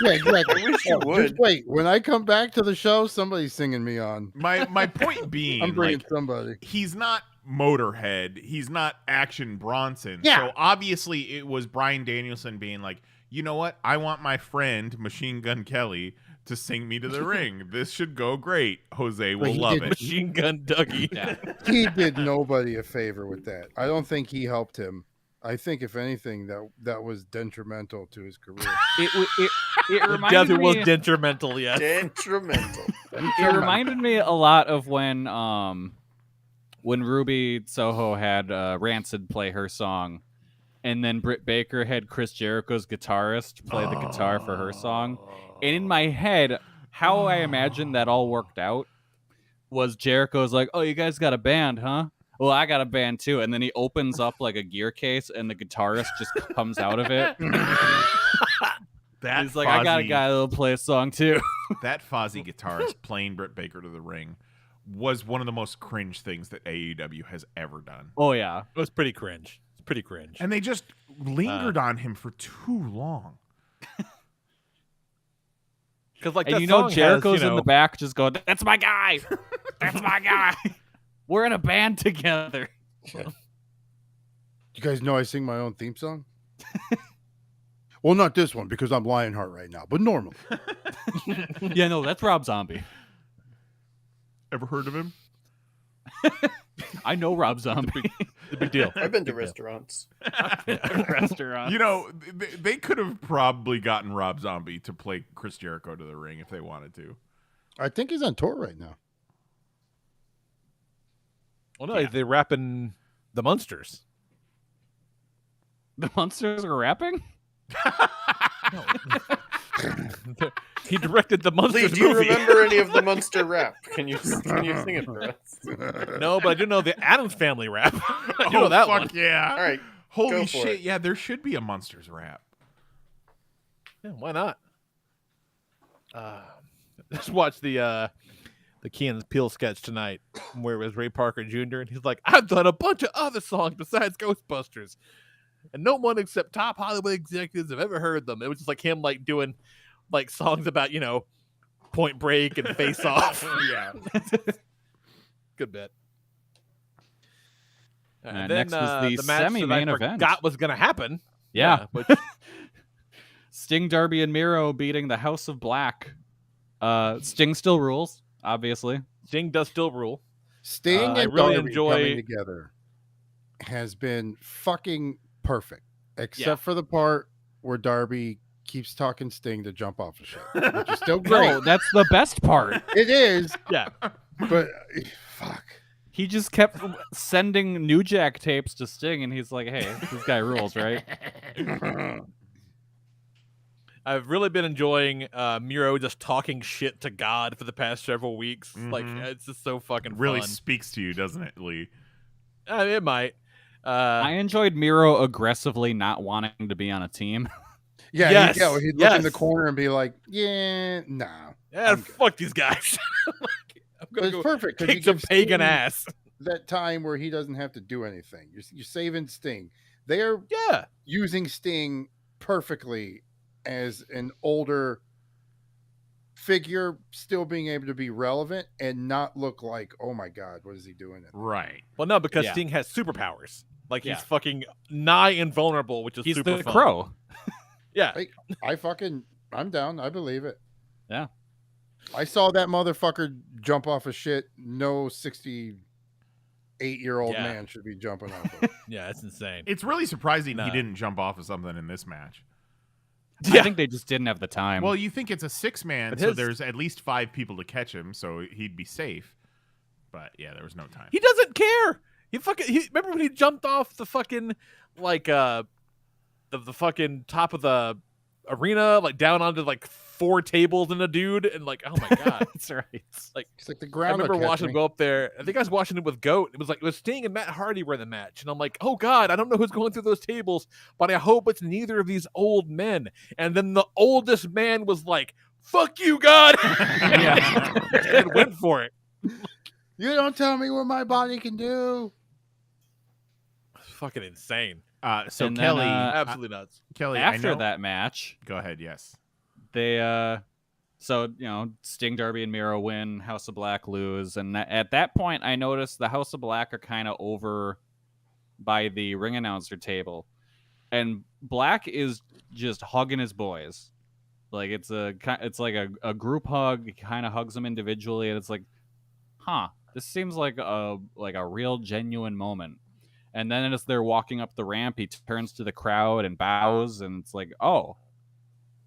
Speaker 6: Yeah, exactly.
Speaker 7: I wish you
Speaker 6: Just
Speaker 7: would.
Speaker 6: wait. When I come back to the show, somebody's singing me on.
Speaker 2: My point being,
Speaker 6: I'm bringing somebody.
Speaker 2: he's not Motorhead. He's not Action Bronson.
Speaker 6: Yeah.
Speaker 2: So obviously it was Bryan Danielson being like, you know what? I want my friend Machine Gun Kelly to sing me to the ring. This should go great. Jose will
Speaker 6: he
Speaker 2: love
Speaker 6: did
Speaker 2: it.
Speaker 4: Machine Gun Dougie.
Speaker 5: Yeah.
Speaker 6: He did nobody a favor with that. I don't think he helped him. I think, if anything, that was detrimental to his career.
Speaker 5: It reminded
Speaker 4: Definitely
Speaker 5: me.
Speaker 4: was detrimental, yes.
Speaker 7: Detrimental.
Speaker 5: It reminded me a lot of when Ruby Soho had Rancid play her song, and then Britt Baker had Chris Jericho's guitarist play the guitar for her song. And in my head, how I imagined that all worked out was Jericho's like, "Oh, you guys got a band, huh? Well, I got a band too." And then he opens up like a gear case, and the guitarist just comes out of it. He's like, "I got a guy that'll play a song too."
Speaker 2: That Fozzy guitarist playing Britt Baker to the ring was one of the most cringe things that AEW has ever done.
Speaker 5: Oh yeah,
Speaker 4: It was pretty cringe. It's pretty cringe.
Speaker 2: And they just lingered on him for too long.
Speaker 4: Because like
Speaker 5: and
Speaker 4: that
Speaker 5: you know
Speaker 4: song
Speaker 5: Jericho's
Speaker 4: has,
Speaker 5: in the back just going, "That's my guy. That's my guy. We're in a band together."
Speaker 6: You guys know I sing my own theme song? Well, not this one because I'm Lionheart right now, but normally.
Speaker 5: Yeah, no, that's Rob Zombie.
Speaker 2: Ever heard of him?
Speaker 5: I know Rob Zombie.
Speaker 4: the big deal.
Speaker 7: I've been to restaurants.
Speaker 5: Restaurant.
Speaker 2: You know, they could have probably gotten Rob Zombie to play Chris Jericho to the ring if they wanted to.
Speaker 6: I think he's on tour right now.
Speaker 4: Well, no, they're rapping the Munsters.
Speaker 5: The Monsters are rapping?
Speaker 4: He directed the
Speaker 7: Lee,
Speaker 4: Munsters
Speaker 7: do you
Speaker 4: movie.
Speaker 7: remember any of the Munster rap? Can you sing it for us?
Speaker 4: No, but I do know the Addams Family rap. I do
Speaker 2: Oh,
Speaker 4: know that
Speaker 2: fuck
Speaker 4: one.
Speaker 2: yeah.
Speaker 7: All right.
Speaker 2: Holy
Speaker 7: go for
Speaker 2: shit.
Speaker 7: it.
Speaker 2: Yeah, there should be a Monsters rap.
Speaker 4: Yeah, why not? Just watch the Key and Peele sketch tonight where it was Ray Parker Jr. and he's like, I've done a bunch of other songs besides Ghostbusters. And no one except top Hollywood executives have ever heard them. It was just like him like doing like songs about, Point Break and Face Off.
Speaker 2: Yeah.
Speaker 4: Good bit.
Speaker 5: And next was the
Speaker 4: match
Speaker 5: semi-main
Speaker 4: that I
Speaker 5: event.
Speaker 4: forgot was going to happen.
Speaker 5: Yeah.
Speaker 4: Which,
Speaker 5: Sting, Darby, and Miro beating the House of Black. Sting still rules, obviously.
Speaker 4: Sting does still rule.
Speaker 6: Sting
Speaker 4: I
Speaker 6: and
Speaker 4: really
Speaker 6: Darby
Speaker 4: enjoy-
Speaker 6: coming together has been fucking perfect, except for the part where Darby keeps talking Sting to jump off the ship, which is still great.
Speaker 5: No, that's the best part.
Speaker 6: It is,
Speaker 4: Yeah.
Speaker 6: but fuck.
Speaker 5: He just kept sending New Jack tapes to Sting, and he's like, "Hey, this guy rules, right?"
Speaker 4: I've really been enjoying Miro just talking shit to God for the past several weeks. Like, it's just so fucking
Speaker 2: Really
Speaker 4: fun.
Speaker 2: speaks to you, doesn't it, Lee?
Speaker 4: It might.
Speaker 5: I enjoyed Miro aggressively not wanting to be on a team.
Speaker 6: Yeah,
Speaker 4: Yes,
Speaker 6: he'd look in the
Speaker 4: yes.
Speaker 6: corner and be like, "Yeah, no."
Speaker 4: Yeah,
Speaker 6: I'm good."
Speaker 4: fuck these guys.
Speaker 6: But it's perfect because you
Speaker 4: kick some
Speaker 6: give
Speaker 4: pagan
Speaker 6: Sting
Speaker 4: ass.
Speaker 6: that time where he doesn't have to do anything. You're saving Sting. They are
Speaker 4: Yeah.
Speaker 6: using Sting perfectly as an older figure, still being able to be relevant and not look like, oh my God, what is he doing?
Speaker 2: Right.
Speaker 4: Well, no, because
Speaker 5: Yeah.
Speaker 4: Sting has superpowers. Like
Speaker 5: Yeah.
Speaker 4: he's fucking nigh invulnerable, which is
Speaker 5: He's
Speaker 4: super
Speaker 5: the
Speaker 4: fun.
Speaker 5: Crow.
Speaker 4: Yeah.
Speaker 6: I'm down. I believe it.
Speaker 5: Yeah.
Speaker 6: I saw that motherfucker jump off of shit. No 68-year-old
Speaker 4: Yeah.
Speaker 6: man should be jumping off of.
Speaker 4: Yeah, it's insane.
Speaker 2: It's really surprising
Speaker 4: Nah.
Speaker 2: he didn't jump off of something in this match.
Speaker 5: I think they just didn't have the time.
Speaker 2: Well, you think it's a 6-man,
Speaker 4: But
Speaker 2: so
Speaker 4: his-
Speaker 2: there's at least 5 people to catch him, so he'd be safe. But yeah, there was no time.
Speaker 4: He doesn't care. He remember when he jumped off the fucking like the fucking top of the arena, like down onto like 4 tables and a dude, and like, oh my God.
Speaker 5: That's right.
Speaker 4: Like,
Speaker 6: It's like the
Speaker 4: I
Speaker 6: ground.
Speaker 4: remember watching him go up there. I think I was watching it with Goat. It was Sting and Matt Hardy were in the match, and I'm like, oh God, I don't know who's going through those tables, but I hope it's neither of these old men. And then the oldest man was like, "Fuck you, God," and went for it.
Speaker 6: You don't tell me what my body can do.
Speaker 4: It's fucking insane.
Speaker 2: So
Speaker 5: And then,
Speaker 2: Kelly,
Speaker 4: Absolutely nuts.
Speaker 2: Kelly, I
Speaker 5: After
Speaker 2: know-
Speaker 5: that match,
Speaker 2: Go ahead. Yes.
Speaker 5: they so Sting, Darby, and Miro win. House of Black lose, and at that point, I noticed the House of Black are kind of over by the ring announcer table, and Black is just hugging his boys. Like it's like a group hug. He kind of hugs them individually, and it's like, huh, this seems like a real genuine moment. And then as they're walking up the ramp, he turns to the crowd and bows, and it's like, oh,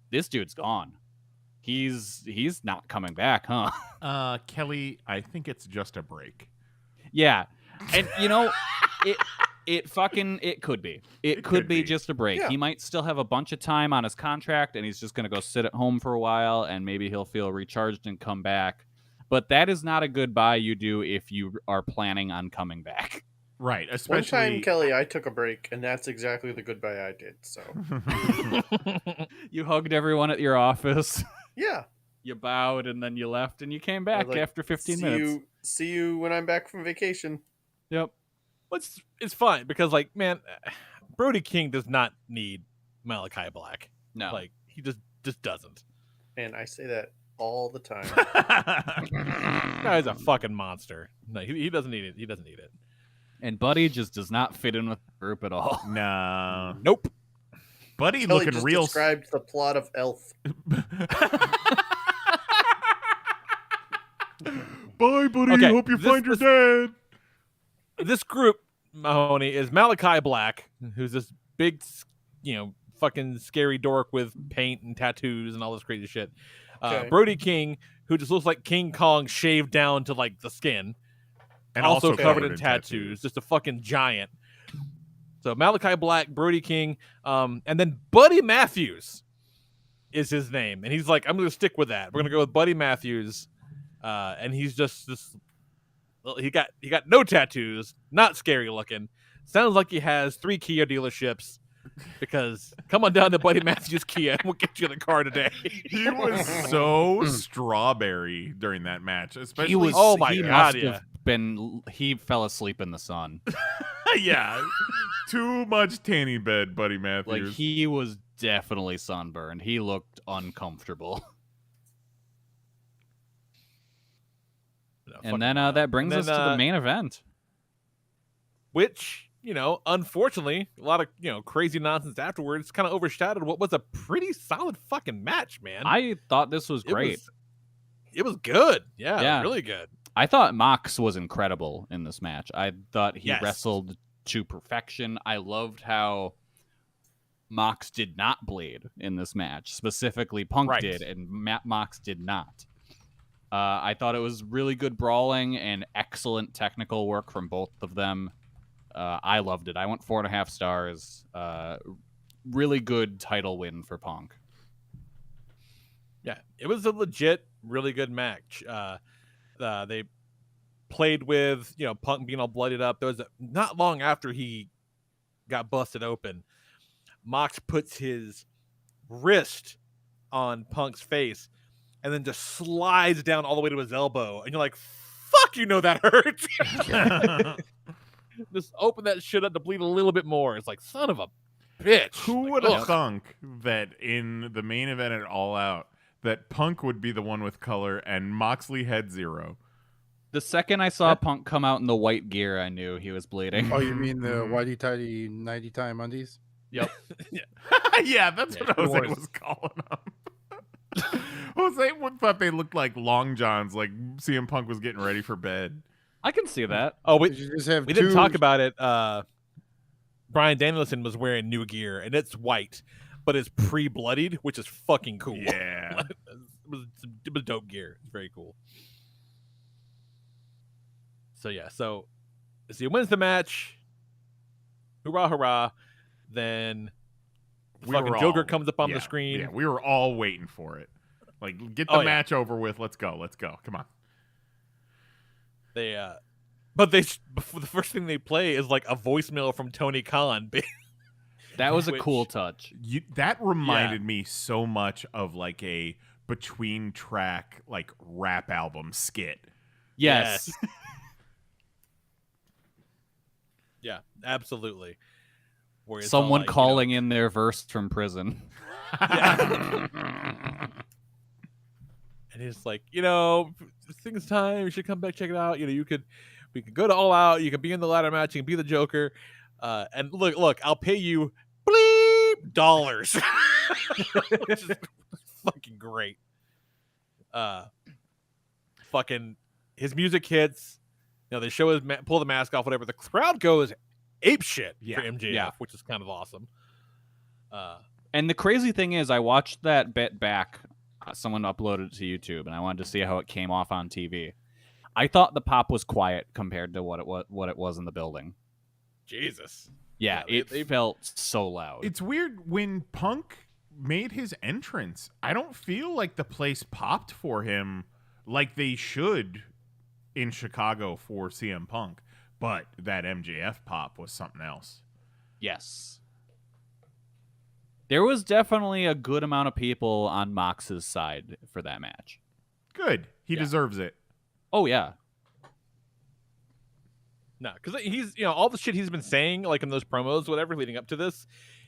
Speaker 5: this dude's gone. He's not coming back, huh?
Speaker 2: Kelly, I think it's just a break.
Speaker 5: Yeah. And it could be. It could be just a break.
Speaker 7: Yeah.
Speaker 5: He might still have a bunch of time on his contract, and he's just gonna go sit at home for a while, and maybe he'll feel recharged and come back. But that is not a goodbye you do if you are planning on coming back.
Speaker 2: Right.
Speaker 7: One
Speaker 2: Especially.
Speaker 7: time, Kelly, I took a break, and that's exactly the goodbye I did. So
Speaker 5: You hugged everyone at your office.
Speaker 7: yeah,
Speaker 5: You bowed, and then you left, and you came
Speaker 7: I
Speaker 5: back
Speaker 7: was like,
Speaker 5: after 15 minutes.
Speaker 7: See you when I'm back from vacation.
Speaker 5: Yep.
Speaker 4: It's fine because, like, man, Brody King does not need Malachi Black.
Speaker 5: No.
Speaker 4: Like, he just doesn't.
Speaker 7: And I say that all the time.
Speaker 4: That guy's a fucking monster. No, he doesn't need it. He doesn't need it.
Speaker 5: And Buddy just does not fit in with the group at all.
Speaker 2: No.
Speaker 4: Nope.
Speaker 2: Buddy
Speaker 7: Kelly
Speaker 2: looking
Speaker 7: just
Speaker 2: real.
Speaker 7: described the plot of Elf.
Speaker 2: Bye, buddy.
Speaker 4: Okay,
Speaker 2: Hope you
Speaker 4: this-
Speaker 2: find your dad.
Speaker 4: This group, Mahoney, is Malachi Black, who's this big, fucking scary dork with paint and tattoos and all this crazy shit.
Speaker 7: Okay.
Speaker 4: Brody King, who just looks like King Kong shaved down to like the skin,
Speaker 2: And
Speaker 4: also
Speaker 2: also
Speaker 4: covered in tattoos, just a fucking giant. So Malachi Black, Brody King, and then Buddy Matthews is his name, and he's like, I'm gonna stick with that. We're gonna go with Buddy Matthews, and he's just this. Well, he got no tattoos, not scary looking. Sounds like he has 3 Kia dealerships. Because come on down to Buddy Matthews Kia, and we'll get you in the car today.
Speaker 2: He was so strawberry during that match, especially.
Speaker 4: Oh my
Speaker 5: he
Speaker 4: God,
Speaker 5: must
Speaker 4: yeah.
Speaker 5: have been. He fell asleep in the sun.
Speaker 2: Yeah, too much tanning bed, Buddy
Speaker 5: Like
Speaker 2: Matthews.
Speaker 5: he was definitely sunburned. He looked uncomfortable. And then that brings us to the main event.
Speaker 4: Which, unfortunately, a lot of, crazy nonsense afterwards kind of overshadowed what was a pretty solid fucking match, man.
Speaker 5: I thought this was
Speaker 4: It
Speaker 5: great.
Speaker 4: It was good. Yeah,
Speaker 5: Yeah.
Speaker 4: really good.
Speaker 5: I thought Mox was incredible in this match. I thought he
Speaker 4: Yes.
Speaker 5: wrestled to perfection. I loved how Mox did not bleed in this match. Specifically, Punk
Speaker 4: Right.
Speaker 5: did, and Mox did not. I thought it was really good brawling and excellent technical work from both of them. I loved it. I went 4.5 stars. Really good title win for Punk.
Speaker 4: Yeah, it was a legit, really good match. They played with, Punk being all bloodied up. There was not long after he got busted open, Mox puts his wrist on Punk's face and then just slides down all the way to his elbow. And you're like, fuck you know that hurts. Just open that shit up to bleed a little bit more. It's like, son of a bitch.
Speaker 2: Who would have thunk that in the main event at All Out, that Punk would be the one with color and Moxley had 0?
Speaker 5: The second I saw Punk come out in the white gear, I knew he was bleeding.
Speaker 6: Oh, you mean the whitey tighty 90 time undies?
Speaker 4: Yep.
Speaker 2: Yeah, that's what Jose was calling them. Jose thought they looked like long johns, like CM Punk was getting ready for bed.
Speaker 5: I can see that.
Speaker 4: Oh, we
Speaker 6: we
Speaker 4: didn't talk about it. Brian Danielson was wearing new gear, and it's white, but it's pre-bloodied, which is fucking cool.
Speaker 2: Yeah.
Speaker 4: it was dope gear. It's very cool. So he wins the match. Hurrah, hurrah. Then fucking Joker comes up on the screen.
Speaker 2: Yeah, we were all waiting for it. Like, get the match over with. Let's go. Come on.
Speaker 4: But the first thing they play is like a voicemail from Tony Khan.
Speaker 5: That was a cool touch.
Speaker 2: That reminded me so much of like a between track like rap album skit.
Speaker 5: Yes.
Speaker 4: Yeah, absolutely.
Speaker 5: Someone calling in their verse from prison.
Speaker 4: And it's like, things time. You should come back, check it out. We could go to All Out. You can be in the ladder match. You can be the Joker. And look, I'll pay you bleep dollars, which is fucking great. Fucking his music hits. They show his pull the mask off, whatever. The crowd goes ape shit for MJF, which is kind of awesome.
Speaker 5: And the crazy thing is, I watched that bit back. Someone uploaded it to YouTube, and I wanted to see how it came off on TV. I thought the pop was quiet compared to what it was in the building.
Speaker 4: Jesus.
Speaker 5: Yeah, it felt so loud.
Speaker 2: It's weird when Punk made his entrance. I don't feel like the place popped for him like they should in Chicago for CM Punk, but that MJF pop was something else.
Speaker 5: Yes. There was definitely a good amount of people on Mox's side for that match.
Speaker 2: Good. He deserves it.
Speaker 5: Oh, yeah.
Speaker 4: No, because he's, all the shit he's been saying, like in those promos, whatever, leading up to this,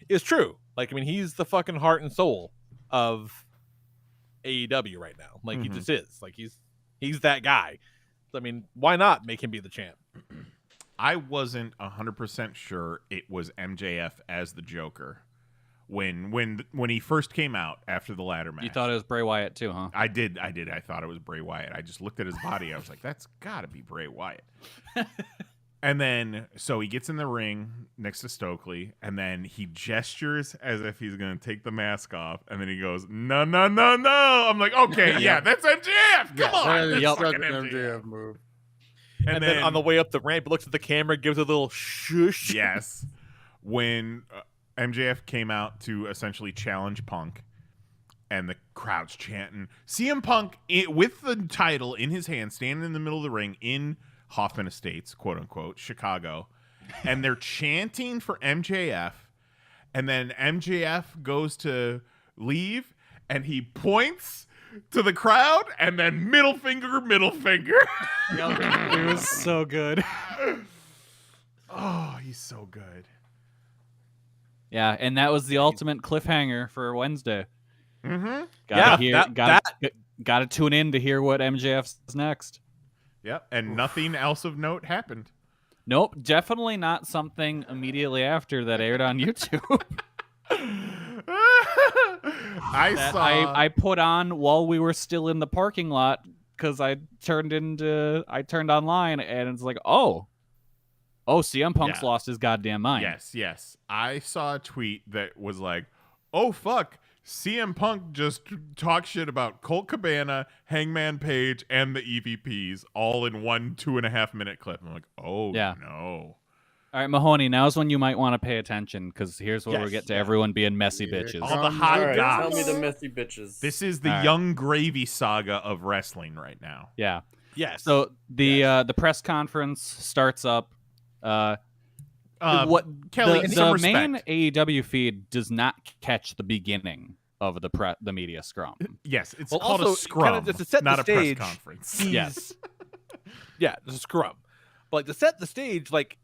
Speaker 4: is true. Like, I mean, he's the fucking heart and soul of AEW right now. Like, he just is. Like, he's that guy. I mean, why not make him be the champ?
Speaker 2: I wasn't 100% sure it was MJF as the Joker when he first came out after the ladder match.
Speaker 5: You thought it was Bray Wyatt too, huh?
Speaker 2: I did. I thought it was Bray Wyatt. I just looked at his body. I was like, that's got to be Bray Wyatt. And then, so he gets in the ring next to Stokely, and then he gestures as if he's going to take the mask off, and then he goes, no, no, no, no. I'm like, okay, yeah, that's MJF. Come on. That's fucking MJF
Speaker 6: move.
Speaker 4: And then on the way up the ramp, he looks at the camera, gives a little shush.
Speaker 2: Yes. When MJF came out to essentially challenge Punk, and the crowd's chanting, CM Punk with the title in his hand, standing in the middle of the ring in Hoffman Estates, quote unquote, Chicago, and they're chanting for MJF, and then MJF goes to leave, and he points to the crowd, and then middle finger.
Speaker 5: It was so good.
Speaker 2: Oh, he's so good.
Speaker 5: Yeah, and that was the ultimate cliffhanger for Wednesday.
Speaker 2: Mm-hmm.
Speaker 5: Gotta tune in to hear what MJF's next.
Speaker 2: Yep, and nothing else of note happened.
Speaker 5: Nope, definitely not something immediately after that aired on YouTube. I put on while we were still in the parking lot because I turned online and it's like, oh, CM Punk's lost his goddamn mind.
Speaker 2: Yes. I saw a tweet that was like, oh fuck, CM Punk just talked shit about Colt Cabana, Hangman Page, and the EVPs all in 1 2.5 minute clip. I'm like, oh no.
Speaker 5: All right, Mahoney, now's when you might want to pay attention because here's where we get to everyone being messy bitches.
Speaker 2: All the hot guys.
Speaker 7: Tell me the messy bitches.
Speaker 2: This is the Young Gravy saga of wrestling right now.
Speaker 5: Yeah.
Speaker 4: Yes.
Speaker 5: So the press conference starts up.
Speaker 2: Kelly,
Speaker 5: the main AEW feed does not catch the beginning of the media scrum.
Speaker 2: Yes, it's called a scrum,
Speaker 4: to set
Speaker 2: not
Speaker 4: the
Speaker 2: a
Speaker 4: stage,
Speaker 2: press conference.
Speaker 5: Yes.
Speaker 4: Yeah, just a scrub. But like to set the stage, like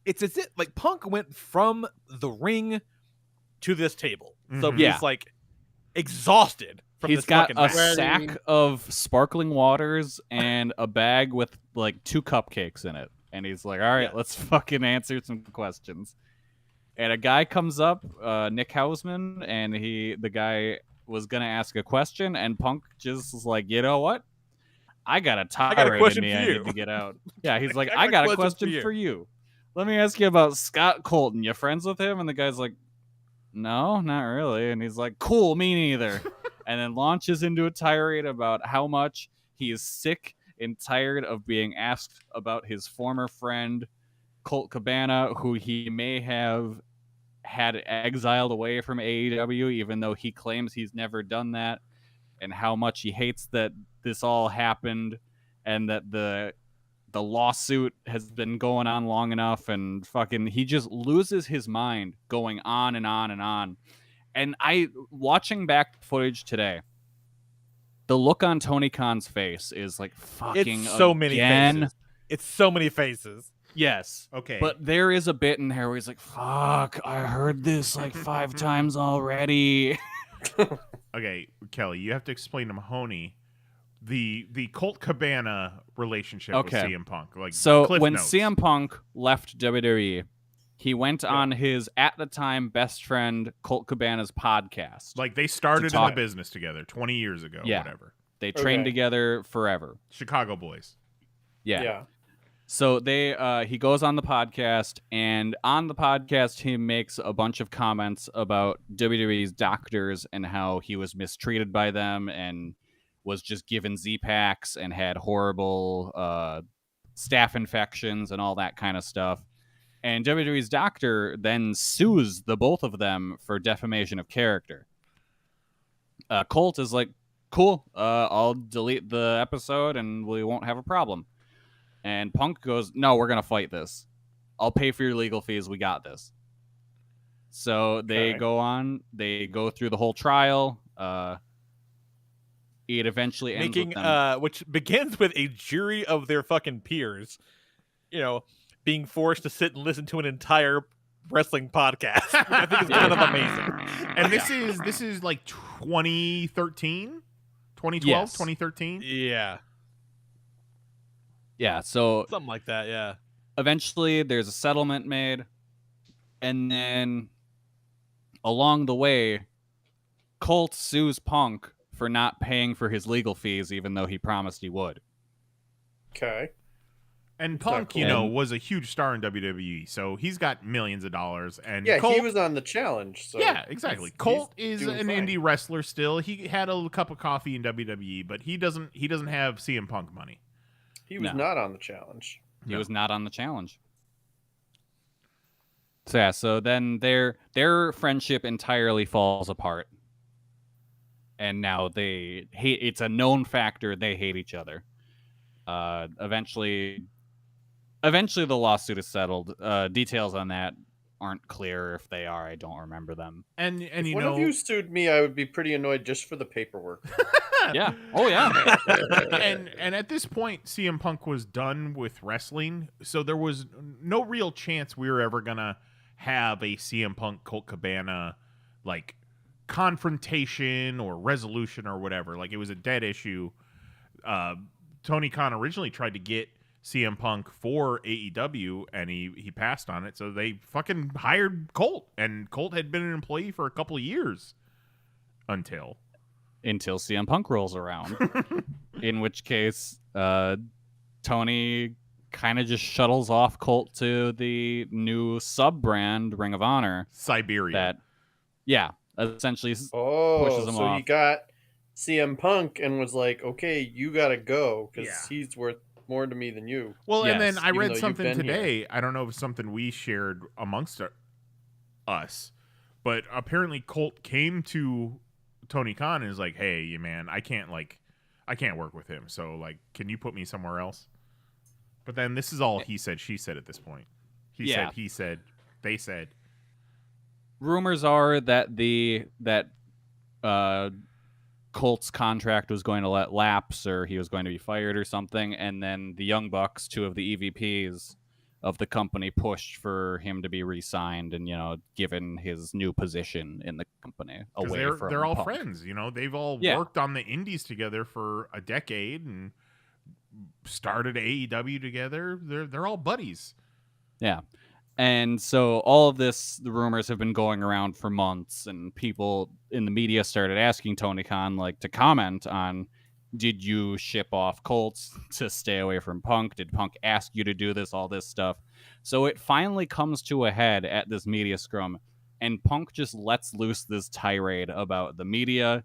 Speaker 4: it's as if like Punk went from the ring to this table. So
Speaker 2: Mhm.
Speaker 4: he's
Speaker 5: Yeah.
Speaker 4: like exhausted from
Speaker 5: He's
Speaker 4: this
Speaker 5: got
Speaker 4: fucking
Speaker 5: a
Speaker 4: match.
Speaker 6: Ready.
Speaker 5: sack of sparkling waters and a bag with like 2 cupcakes in it. And he's like, all right,
Speaker 4: Yeah.
Speaker 5: let's fucking answer some questions. And a guy comes up, Nick Hausman, and the guy was going to ask a question, and Punk just was like, you know what? I got a tirade in
Speaker 4: question
Speaker 5: me
Speaker 4: for
Speaker 5: I
Speaker 4: you."
Speaker 5: need to get out. Yeah, he's like,
Speaker 4: I
Speaker 5: I got a question for you. Let me ask you about Scott Colton. You friends with him? And the guy's like, no, not really. And he's like, cool, me neither. And then launches into a tirade about how much he is sick and tired of being asked about his former friend, Colt Cabana, who he may have had exiled away from AEW, even though he claims he's never done that, and how much he hates that this all happened, and that the lawsuit has been going on long enough, and fucking he just loses his mind going on and on and on. And I watching back footage today, the look on Tony Khan's face is like fucking
Speaker 4: It's so many
Speaker 5: again.
Speaker 4: faces. It's so many faces.
Speaker 5: Yes.
Speaker 2: Okay.
Speaker 5: But there is a bit in there where he's like, fuck, I heard this like 5 times already.
Speaker 2: Okay, Kelly, you have to explain to Mahoney the Colt Cabana relationship
Speaker 5: Okay.
Speaker 2: with CM Punk. Like,
Speaker 5: So
Speaker 2: Cliff
Speaker 5: when
Speaker 2: Notes.
Speaker 5: CM Punk left WWE, he went on his, at the time, best friend Colt Cabana's podcast.
Speaker 2: Like, they started in
Speaker 5: talk-
Speaker 2: the business together 20 years ago,
Speaker 5: Yeah.
Speaker 2: whatever.
Speaker 5: They trained
Speaker 7: Okay.
Speaker 5: together forever.
Speaker 2: Chicago boys.
Speaker 5: Yeah. So he goes on the podcast, and on the podcast he makes a bunch of comments about WWE's doctors and how he was mistreated by them and was just given Z-Packs and had horrible staph infections and all that kind of stuff. And WWE's doctor then sues the both of them for defamation of character. Colt is like, cool, I'll delete the episode and we won't have a problem. And Punk goes, no, we're going to fight this. I'll pay for your legal fees. We got this. So they
Speaker 7: Okay.
Speaker 5: go through the whole trial. It eventually ends
Speaker 4: Making
Speaker 5: with them.
Speaker 4: which begins with a jury of their fucking peers, being forced to sit and listen to an entire wrestling podcast, which I think is kind of amazing.
Speaker 2: And this is like 2013? 2012,
Speaker 5: Yes.
Speaker 2: 2013?
Speaker 4: Yeah,
Speaker 5: Yeah, so
Speaker 4: something like that. Yeah,
Speaker 5: eventually there's a settlement made. And then along the way, Colt sues Punk for not paying for his legal fees, even though he promised he would.
Speaker 7: Okay.
Speaker 2: And Punk,
Speaker 7: cool.
Speaker 2: was a huge star in WWE, so he's got millions of dollars. And
Speaker 7: Yeah,
Speaker 2: Colt,
Speaker 7: he was on the challenge. So
Speaker 2: yeah, exactly.
Speaker 7: he's
Speaker 2: Colt is
Speaker 7: doing
Speaker 2: an
Speaker 7: fine.
Speaker 2: indie wrestler still. He had a cup of coffee in WWE, but he doesn't have CM Punk money.
Speaker 7: He was
Speaker 5: No.
Speaker 7: not on the challenge.
Speaker 5: He
Speaker 2: No.
Speaker 5: was not on the challenge. So yeah, so then their friendship entirely falls apart. And now they hate, it's a known factor, they hate each other. Eventually the lawsuit is settled. Details on that aren't clear. If they are, I don't remember them.
Speaker 2: And
Speaker 7: If
Speaker 2: you
Speaker 7: one
Speaker 2: know,
Speaker 7: of you sued me, I would be pretty annoyed just for the paperwork.
Speaker 5: Yeah. Oh yeah.
Speaker 2: and at this point, CM Punk was done with wrestling, so there was no real chance we were ever gonna have a CM Punk Colt Cabana like confrontation or resolution or whatever. Like, it was a dead issue. Tony Khan originally tried to get CM Punk for AEW, and he passed on it. So they fucking hired Colt, and Colt had been an employee for a couple of years until
Speaker 5: CM Punk rolls around. In which case, Tony kind of just shuttles off Colt to the new sub-brand Ring of Honor.
Speaker 2: Siberia.
Speaker 5: That, yeah, essentially
Speaker 7: Oh,
Speaker 5: pushes him
Speaker 7: so
Speaker 5: off.
Speaker 7: he got CM Punk and was like, "Okay, you gotta go because
Speaker 2: Yeah.
Speaker 7: he's worth more to me than you."
Speaker 2: Well, and
Speaker 5: Yes,
Speaker 2: then I
Speaker 7: even though
Speaker 2: read
Speaker 7: you've
Speaker 2: something
Speaker 7: been
Speaker 2: today. I don't know if it's something we shared amongst us, but apparently Colt came to Tony Khan and is like, "Hey, man, I can't work with him. So, like, can you put me somewhere else?" But then this is all he said, she said at this point. He
Speaker 5: Yeah.
Speaker 2: said, he said, they said.
Speaker 5: Rumors are that Colt's contract was going to let lapse, or he was going to be fired or something, and then the Young Bucks, 2 of the EVPs of the company, pushed for him to be re-signed and, given his new position in the company away from
Speaker 2: they're all
Speaker 5: Punk.
Speaker 2: friends. They've all
Speaker 5: Yeah.
Speaker 2: worked on the indies together for a decade and started AEW together. They're all buddies.
Speaker 5: Yeah. And so all of this, the rumors have been going around for months, and people in the media started asking Tony Khan to comment on, did you ship off Colts to stay away from Punk? Did Punk ask you to do this, all this stuff? So it finally comes to a head at this media scrum, and Punk just lets loose this tirade about the media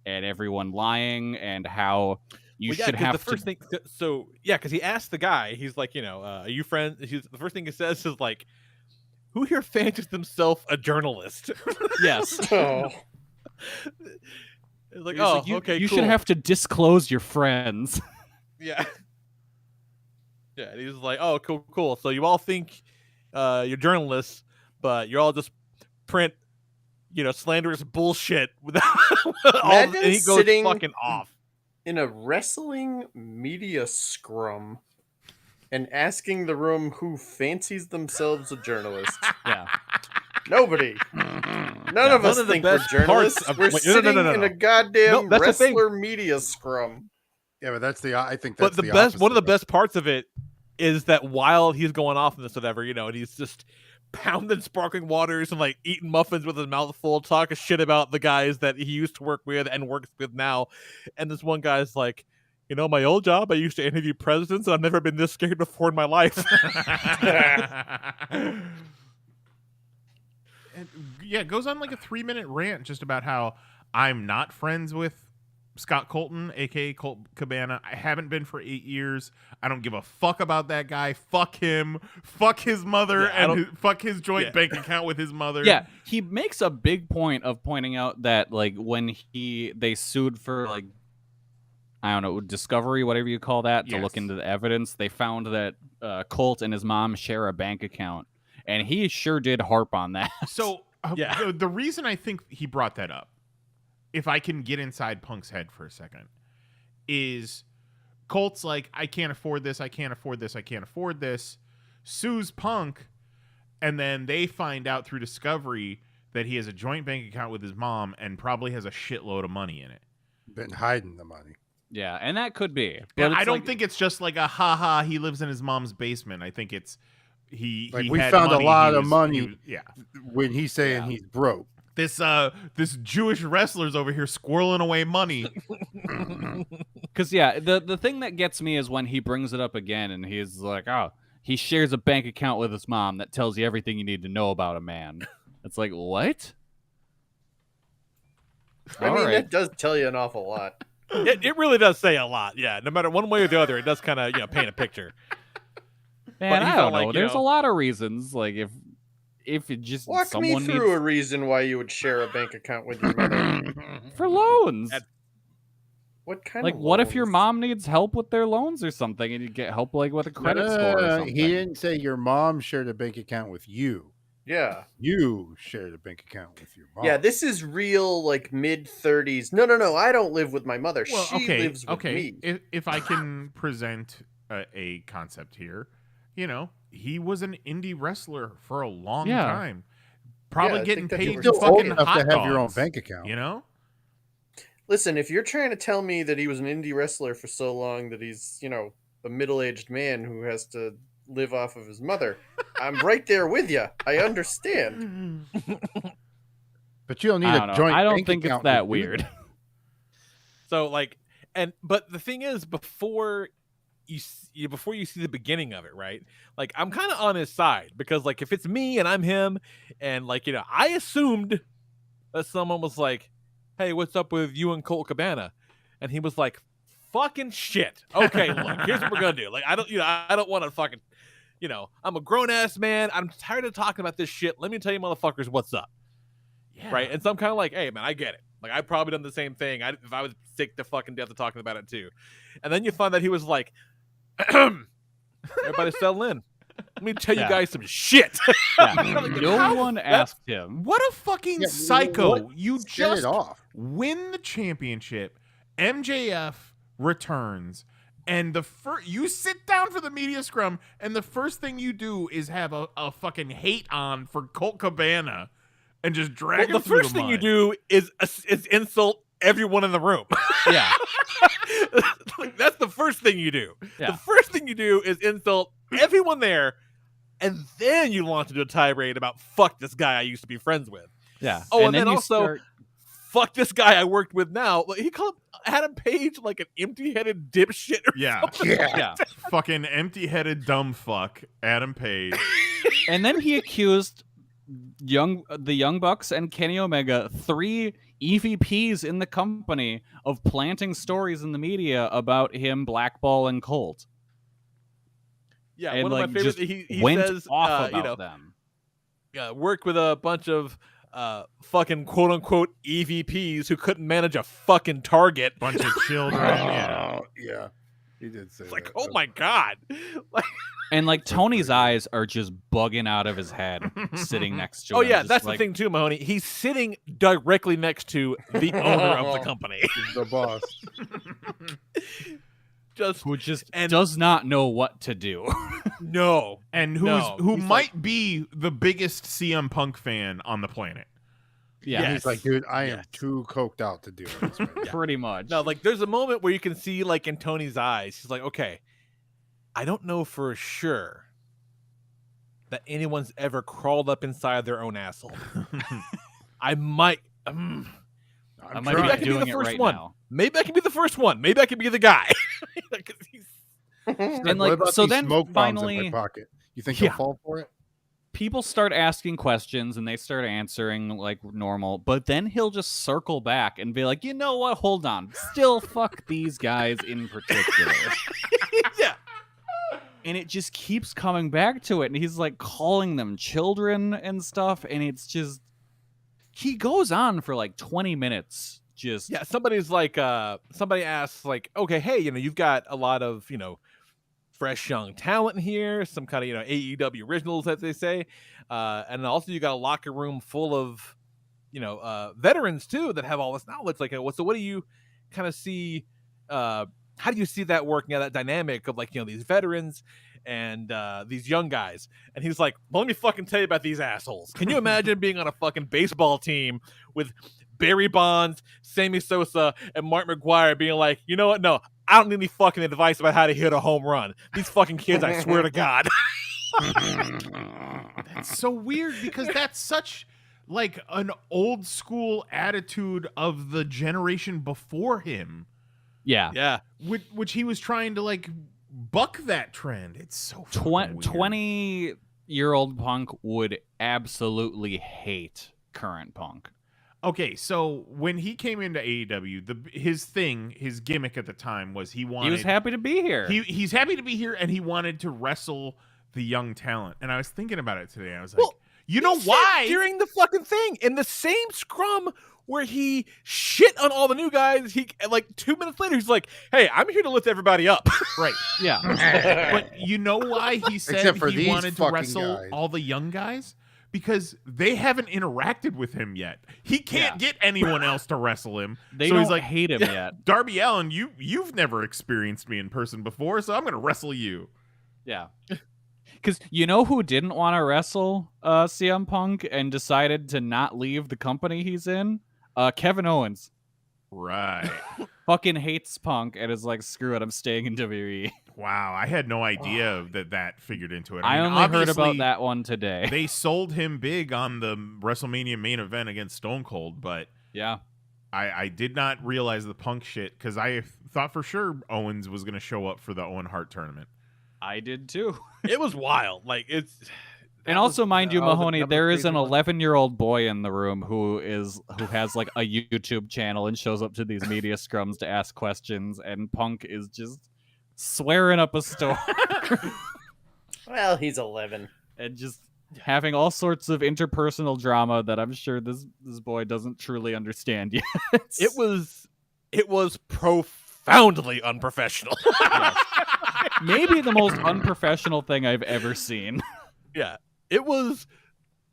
Speaker 5: and everyone lying and how you should have
Speaker 4: the first thing. So yeah, because he asked the guy, he's like, are you friends? The first thing he says is like, who here fancies themselves a journalist?
Speaker 5: Yes.
Speaker 7: Oh.
Speaker 4: It's like,
Speaker 5: you
Speaker 4: cool.
Speaker 5: should have to disclose your friends.
Speaker 4: Yeah. Yeah, and he's like, oh, cool. So you all think you're journalists, but you're all just print, slanderous bullshit without and he goes
Speaker 7: sitting
Speaker 4: fucking off.
Speaker 7: In a wrestling media scrum and asking the room who fancies themselves a journalist.
Speaker 5: Yeah.
Speaker 7: Nobody. None of us
Speaker 4: One of the
Speaker 7: think we're
Speaker 4: best
Speaker 7: journalists.
Speaker 4: parts of-
Speaker 7: We're
Speaker 4: wait, no,
Speaker 7: sitting
Speaker 4: no.
Speaker 7: in a goddamn
Speaker 4: No, that's the thing.
Speaker 7: wrestler media scrum.
Speaker 6: Yeah, but I think
Speaker 4: But
Speaker 6: that's
Speaker 4: the
Speaker 6: the
Speaker 4: best, one of the
Speaker 6: opposite.
Speaker 4: best parts of it is that while he's going off on this, whatever, and he's just pounding sparkling waters and eating muffins with his mouth full, talking shit about the guys that he used to work with and works with now. And this one guy's like, my old job, I used to interview presidents, and I've never been this scared before in my life.
Speaker 2: And, it goes on a 3-minute rant just about how I'm not friends with Scott Colton, aka Colt Cabana. I haven't been for 8 years. I don't give a fuck about that guy. Fuck him. Fuck his mother, fuck his joint bank account with his mother.
Speaker 5: Yeah, he makes a big point of pointing out that when they sued for I don't know, discovery, whatever you call that, to look into the evidence, they found that Colt and his mom share a bank account, and he sure did harp on that.
Speaker 2: So the reason I think he brought that up, if I can get inside Punk's head for a second, is Colt's like, I can't afford this, I can't afford this, I can't afford this, sues Punk, and then they find out through discovery that he has a joint bank account with his mom and probably has a shitload of money in it.
Speaker 6: Been hiding the money.
Speaker 5: Yeah, and that could be. But
Speaker 2: And I don't think it's just a haha, he lives in his mom's basement. I think it's he
Speaker 6: We
Speaker 2: had
Speaker 6: found
Speaker 2: money,
Speaker 6: a lot
Speaker 2: he
Speaker 6: of
Speaker 2: was-
Speaker 6: money
Speaker 2: he was-
Speaker 6: when he's saying he's broke.
Speaker 2: This Jewish wrestler's over here squirreling away money.
Speaker 5: Because the thing that gets me is when he brings it up again, and he's like, oh, he shares a bank account with his mom that tells you everything you need to know about a man. It's like, what?
Speaker 7: I mean, that does tell you an awful lot.
Speaker 4: It really does say a lot, yeah. No matter one way or the other, it does kind of paint a picture.
Speaker 5: Man,
Speaker 4: But he
Speaker 5: I
Speaker 4: felt
Speaker 5: don't know.
Speaker 4: like,
Speaker 5: There's a lot of reasons. If it just
Speaker 7: Walk me
Speaker 5: someone
Speaker 7: through
Speaker 5: needs
Speaker 7: a reason why you would share a bank account with your mother.
Speaker 5: for loans.
Speaker 7: What kind
Speaker 5: Like,
Speaker 7: of
Speaker 5: what if your
Speaker 7: loans?
Speaker 5: mom needs help with their loans or something, and you get help with a credit score or something?
Speaker 6: He didn't say your mom shared a bank account with you.
Speaker 7: Yeah.
Speaker 6: You shared a bank account with your mom.
Speaker 7: Yeah, this is real, mid-30s. No, I don't live with my mother.
Speaker 2: Well,
Speaker 7: She lives with me.
Speaker 2: If I can present a concept here, he was an indie wrestler for a long time, probably
Speaker 7: Yeah, I
Speaker 2: getting
Speaker 7: think that
Speaker 2: paid
Speaker 7: you're
Speaker 6: Still
Speaker 2: fucking
Speaker 6: old enough
Speaker 2: hot
Speaker 6: to have your own
Speaker 2: dogs,
Speaker 6: bank account.
Speaker 7: Listen, if you're trying to tell me that he was an indie wrestler for so long that he's, a middle-aged man who has to live off of his mother, I'm right there with you. I understand.
Speaker 6: But you don't need
Speaker 5: I
Speaker 6: a
Speaker 5: don't know.
Speaker 6: joint.
Speaker 5: I don't
Speaker 6: bank
Speaker 5: think it's
Speaker 6: account
Speaker 5: that
Speaker 6: to do
Speaker 5: weird.
Speaker 4: So but the thing is, before you see the beginning of it, right? I'm kind of on his side because if it's me and I'm him, and I assumed that someone was like, "Hey, what's up with you and Colt Cabana?" And he was like, "Fucking shit. Okay, look, here's what we're gonna do. I don't want to fucking, I'm a grown ass man. I'm tired of talking about this shit. Let me tell you, motherfuckers, what's up."
Speaker 2: Yeah.
Speaker 4: Right? And so I'm kind of like, hey, man, I get it. I've probably done the same thing. If I was sick to fucking death of talking about it too. And then you find that he was like, everybody settle in. Let me tell you guys some shit.
Speaker 5: Yeah. No one asked him.
Speaker 2: What a fucking
Speaker 6: Yeah,
Speaker 2: psycho. You
Speaker 6: Set
Speaker 2: just
Speaker 6: it off.
Speaker 2: win the championship. MJF returns. And you sit down for the media scrum, and the first thing you do is have a fucking hate on for Colt Cabana and just drag him
Speaker 4: The
Speaker 2: through
Speaker 4: first
Speaker 2: the
Speaker 4: thing you
Speaker 2: mud.
Speaker 4: do is insult everyone in the room.
Speaker 5: Yeah.
Speaker 4: Like, that's the first thing you do.
Speaker 5: Yeah.
Speaker 4: The first thing you do is insult everyone there, and then you launch into a tirade about fuck this guy I used to be friends with.
Speaker 5: Yeah.
Speaker 4: Oh, and then
Speaker 5: you
Speaker 4: also
Speaker 5: start-
Speaker 4: fuck this guy I worked with now. Like, he called Adam Page like an empty-headed dipshit. Or
Speaker 2: Yeah.
Speaker 4: something.
Speaker 5: yeah.
Speaker 2: Fucking empty-headed dumb fuck, Adam Page.
Speaker 5: And then he accused the Young Bucks and Kenny Omega, 3 EVPs in the company, of planting stories in the media about him blackballing Colt.
Speaker 4: Yeah,
Speaker 5: And
Speaker 4: one
Speaker 5: like
Speaker 4: of my favorites.
Speaker 5: just
Speaker 4: He
Speaker 5: went
Speaker 4: says,
Speaker 5: off about
Speaker 4: you know,
Speaker 5: them.
Speaker 4: worked with a bunch of fucking quote unquote EVPs who couldn't manage a fucking target.
Speaker 2: Bunch of children. Yeah.
Speaker 6: Oh, yeah. He did say
Speaker 4: It's like,
Speaker 6: that.
Speaker 4: oh my god. Like,
Speaker 5: And like Tony's eyes are just bugging out of his head sitting next to him.
Speaker 4: oh yeah,
Speaker 5: just
Speaker 4: that's
Speaker 5: like,
Speaker 4: the thing too, Mahoney. He's sitting directly next to the owner of the company.
Speaker 6: He's the boss.
Speaker 5: Who just
Speaker 4: and-
Speaker 5: does not know what to do.
Speaker 4: No.
Speaker 2: And who
Speaker 4: He's
Speaker 2: might be the biggest CM Punk fan on the planet.
Speaker 5: Yeah,
Speaker 6: He's like, dude, I am
Speaker 4: Yes.
Speaker 6: too coked out to do this. Man.
Speaker 5: pretty much.
Speaker 4: No, like there's a moment where you can see, like, in Tony's eyes, he's like, okay, I don't know for sure that anyone's ever crawled up inside their own asshole. I might.
Speaker 5: I
Speaker 6: I'm
Speaker 5: might
Speaker 4: Maybe I
Speaker 5: be
Speaker 4: can be
Speaker 5: doing
Speaker 4: the
Speaker 5: it
Speaker 4: first
Speaker 5: right
Speaker 4: one.
Speaker 5: now.
Speaker 4: Maybe I can be the first one. Maybe I can be the guy. 'Cause he's-
Speaker 5: And
Speaker 6: What
Speaker 5: like,
Speaker 6: about
Speaker 5: so
Speaker 6: these
Speaker 5: then
Speaker 6: smoke bombs in
Speaker 5: finally,
Speaker 6: my pocket? You think
Speaker 4: Yeah.
Speaker 6: he'll fall for it?
Speaker 5: people start asking questions and they start answering like normal, but then he'll just circle back and be like, you know what? Hold on. Still fuck these guys in particular.
Speaker 4: yeah.
Speaker 5: And it just keeps coming back to it. And he's like calling them children and stuff. And it's just, he goes on for like 20 minutes. Just,
Speaker 4: Yeah, somebody's like, somebody asks, like, okay, hey, you've got a lot of, fresh young talent here, some kind of, AEW originals, as they say. And also you got a locker room full of, veterans too that have all this knowledge. Like, so what do you kind of see, how do you see that working out, that dynamic of, like, these veterans and these young guys? And he's like, well, let me fucking tell you about these assholes. Can you imagine being on a fucking baseball team with Barry Bonds, Sammy Sosa, and Mark McGuire being like, you know what? No, I don't need any fucking advice about how to hit a home run. These fucking kids, I swear to God.
Speaker 2: That's so weird because that's such like an old school attitude of the generation before him,
Speaker 5: yeah.
Speaker 4: Yeah.
Speaker 2: which he was trying to like buck that trend. It's so fucking weird.
Speaker 5: 20-year-old Punk would absolutely hate current Punk.
Speaker 2: Okay, so when he came into AEW, his gimmick at the time was he
Speaker 5: was happy to be here.
Speaker 2: He's happy to be here, and he wanted to wrestle the young talent. And I was thinking about it today. I was like, you know
Speaker 4: He said
Speaker 2: why?
Speaker 4: during the fucking thing, in the same scrum where he shit on all the new guys, he, like, 2 minutes later, he's like, hey, I'm here to lift everybody up.
Speaker 2: Right.
Speaker 5: yeah.
Speaker 2: But you know why he said
Speaker 6: Except for
Speaker 2: he
Speaker 6: these
Speaker 2: wanted to
Speaker 6: fucking
Speaker 2: wrestle
Speaker 6: guys.
Speaker 2: all the young guys? Because they haven't interacted with him yet. He can't get anyone else to wrestle him.
Speaker 5: They
Speaker 2: so
Speaker 5: don't
Speaker 2: he's like,
Speaker 5: hate him yet.
Speaker 2: Darby Allin, you've never experienced me in person before, so I'm going to wrestle you.
Speaker 5: Yeah. Because you know who didn't want to wrestle CM Punk and decided to not leave the company he's in? Kevin Owens.
Speaker 2: Right.
Speaker 5: Fucking hates Punk and is like, screw it, I'm staying in WWE.
Speaker 2: Wow, I had no idea that figured into it.
Speaker 5: I
Speaker 2: mean,
Speaker 5: only heard about
Speaker 2: obviously,
Speaker 5: that one today.
Speaker 2: They sold him big on the WrestleMania main event against Stone Cold, but
Speaker 5: Yeah.
Speaker 2: I did not realize the Punk shit because I thought for sure Owens was going to show up for the Owen Hart tournament.
Speaker 5: I did too.
Speaker 4: It was wild. Like, it's...
Speaker 5: And also, mind you, Mahoney, there is an
Speaker 4: crazy one.
Speaker 5: 11-year-old boy in the room who has like a YouTube channel and shows up to these media scrums to ask questions, and Punk is just swearing up a storm
Speaker 7: Well, he's 11.
Speaker 5: and just having all sorts of interpersonal drama that I'm sure this boy doesn't truly understand yet.
Speaker 4: It was profoundly unprofessional.
Speaker 5: maybe the most unprofessional thing I've ever seen.
Speaker 4: Yeah, it was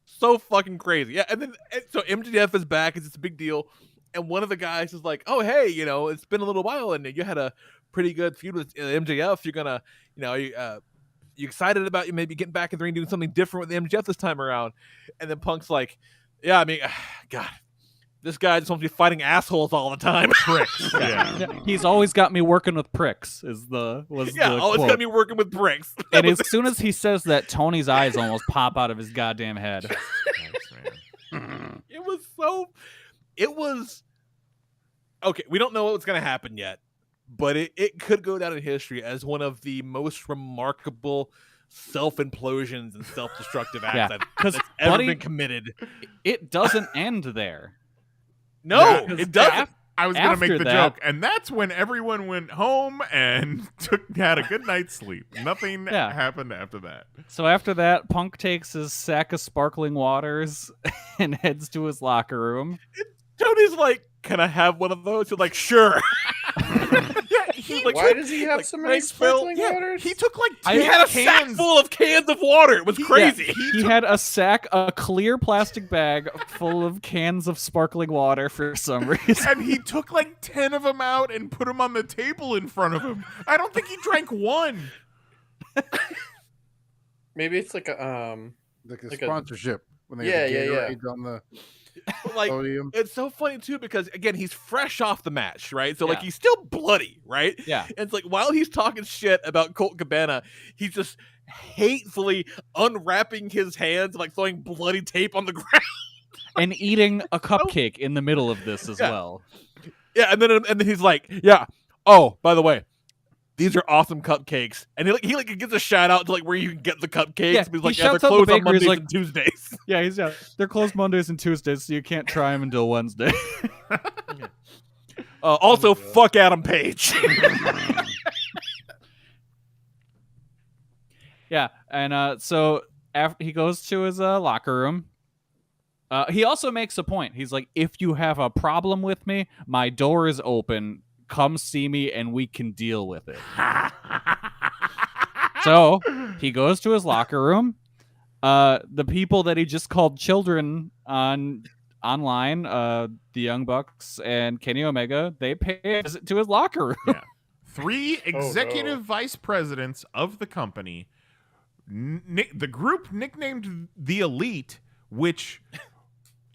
Speaker 4: so fucking crazy. Yeah, so MJF is back. It's a big deal. And one of the guys is like, "Oh, hey, it's been a little while, and you had a pretty good feud with MJF. You're gonna, you excited about maybe getting back in the ring, doing something different with MJF this time around?" And then Punk's like, "Yeah, I mean, God, this guy just wants to be fighting assholes all the time."
Speaker 2: Pricks. Yeah.
Speaker 5: He's always got me working with pricks. Always
Speaker 4: got me working with pricks.
Speaker 5: And as soon as he says that, Tony's eyes almost pop out of his goddamn head.
Speaker 2: Thanks, man.
Speaker 4: It was okay. We don't know what's going to happen yet, but it could go down in history as one of the most remarkable self-implosions and self-destructive acts that's ever been committed.
Speaker 5: It doesn't end there.
Speaker 4: No, it doesn't.
Speaker 2: I was going to make the
Speaker 5: that-
Speaker 2: joke, and that's when everyone went home and had a good night's sleep. Nothing happened after that.
Speaker 5: So after that, Punk takes his sack of sparkling waters and heads to his locker room.
Speaker 4: Tony's like, "Can I have one of those?" You're like, "Sure."
Speaker 7: Why does he have so many sparkling waters?
Speaker 2: He took like
Speaker 4: he had a sack full of cans of water. It was crazy.
Speaker 5: He had a clear plastic bag full of cans of sparkling water for some reason.
Speaker 2: And he took like 10 of them out and put them on the table in front of him. I don't think he drank one.
Speaker 7: Maybe it's like a
Speaker 6: sponsorship when they
Speaker 7: Yeah,
Speaker 6: have
Speaker 7: yeah,
Speaker 6: the
Speaker 7: yeah.
Speaker 6: Gatorades on the
Speaker 4: Like,
Speaker 6: podium.
Speaker 4: it's so funny too because again he's fresh off the match, right? So like
Speaker 5: Yeah.
Speaker 4: he's still bloody, right?
Speaker 5: Yeah.
Speaker 4: And it's like while he's talking shit about Colt Cabana, he's just hatefully unwrapping his hands, like throwing bloody tape on the ground.
Speaker 5: And eating a cupcake in the middle of this as well.
Speaker 4: Yeah, and then he's like, "Yeah, oh, by the way, these are awesome cupcakes." And he gives a shout out to like where you can get the cupcakes.
Speaker 5: Yeah,
Speaker 4: But he's
Speaker 5: he
Speaker 4: like, "Yeah,
Speaker 5: shouts
Speaker 4: they're
Speaker 5: out the
Speaker 4: closed on
Speaker 5: baker, he's
Speaker 4: Mondays
Speaker 5: like-
Speaker 4: and Tuesdays."
Speaker 5: Yeah, they're closed Mondays and Tuesdays, so you can't try them until Wednesday.
Speaker 4: Also, fuck Adam Page.
Speaker 5: Yeah, and so after he goes to his locker room, he also makes a point. He's like, "If you have a problem with me, my door is open. Come see me, and we can deal with it." So he goes to his locker room. The people that he just called children online, the Young Bucks and Kenny Omega, they pay a visit to his locker room.
Speaker 2: Yeah. 3 executive
Speaker 7: no.
Speaker 2: vice presidents of the company, the group nicknamed the Elite, which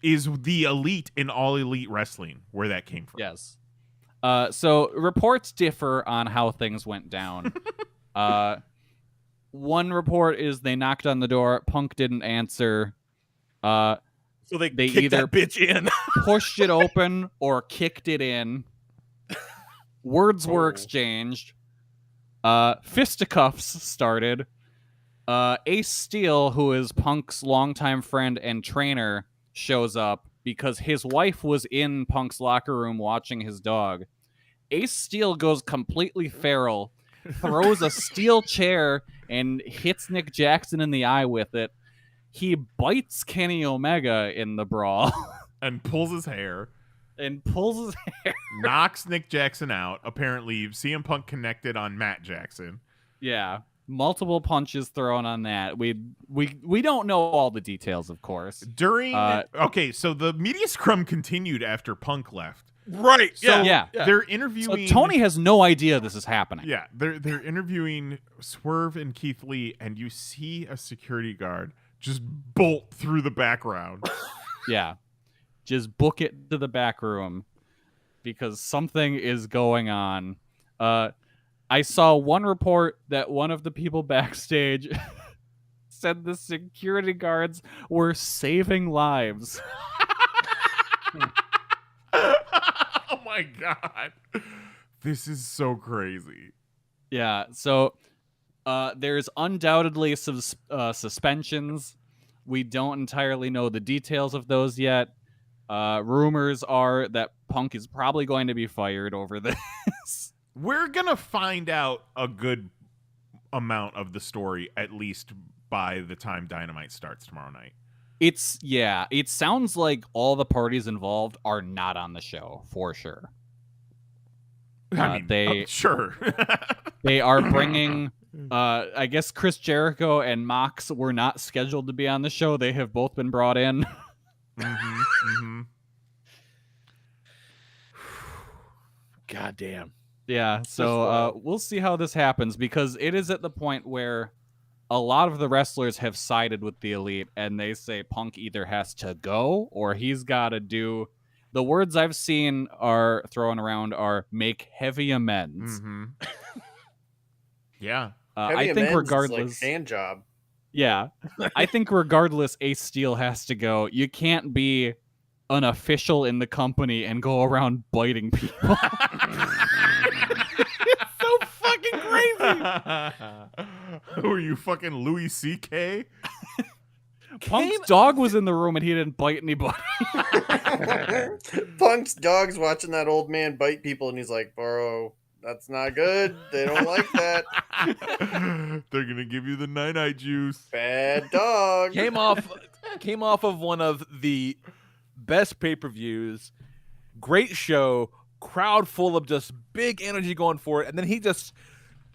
Speaker 2: is the elite in All Elite Wrestling, where that came from.
Speaker 5: Yes. So reports differ on how things went down. One report is they knocked on the door, Punk didn't answer.
Speaker 4: So they kicked
Speaker 5: either
Speaker 4: that bitch in.
Speaker 5: pushed it open or kicked it in. Words were exchanged. Fisticuffs started. Ace Steel, who is Punk's longtime friend and trainer, shows up because his wife was in Punk's locker room watching his dog. Ace Steel goes completely feral, throws a steel chair and hits Nick Jackson in the eye with it. He bites Kenny Omega in the brawl
Speaker 2: And pulls his hair, knocks Nick Jackson out. Apparently, CM Punk connected on Matt Jackson.
Speaker 5: Yeah, multiple punches thrown on that. We don't know all the details, of course.
Speaker 2: During okay, so the media scrum continued after Punk left.
Speaker 4: Right.
Speaker 2: So
Speaker 5: Yeah.
Speaker 2: they're
Speaker 5: So
Speaker 2: interviewing
Speaker 5: Tony has no idea this is happening.
Speaker 2: Yeah, they're interviewing Swerve and Keith Lee, and you see a security guard just bolt through the background.
Speaker 5: Yeah. Just book it to the back room because something is going on. I saw one report that one of the people backstage said the security guards were saving lives.
Speaker 2: Oh my god. This is so crazy.
Speaker 5: Yeah, so there's undoubtedly some suspensions. We don't entirely know the details of those yet. Rumors are that Punk is probably going to be fired over this.
Speaker 2: We're going to find out a good amount of the story, at least by the time Dynamite starts tomorrow night.
Speaker 5: It sounds like all the parties involved are not on the show, for sure.
Speaker 2: I mean,
Speaker 5: They
Speaker 2: sure.
Speaker 5: They are bringing. I guess Chris Jericho and Mox were not scheduled to be on the show. They have both been brought in.
Speaker 4: God damn.
Speaker 5: Yeah, so we'll see how this happens, because it is at the point where a lot of the wrestlers have sided with the Elite, and they say Punk either has to go or he's got to do. The words I've seen are thrown around are make heavy amends.
Speaker 2: Yeah.
Speaker 7: Heavy
Speaker 5: I think
Speaker 7: amends
Speaker 5: regardless,
Speaker 7: is like hand job.
Speaker 5: yeah, I think regardless, Ace Steel has to go. You can't be an official in the company and go around biting people.
Speaker 4: It's so fucking crazy.
Speaker 2: Who are you, fucking Louis C.K.?
Speaker 5: Punk's dog was in the room and he didn't bite anybody.
Speaker 7: Punk's dog's watching that old man bite people, and he's like, "Bro, that's not good. They don't like that.
Speaker 2: They're gonna give you the night juice.
Speaker 7: Bad dog."
Speaker 4: Came off of one of the best pay-per-views. Great show, crowd full of just big energy going for it, and then he just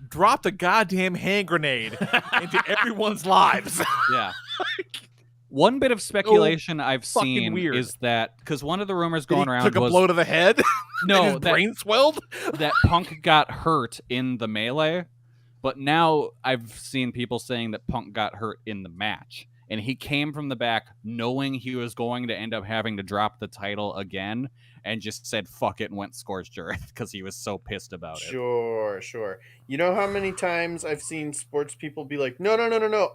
Speaker 4: dropped a goddamn hand grenade into everyone's lives.
Speaker 5: Yeah. One bit of speculation I've
Speaker 4: fucking
Speaker 5: seen
Speaker 4: weird.
Speaker 5: is that, because one of the rumors
Speaker 4: He
Speaker 5: going around
Speaker 4: took a
Speaker 5: was
Speaker 4: blow to the head.
Speaker 5: no,
Speaker 4: and his
Speaker 5: that,
Speaker 4: brain swelled.
Speaker 5: that Punk got hurt in the melee, but now I've seen people saying that Punk got hurt in the match, and he came from the back knowing he was going to end up having to drop the title again, and just said fuck it and went scorched earth because he was so pissed about it.
Speaker 7: Sure. You know how many times I've seen sports people be like, no,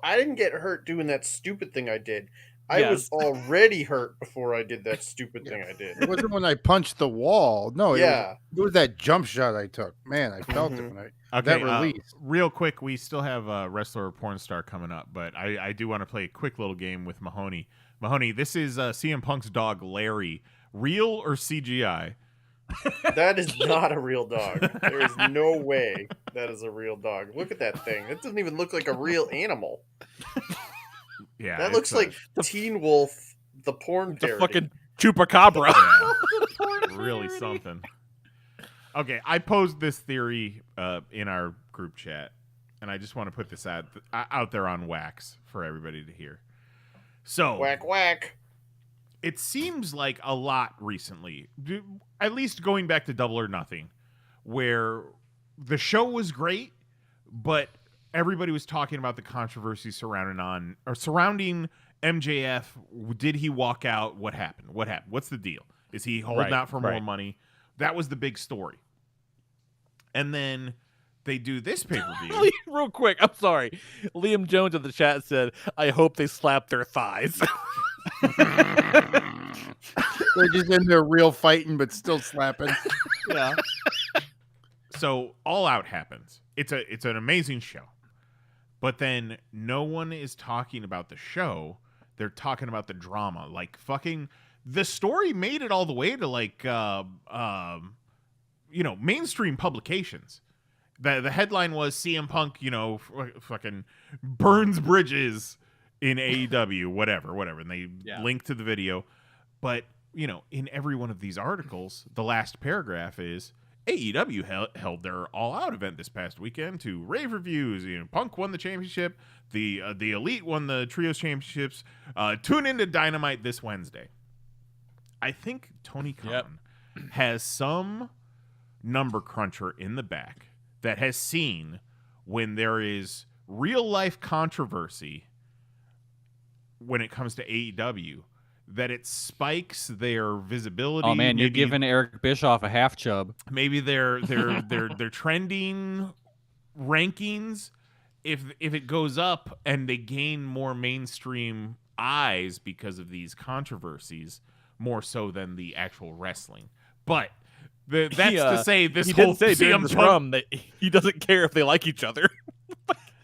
Speaker 7: I didn't get hurt doing that stupid thing I did. I was already hurt before I did that stupid thing I did.
Speaker 6: It wasn't when I punched the wall. No,
Speaker 7: Yeah.
Speaker 6: it was that jump shot I took. Man, I felt it when that release.
Speaker 2: Real quick, we still have a wrestler or porn star coming up, but I do want to play a quick little game with Mahoney. Mahoney, this is CM Punk's dog, Larry. Real or CGI?
Speaker 7: That is not a real dog. There is no way that is a real dog. Look at that thing. That doesn't even look like a real animal.
Speaker 2: Yeah,
Speaker 7: That looks like Teen Wolf, the porn
Speaker 4: The
Speaker 7: parody.
Speaker 4: fucking chupacabra.
Speaker 2: yeah, really something. Okay, I posed this theory in our group chat, and I just want to put this out there on wax for everybody to hear. So,
Speaker 7: Whack.
Speaker 2: it seems like a lot recently, at least going back to Double or Nothing, where the show was great, but everybody was talking about the controversy surrounding MJF. Did he walk out? What happened? What's the deal? Is he holding out for more money? That was the big story. And then they do this pay-per-view.
Speaker 4: Real quick, I'm sorry. Liam Jones in the chat said, I hope they slap their thighs.
Speaker 6: They're just in there real fighting, but still slapping.
Speaker 5: Yeah.
Speaker 2: So All Out happens. It's an amazing show. But then no one is talking about the show. They're talking about the drama. Like fucking the story made it all the way to like mainstream publications. The headline was CM Punk, fucking burns bridges in AEW, whatever. And they link to the video. But, in every one of these articles, the last paragraph is AEW held their all-out event this past weekend to rave reviews. Punk won the championship. The Elite won the Trios championships. Tune into Dynamite this Wednesday. I think Tony Khan has some number cruncher in the back that has seen when there is real-life controversy when it comes to AEW, that it spikes their visibility.
Speaker 5: Oh man, you're giving Eric Bischoff a half chub.
Speaker 2: Maybe their trending rankings, if it goes up and they gain more mainstream eyes because of these controversies, more so than the actual wrestling. But that's to say this whole
Speaker 4: did say during
Speaker 2: CM
Speaker 4: the
Speaker 2: Punk,
Speaker 4: scrum that he doesn't care if they like each other.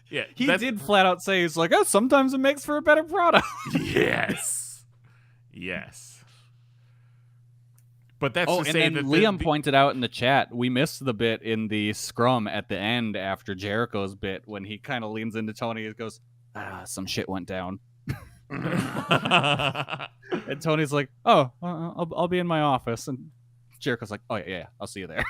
Speaker 2: yeah,
Speaker 5: He did flat out say, he's like, sometimes it makes for a better product.
Speaker 2: Yes. But that's to
Speaker 5: and
Speaker 2: say
Speaker 5: then
Speaker 2: that
Speaker 5: Liam pointed out in the chat, we missed the bit in the scrum at the end after Jericho's bit when he kind of leans into Tony and goes, some shit went down. And Tony's like, I'll be in my office. And Jericho's like, oh, yeah, I'll see you there.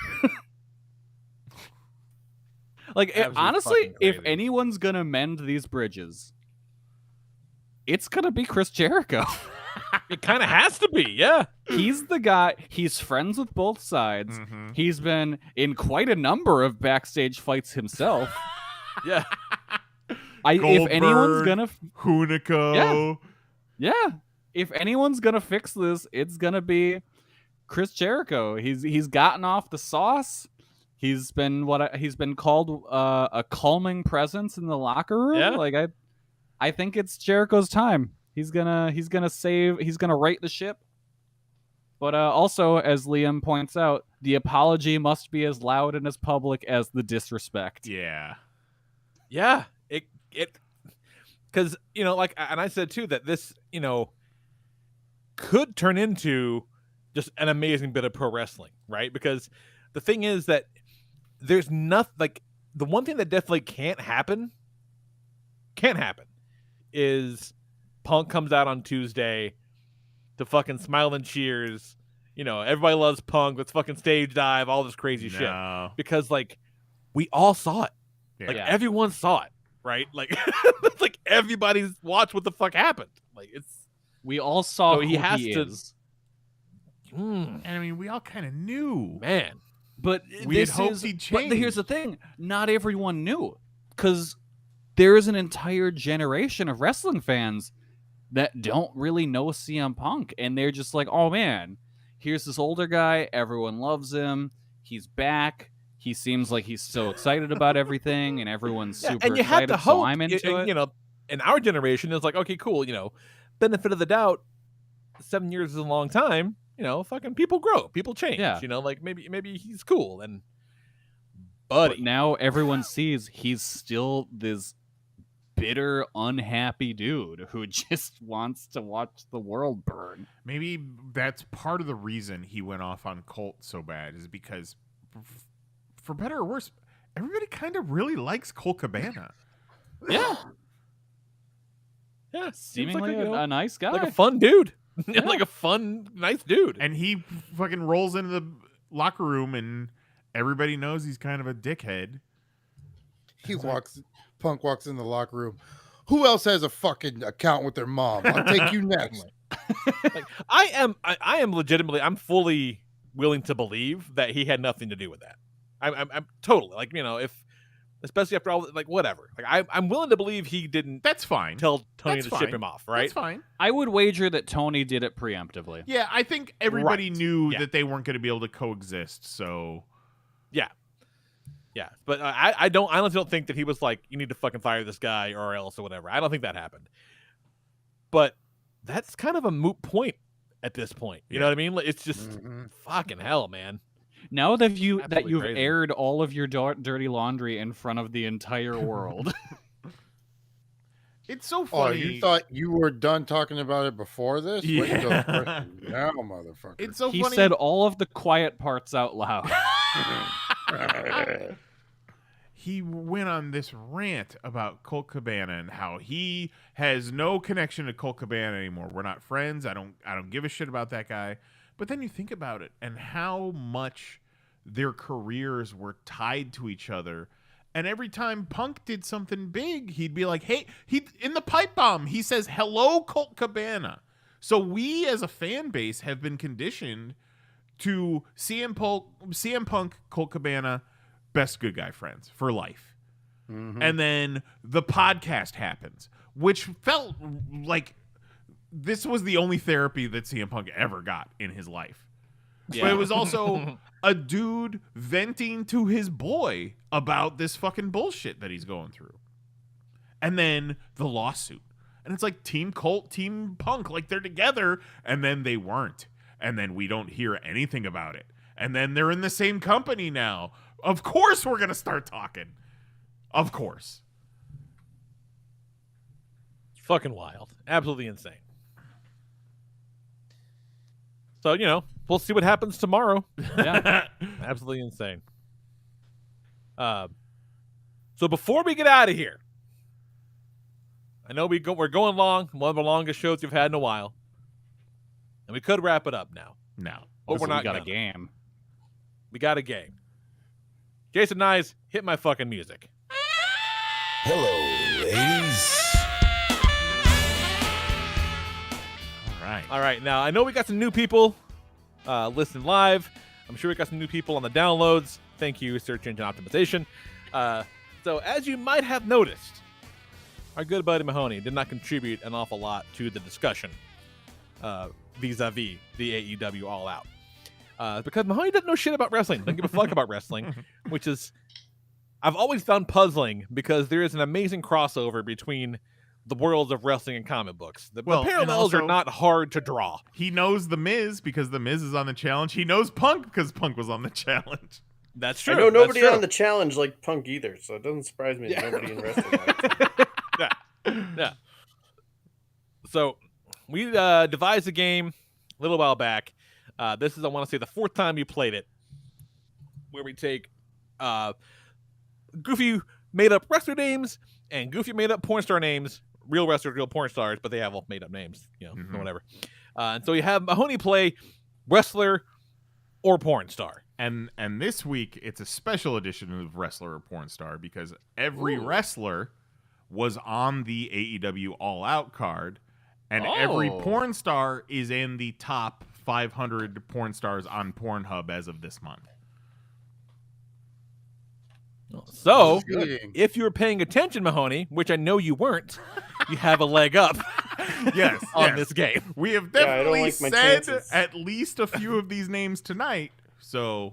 Speaker 5: Like,
Speaker 4: Absolutely
Speaker 5: honestly,
Speaker 4: fucking
Speaker 5: if
Speaker 4: crazy.
Speaker 5: anyone's gonna mend these bridges, it's gonna be Chris Jericho.
Speaker 4: It kind of has to be, yeah.
Speaker 5: He's the guy. He's friends with both sides.
Speaker 2: Mhm.
Speaker 5: He's been in quite a number of backstage fights himself.
Speaker 4: Yeah.
Speaker 5: If anyone's
Speaker 2: Goldberg,
Speaker 5: gonna,
Speaker 2: Hunico.
Speaker 5: yeah, if anyone's gonna fix this, it's gonna be Chris Jericho. He's gotten off the sauce. He's been he's been called a calming presence in the locker room.
Speaker 4: Yeah.
Speaker 5: Like I think it's Jericho's time. He's gonna right the ship. But also, as Liam points out, the apology must be as loud and as public as the disrespect.
Speaker 2: Yeah.
Speaker 4: Yeah. It because, like, and I said too that this, could turn into just an amazing bit of pro wrestling, right? Because the thing is that there's nothing, like, the one thing that definitely can't happen is Punk comes out on Tuesday to fucking smile and cheers. Everybody loves Punk. Let's fucking stage dive, all this crazy shit.
Speaker 2: No.
Speaker 4: Because, like, we all saw it.
Speaker 2: Yeah.
Speaker 4: Like, everyone saw it, right? Like, like, everybody's watched what the fuck happened. Like,
Speaker 5: We all saw
Speaker 4: So
Speaker 5: who
Speaker 4: he has
Speaker 5: he
Speaker 4: to-
Speaker 5: is.
Speaker 2: And I mean, we all kind of knew.
Speaker 4: man.
Speaker 5: But
Speaker 2: We had
Speaker 5: this
Speaker 2: hoped
Speaker 5: is,
Speaker 2: he'd
Speaker 5: but here's
Speaker 2: change.
Speaker 5: the thing: not everyone knew, because there is an entire generation of wrestling fans that don't really know CM Punk, and they're just like, "Oh man, here's this older guy. Everyone loves him. He's back. He seems like he's so excited about everything, and everyone's super
Speaker 4: and you
Speaker 5: excited.
Speaker 4: had to hope,
Speaker 5: so I'm into it."
Speaker 4: in our generation, it's like, okay, cool, benefit of the doubt, 7 years is a long time. Fucking people grow, people change.
Speaker 5: Yeah.
Speaker 4: Like maybe he's cool, and
Speaker 5: But
Speaker 4: buddy,
Speaker 5: now everyone sees he's still this bitter, unhappy dude who just wants to watch the world burn.
Speaker 2: Maybe that's part of the reason he went off on Colt so bad is because, for better or worse, everybody kind of really likes Colt Cabana.
Speaker 5: Yeah,
Speaker 4: yeah, seems
Speaker 5: seemingly
Speaker 4: like
Speaker 5: a nice guy.
Speaker 4: like a fun dude, like a fun, nice dude.
Speaker 2: And he fucking rolls into the locker room and everybody knows he's kind of a dickhead.
Speaker 6: Punk walks in the locker room. Who else has a fucking account with their mom? I'll take you next.
Speaker 4: Like, I am legitimately, I'm fully willing to believe that he had nothing to do with that. I'm totally, like, if, especially after all, like, whatever. Like, I'm willing to believe he didn't
Speaker 2: That's fine.
Speaker 4: tell Tony
Speaker 2: That's
Speaker 4: to ship
Speaker 2: fine.
Speaker 4: him off, right?
Speaker 2: That's fine.
Speaker 5: I would wager that Tony did it preemptively.
Speaker 2: Yeah, I think everybody
Speaker 4: Right.
Speaker 2: knew
Speaker 4: Yeah.
Speaker 2: that they weren't going to be able to coexist. So
Speaker 4: Yeah, but I honestly don't think that he was like, you need to fucking fire this guy or else or whatever. I don't think that happened. But that's kind of a moot point at this point. You know what I mean? Like, it's just fucking hell, man.
Speaker 5: Now that
Speaker 4: Absolutely
Speaker 5: you've
Speaker 4: crazy.
Speaker 5: aired all of your dirty laundry in front of the entire world,
Speaker 2: it's so
Speaker 6: Oh,
Speaker 2: funny.
Speaker 6: you thought you were done talking about it before this? Wait until the
Speaker 2: Yeah.
Speaker 6: question now, motherfucker.
Speaker 2: It's so
Speaker 5: he
Speaker 2: funny.
Speaker 5: said all of the quiet parts out loud.
Speaker 2: He went on this rant about Colt Cabana and how he has no connection to Colt Cabana anymore. We're not friends. I don't give a shit about that guy. But then you think about it and how much their careers were tied to each other. And every time Punk did something big, he'd be like, "Hey," he in the pipe bomb, he says, "Hello, Colt Cabana." So we as a fan base have been conditioned to CM Punk, Colt Cabana, best good guy friends for life. And then the podcast happens, which felt like this was the only therapy that CM Punk ever got in his life. But it was also a dude venting to his boy about this fucking bullshit that he's going through. And then the lawsuit. And it's like Team Colt, Team Punk, like they're together, and then they weren't. And then we don't hear anything about it. And then they're in the same company now. Of course we're going to start talking. Of course.
Speaker 4: Fucking wild. Absolutely insane. So, we'll see what happens tomorrow.
Speaker 5: Yeah.
Speaker 4: Absolutely insane. So before we get out of here, I know we're going long, one of the longest shows we've had in a while. And we could wrap it up now.
Speaker 2: No.
Speaker 4: But we're
Speaker 5: Also,
Speaker 4: not
Speaker 5: we got a
Speaker 4: gonna.
Speaker 5: game.
Speaker 4: We got a game. Jason Nyes, hit my fucking music.
Speaker 8: Hello, ladies.
Speaker 2: All
Speaker 4: All right, now I know we got some new people listening live. I'm sure we got some new people on the downloads. Thank you, Search Engine Optimization. So as you might have noticed, our good buddy Mahoney did not contribute an awful lot to the discussion vis-a-vis the AEW All Out. Because Mahoney doesn't know shit about wrestling, doesn't give a fuck about wrestling, which is, I've always found puzzling because there is an amazing crossover between the worlds of wrestling and comic books. The
Speaker 2: Well, and
Speaker 4: parallels are
Speaker 2: also-
Speaker 4: not hard to draw.
Speaker 2: He knows The Miz because The Miz is on the challenge. He knows Punk because Punk was on the challenge.
Speaker 4: That's true.
Speaker 7: I know nobody
Speaker 4: That's true.
Speaker 7: on the challenge like Punk either, so it doesn't surprise me that nobody in wrestling likes it.
Speaker 4: Yeah. So we devised a game a little while back. This is, I want to say, the fourth time you played it, where we take goofy made-up wrestler names and goofy made-up porn star names, real wrestlers, real porn stars, but they have all made-up names, whatever. And so you have Mahoney play wrestler or porn star.
Speaker 2: And this week, it's a special edition of Wrestler or Porn Star because every wrestler was on the AEW All Out card, and every porn star is in the top 500 porn stars on Pornhub as of this month.
Speaker 4: So
Speaker 6: Exciting.
Speaker 4: if you were paying attention, Mahoney, which I know you weren't, you have a leg up
Speaker 2: Yes,
Speaker 4: on
Speaker 2: yes.
Speaker 4: this game.
Speaker 2: We have
Speaker 7: Yeah, I don't
Speaker 2: definitely
Speaker 7: like my
Speaker 2: said
Speaker 7: chances.
Speaker 2: at least a few of these names tonight. So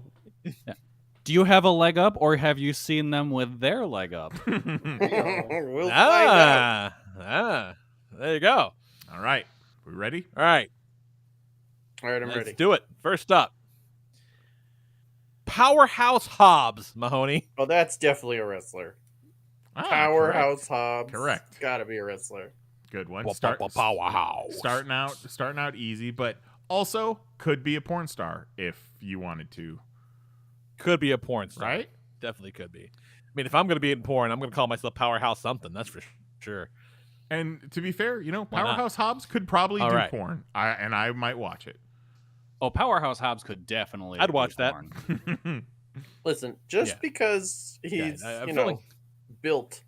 Speaker 5: Do you have a leg up, or have you seen them with their leg up?
Speaker 7: We'll find out.
Speaker 4: There you go.
Speaker 2: all right, we ready?
Speaker 4: All right,
Speaker 7: All right, I'm
Speaker 4: let's
Speaker 7: ready.
Speaker 4: do it. First up, Powerhouse Hobbs, Mahoney.
Speaker 7: Oh, that's definitely a wrestler.
Speaker 2: Ah,
Speaker 7: Powerhouse Hobbs.
Speaker 2: Correct.
Speaker 7: Gotta be a wrestler.
Speaker 2: Good one.
Speaker 4: Powerhouse.
Speaker 2: Starting out easy, but also could be a porn star if you wanted to,
Speaker 4: Could be a porn star.
Speaker 2: right?
Speaker 4: Definitely could be. I mean, if I'm going to be in porn, I'm going to call myself Powerhouse something. That's for sure.
Speaker 2: And to be fair,
Speaker 4: Why not?
Speaker 2: Powerhouse Hobbs could probably
Speaker 4: All
Speaker 2: do
Speaker 4: right.
Speaker 2: porn. I might watch it.
Speaker 5: Oh, Powerhouse Hobbs could definitely.
Speaker 4: I'd
Speaker 5: do
Speaker 4: watch that.
Speaker 5: porn.
Speaker 7: Listen, just
Speaker 4: Yeah.
Speaker 7: because
Speaker 4: Yeah,
Speaker 7: he's
Speaker 4: I'm feeling-
Speaker 7: built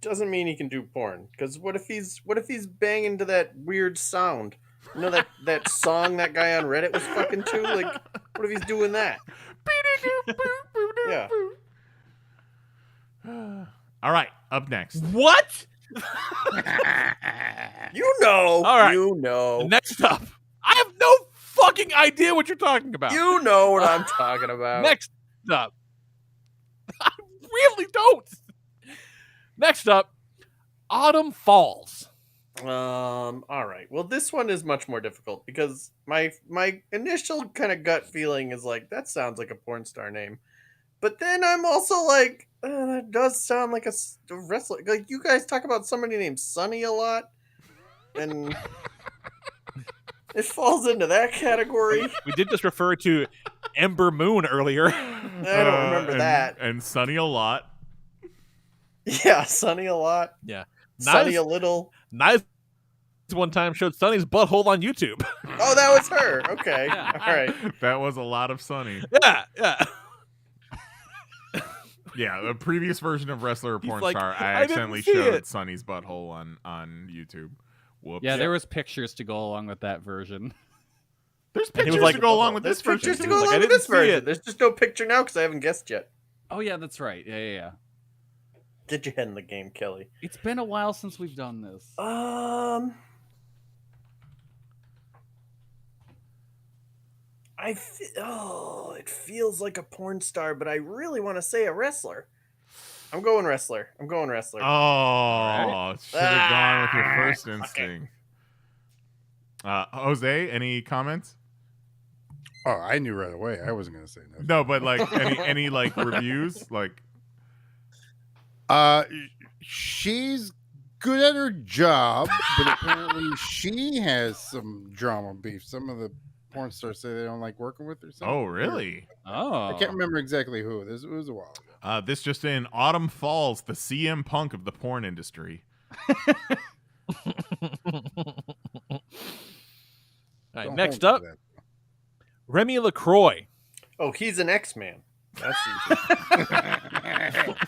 Speaker 7: doesn't mean he can do porn. Because what if he's banging to that weird sound? You know that song that guy on Reddit was fucking to? Like, what if he's doing that? Yeah.
Speaker 2: All right, up next.
Speaker 4: What?
Speaker 7: You know.
Speaker 4: All right.
Speaker 7: You know.
Speaker 4: Next up, I have no fucking idea what you're talking about.
Speaker 7: You know what I'm talking about.
Speaker 4: Next up, I really don't. Next up, Autumn Falls.
Speaker 7: All right. Well, this one is much more difficult because my initial kind of gut feeling is like that sounds like a porn star name, but then I'm also like that does sound like a wrestler. Like you guys talk about somebody named Sunny a lot, and it falls into that category.
Speaker 4: We did just refer to Ember Moon earlier.
Speaker 7: I don't remember
Speaker 2: and,
Speaker 7: that.
Speaker 2: And Sunny a lot.
Speaker 7: Yeah, Sunny a lot.
Speaker 4: Yeah.
Speaker 7: Sunny
Speaker 4: Nice.
Speaker 7: a little.
Speaker 4: Nice. One time showed Sunny's butthole on YouTube.
Speaker 7: Oh, that was her. Okay.
Speaker 5: Yeah.
Speaker 7: All right.
Speaker 2: That was a lot of Sunny.
Speaker 4: Yeah.
Speaker 2: Yeah, the previous version of Wrestler or
Speaker 4: He's
Speaker 2: Porn
Speaker 4: like,
Speaker 2: Star, I
Speaker 4: "I didn't
Speaker 2: accidentally
Speaker 4: see
Speaker 2: showed
Speaker 4: it."
Speaker 2: Sunny's butthole on YouTube. Whoops.
Speaker 5: Yeah, there was pictures to go along with that version.
Speaker 2: There's
Speaker 4: And he
Speaker 2: pictures
Speaker 4: was like,
Speaker 2: to go along with
Speaker 7: There's
Speaker 2: this version.
Speaker 7: pictures to
Speaker 2: too.
Speaker 7: go
Speaker 4: Like, I
Speaker 7: along with
Speaker 4: didn't
Speaker 7: this
Speaker 4: see
Speaker 7: version.
Speaker 4: it.
Speaker 7: There's just no picture now because I haven't guessed yet.
Speaker 5: Oh yeah, that's right. Yeah.
Speaker 7: Get your head in the game, Kelly.
Speaker 5: It's been a while since we've done this.
Speaker 7: It feels like a porn star, but I really want to say a wrestler. I'm going wrestler.
Speaker 2: Oh, should have gone with your first instinct. Jose, any comments?
Speaker 6: Oh, I knew right away. I wasn't gonna say no.
Speaker 2: No, but like any like reviews, like
Speaker 6: She's good at her job, but apparently she has some drama beef. Some of the porn stars say they don't like working with her.
Speaker 2: oh really?
Speaker 5: Oh,
Speaker 6: I can't remember exactly who. It was a while ago.
Speaker 2: This just in: Autumn Falls, the CM Punk of the porn industry.
Speaker 4: All right,
Speaker 6: Don't
Speaker 4: next
Speaker 6: hold
Speaker 4: up,
Speaker 6: me to that.
Speaker 4: Remy LaCroix.
Speaker 7: Oh, he's an X-Man. That's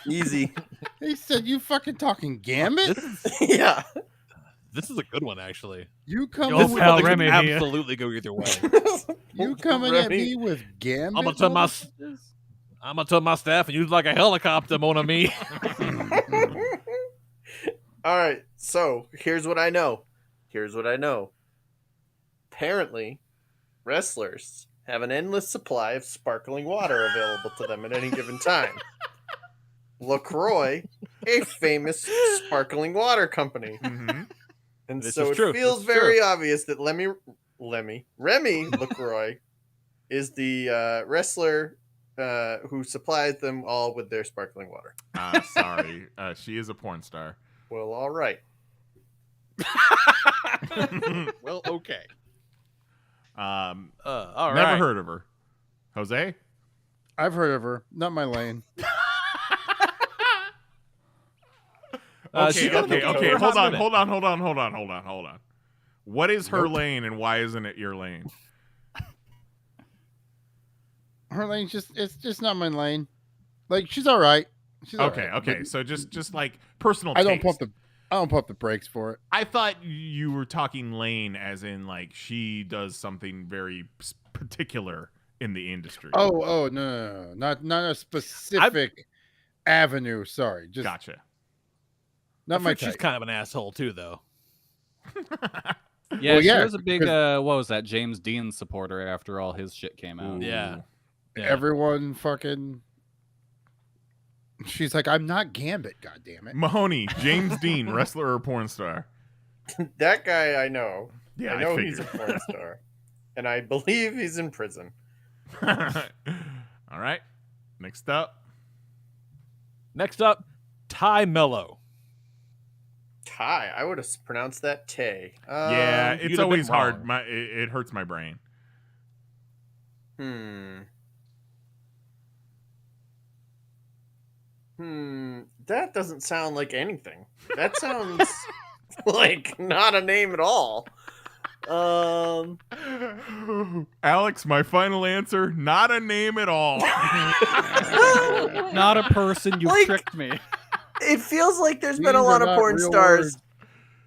Speaker 7: easy.
Speaker 6: He said, "You fucking talking Gambit?
Speaker 7: Yeah.
Speaker 4: This is a good one, actually.
Speaker 6: You coming?
Speaker 5: This
Speaker 6: with,
Speaker 5: pal
Speaker 4: It could
Speaker 5: Remy here.
Speaker 4: absolutely go either way.
Speaker 6: you coming at
Speaker 7: Remy.
Speaker 6: me with Gambit?
Speaker 4: I'm gonna tell my staff and use like a helicopter, mon ami.
Speaker 7: All right. So here's what I know. Apparently, wrestlers have an endless supply of sparkling water available to them at any given time. LaCroix, a famous sparkling water company.
Speaker 2: Mm-hmm.
Speaker 7: And
Speaker 4: This
Speaker 7: so
Speaker 4: is
Speaker 7: it
Speaker 4: true.
Speaker 7: feels
Speaker 4: This is
Speaker 7: very obvious that Remy LaCroix is the wrestler who supplies them all with their sparkling water.
Speaker 2: Sorry. She is a porn star.
Speaker 7: Well, all right.
Speaker 4: Well, okay.
Speaker 2: All
Speaker 4: All right.
Speaker 2: Never heard of her. Jose?
Speaker 6: I've heard of her. Not my lane.
Speaker 7: she
Speaker 2: Okay.
Speaker 7: got the
Speaker 2: Hold
Speaker 7: cover.
Speaker 2: on. What is her lane and why isn't it your lane?
Speaker 6: Her lane's it's just not my lane. Like she's all right. She's all right,
Speaker 2: Okay.
Speaker 6: but
Speaker 2: So just like personal
Speaker 6: I don't
Speaker 2: taste.
Speaker 6: pump the brakes for it.
Speaker 2: I thought you were talking lane as in like she does something very particular in the industry.
Speaker 6: Oh no. Not a specific avenue. Sorry, just
Speaker 2: Gotcha.
Speaker 6: not my
Speaker 4: She's
Speaker 6: type.
Speaker 4: kind of an asshole too, though.
Speaker 5: Yeah,
Speaker 6: Well,
Speaker 5: she
Speaker 6: yeah,
Speaker 5: was a big,
Speaker 6: because-
Speaker 5: what was that, James Dean supporter after all his shit came out.
Speaker 2: Ooh.
Speaker 4: Yeah.
Speaker 6: Everyone fucking. She's like, I'm not Gambit. God damn it.
Speaker 2: Mahoney, James Dean, wrestler or porn star?
Speaker 7: That guy I know.
Speaker 2: Yeah,
Speaker 7: I know
Speaker 2: I
Speaker 7: he's a
Speaker 2: figured.
Speaker 7: porn star. And I believe he's in prison.
Speaker 2: All right. Next up.
Speaker 4: Next up, Ty Mello.
Speaker 7: Ty. I would have pronounced that Tay.
Speaker 2: Yeah,
Speaker 4: you'd
Speaker 2: it's
Speaker 4: have
Speaker 2: always
Speaker 4: been
Speaker 2: hard.
Speaker 4: wrong.
Speaker 2: It hurts my brain.
Speaker 7: That doesn't sound like anything. That sounds like not a name at all.
Speaker 2: Alex, my final answer, not a name at all.
Speaker 5: Not a person, you
Speaker 7: Like-
Speaker 5: tricked me.
Speaker 7: It feels like there's been
Speaker 6: These
Speaker 7: a lot
Speaker 6: are
Speaker 7: of
Speaker 6: not
Speaker 7: porn
Speaker 6: real
Speaker 7: stars.
Speaker 6: words.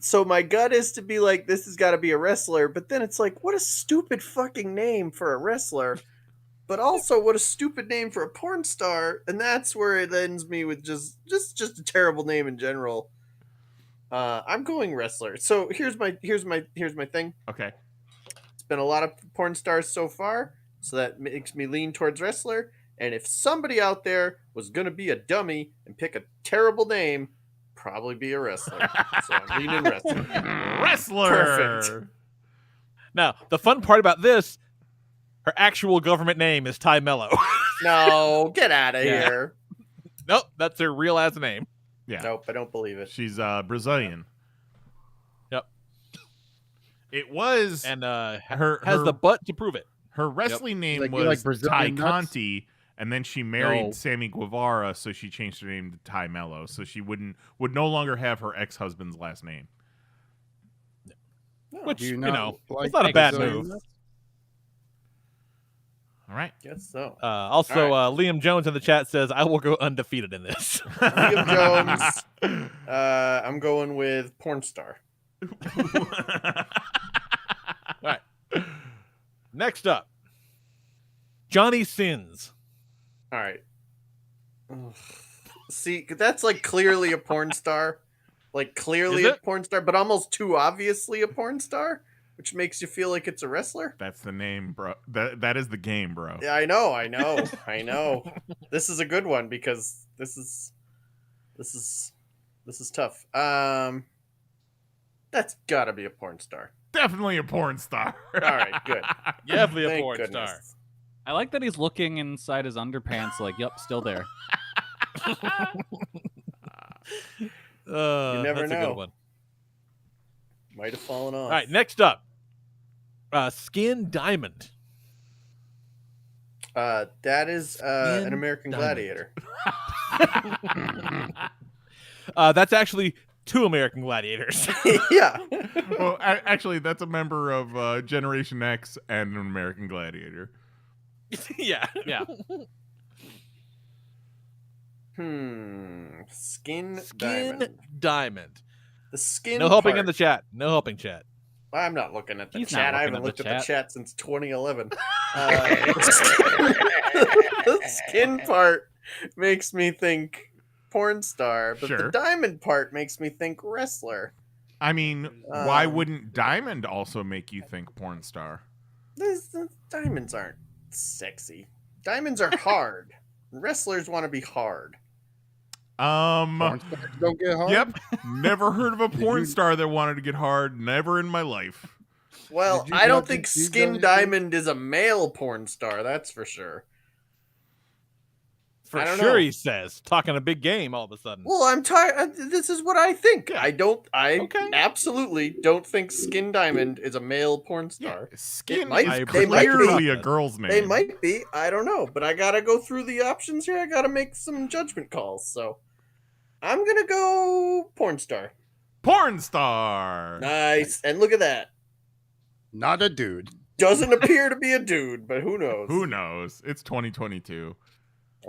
Speaker 7: So my gut is to be like, this has got to be a wrestler. But then it's like, what a stupid fucking name for a wrestler. But also, what a stupid name for a porn star. And that's where it ends me with just a terrible name in general. I'm going wrestler. So here's my thing.
Speaker 2: Okay.
Speaker 7: It's been a lot of porn stars so far, so that makes me lean towards wrestler. And if somebody out there was gonna be a dummy and pick a terrible name, probably be a wrestler. So I'm leaning wrestler.
Speaker 2: Wrestler.
Speaker 7: Perfect.
Speaker 4: Now, the fun part about this, her actual government name is Ty Mello.
Speaker 7: No, get out of
Speaker 5: Yeah.
Speaker 7: here.
Speaker 4: Nope, that's her real ass name.
Speaker 2: Yeah.
Speaker 7: Nope, I don't believe it.
Speaker 2: She's Brazilian.
Speaker 4: Yep.
Speaker 2: It was
Speaker 4: And
Speaker 2: her
Speaker 4: has the butt to prove it.
Speaker 2: her wrestling name
Speaker 6: Like, you
Speaker 2: was
Speaker 6: like
Speaker 2: Ty
Speaker 6: Brazilian nuts?
Speaker 2: Conti, and then she married
Speaker 7: No.
Speaker 2: Sammy Guevara, so she changed her name to Ty Mello, so she would no longer have her ex-husband's last name.
Speaker 4: Which,
Speaker 6: Do you
Speaker 4: you
Speaker 6: not
Speaker 4: know,
Speaker 6: like
Speaker 4: it's not a bad
Speaker 6: Brazilian
Speaker 4: move.
Speaker 6: nuts?
Speaker 2: All right.
Speaker 7: Guess so.
Speaker 4: Also,
Speaker 7: All
Speaker 4: Liam Jones in the chat says, I will go undefeated in this.
Speaker 7: Liam Jones. I'm going with porn star.
Speaker 4: Next up, Johnny Sins.
Speaker 7: All right. Ugh. See, that's like clearly a porn star. Like clearly
Speaker 4: Is
Speaker 7: a
Speaker 4: it?
Speaker 7: porn star, but almost too obviously a porn star, which makes you feel like it's a wrestler.
Speaker 2: That's the name, bro. That is the game, bro.
Speaker 7: Yeah, I know. I know. This is a good one because this is tough. That's gotta be a porn star.
Speaker 2: Definitely a porn star.
Speaker 7: All right, good.
Speaker 4: Definitely a
Speaker 7: Thank
Speaker 4: porn
Speaker 7: goodness.
Speaker 4: star.
Speaker 5: I like that he's looking inside his underpants like, yep, still there.
Speaker 7: You never
Speaker 4: that's a
Speaker 7: know.
Speaker 4: good one.
Speaker 7: Might have fallen off.
Speaker 4: All right, next up, Skin Diamond.
Speaker 7: That is an
Speaker 4: Skin
Speaker 7: American
Speaker 4: Diamond.
Speaker 7: Gladiator.
Speaker 4: That's actually two American Gladiators.
Speaker 7: Yeah.
Speaker 2: Well, actually, that's a member of Generation X and an American Gladiator.
Speaker 4: yeah.
Speaker 5: Yeah.
Speaker 7: Skin
Speaker 4: Diamond.
Speaker 7: The skin.
Speaker 4: No helping
Speaker 7: part.
Speaker 4: in the chat. No helping chat.
Speaker 7: I'm not looking at the
Speaker 5: He's not
Speaker 7: chat. I
Speaker 5: looking
Speaker 7: haven't
Speaker 5: at the
Speaker 7: looked at the
Speaker 5: chat.
Speaker 7: chat since 2011. The skin part makes me think porn star, but the
Speaker 2: Sure.
Speaker 7: diamond part makes me think wrestler.
Speaker 2: I mean, why
Speaker 7: Um,
Speaker 2: wouldn't diamond also make you think porn star?
Speaker 7: The diamonds aren't sexy. Diamonds are hard. Wrestlers want to be hard.
Speaker 6: Porn stars don't get hard.
Speaker 2: Yep. Never heard of a porn
Speaker 6: you-
Speaker 2: star that wanted to get hard. Never in my life.
Speaker 7: Well,
Speaker 6: Did you
Speaker 7: I don't
Speaker 6: not
Speaker 7: think
Speaker 6: think these
Speaker 7: Skin
Speaker 6: guys-
Speaker 7: Diamond is a male porn star. That's for sure.
Speaker 4: For
Speaker 7: I don't
Speaker 4: sure,
Speaker 7: know.
Speaker 4: he says. Talking a big game all of a sudden.
Speaker 7: Well, I'm tired. This is what I think. I
Speaker 2: Okay.
Speaker 7: absolutely don't think Skin Diamond is a male porn star.
Speaker 2: Skin
Speaker 7: might-
Speaker 2: is
Speaker 7: they might be.
Speaker 2: clearly a girl's name.
Speaker 7: They might be. I don't know, but I gotta go through the options here. I gotta make some judgment calls. So I'm gonna go porn star.
Speaker 2: Porn star.
Speaker 7: Nice. And look at that.
Speaker 6: Not a dude.
Speaker 7: Doesn't appear to be a dude, but who knows?
Speaker 2: Who knows? It's 2022.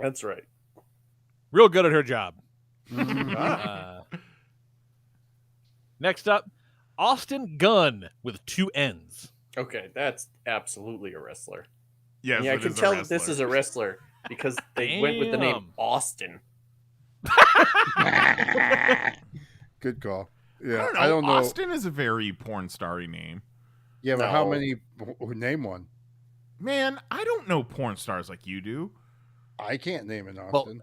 Speaker 7: That's right.
Speaker 4: Real good at her job.
Speaker 7: Ah.
Speaker 4: Next up, Austin Gunn with 2 N's.
Speaker 7: Okay, that's absolutely a wrestler.
Speaker 2: Yes,
Speaker 7: Yeah, I
Speaker 2: it
Speaker 7: can
Speaker 2: is a
Speaker 7: tell that this
Speaker 2: wrestler.
Speaker 7: is a wrestler because they went with the name
Speaker 4: Damn.
Speaker 7: Austin.
Speaker 6: Good call. Yeah,
Speaker 2: I don't know.
Speaker 6: know.
Speaker 2: Austin is a very porn starry name.
Speaker 6: Yeah, but how
Speaker 7: No.
Speaker 6: many? Name one.
Speaker 2: Man, I don't know porn stars like you do.
Speaker 6: I can't name an
Speaker 4: Well,
Speaker 6: Austin.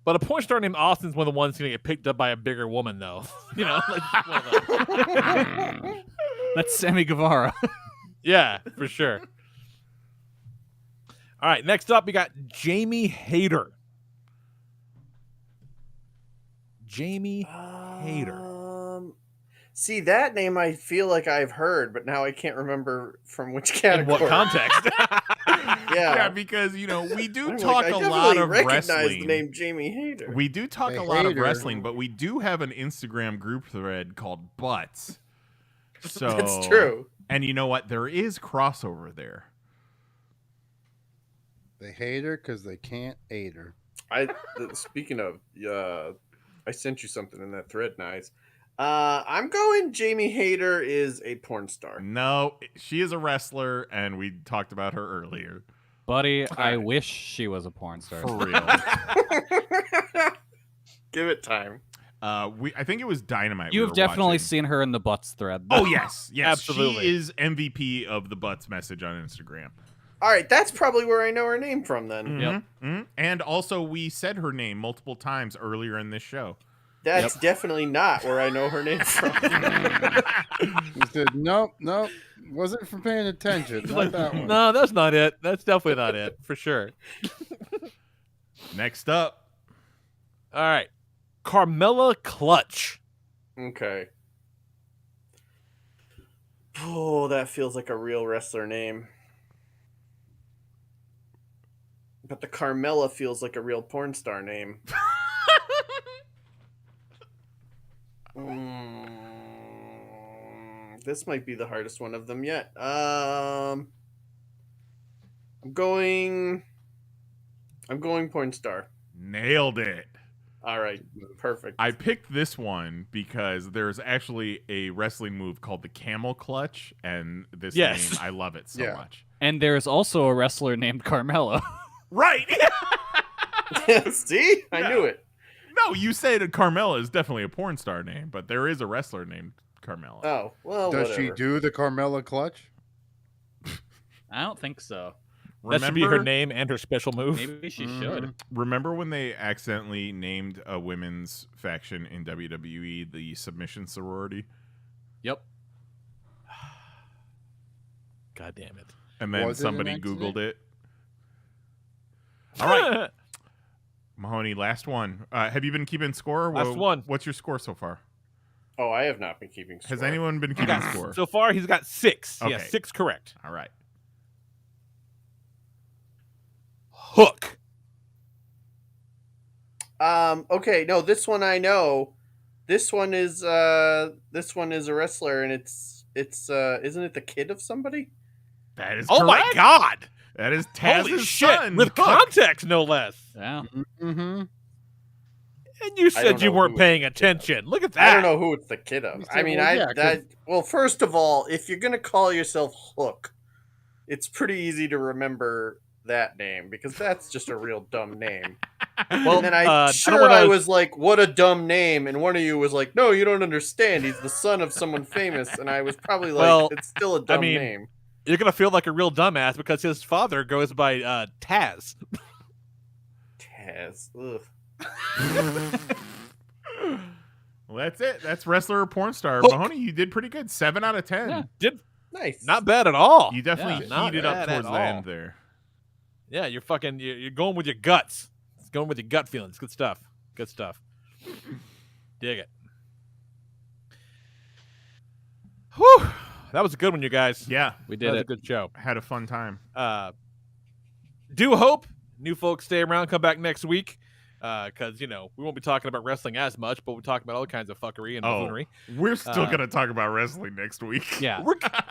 Speaker 4: But a porn star named Austin's one of the ones going to get picked up by a bigger woman, though. You know? Like, one of those.
Speaker 5: That's Sammy Guevara.
Speaker 4: Yeah, for sure. All right, next up, we got Jamie Hayter. Jamie Hayter.
Speaker 7: See, that name I feel like I've heard, but now I can't remember from which
Speaker 4: In
Speaker 7: category.
Speaker 4: what context?
Speaker 7: Yeah.
Speaker 2: because we do
Speaker 7: I'm
Speaker 2: talk
Speaker 7: like, I
Speaker 2: a lot
Speaker 7: definitely
Speaker 2: of
Speaker 7: recognize
Speaker 2: wrestling.
Speaker 7: the name Jamie Hayter.
Speaker 2: We do talk
Speaker 6: The
Speaker 2: a lot of
Speaker 6: hater.
Speaker 2: wrestling, but we do have an Instagram group thread called Butts. So
Speaker 7: That's true.
Speaker 2: And you know what? There is crossover there.
Speaker 6: They hate her because they can't aid her.
Speaker 7: Speaking of, I sent you something in that thread, Nice. I'm going Jamie Hayter is a porn star.
Speaker 2: No, she is a wrestler, and we talked about her earlier.
Speaker 5: Buddy, I wish she was a porn star.
Speaker 2: For real.
Speaker 7: Give it time.
Speaker 2: I think it was Dynamite.
Speaker 5: You've
Speaker 2: we were
Speaker 5: definitely
Speaker 2: watching.
Speaker 5: seen her in the butts thread.
Speaker 2: Oh yes,
Speaker 4: Absolutely.
Speaker 2: She is MVP of the Butts message on Instagram.
Speaker 7: All right, that's probably where I know her name from then.
Speaker 5: Yep.
Speaker 2: Mhm. And also, we said her name multiple times earlier in this show.
Speaker 7: That's definitely not where I know her name from.
Speaker 6: He said, nope, wasn't from paying attention. Not that one.
Speaker 4: No, that's not it. That's definitely not it, for sure.
Speaker 2: Next up,
Speaker 4: All right. Carmella Clutch.
Speaker 7: Okay. Oh, that feels like a real wrestler name. But the Carmella feels like a real porn star name. This might be the hardest one of them yet. I'm going porn star.
Speaker 2: nailed it.
Speaker 7: All right, perfect.
Speaker 2: I picked this one because there's actually a wrestling move called the camel clutch, and this
Speaker 4: Yes.
Speaker 2: name, I love it so
Speaker 6: Yeah.
Speaker 2: much.
Speaker 5: And there's also a wrestler named Carmella.
Speaker 2: Right.
Speaker 7: See, I knew it.
Speaker 2: No, you said Carmella is definitely a porn star name, but there is a wrestler named Carmella.
Speaker 7: Oh well,
Speaker 6: Does
Speaker 7: whatever.
Speaker 6: she do the Carmella clutch?
Speaker 5: I don't think so.
Speaker 4: That should be her name and her special move.
Speaker 5: Maybe she should.
Speaker 2: Remember when they accidentally named a women's faction in WWE the Submission Sorority?
Speaker 5: Yep.
Speaker 4: God damn it.
Speaker 2: And then
Speaker 6: Was it an
Speaker 2: somebody
Speaker 6: accident?
Speaker 2: Googled it. All right. Mahoney, last one. Have you been keeping score?
Speaker 4: Last one.
Speaker 2: What's your score so far?
Speaker 7: Oh, I have not been keeping score.
Speaker 2: Has anyone been keeping score?
Speaker 4: So far, he's got 6. Yeah,
Speaker 2: Okay.
Speaker 4: 6 correct.
Speaker 2: All right.
Speaker 4: Hook.
Speaker 7: Okay, no, this one I know. This one is a wrestler, and it's isn't it the kid of somebody?
Speaker 2: That is
Speaker 4: Oh my
Speaker 2: correct.
Speaker 4: God.
Speaker 2: That is Taz's
Speaker 4: Holy shit.
Speaker 2: son.
Speaker 4: With
Speaker 2: Hook.
Speaker 4: context, no less.
Speaker 5: Yeah.
Speaker 6: Mm-hmm.
Speaker 4: And you said you weren't paying attention. Look at that.
Speaker 7: I don't know who it's the kid of. I mean, well, first of all, if you're gonna call yourself Hook, it's pretty easy to remember that name because that's just a real dumb name. Well, and then I was like, "What a dumb name!" And one of you was like, "No, you don't understand. He's the son of someone famous." And I was probably like,
Speaker 4: Well,
Speaker 7: "It's still a dumb name."
Speaker 4: You're gonna feel like a real dumbass because his father goes by Taz.
Speaker 7: Taz. Ugh.
Speaker 2: Well, that's it. That's wrestler or porn star. Mahoney, you did pretty good. 7 out of 10.
Speaker 4: Yeah, did
Speaker 7: nice.
Speaker 4: Not bad at all.
Speaker 2: You definitely heated up towards the end there.
Speaker 4: Yeah, you're going with your guts. It's going with your gut feelings. Good stuff. Good stuff. Dig it. Whew. That was a good one, you guys.
Speaker 2: Yeah,
Speaker 5: We did
Speaker 4: That was
Speaker 5: it.
Speaker 4: a good show.
Speaker 2: had a fun time.
Speaker 4: Do hope new folks stay around, come back next week. Because, we won't be talking about wrestling as much, but we'll talk about all kinds of fuckery and buffoonery.
Speaker 2: We're still going to talk about wrestling next week.
Speaker 5: Yeah.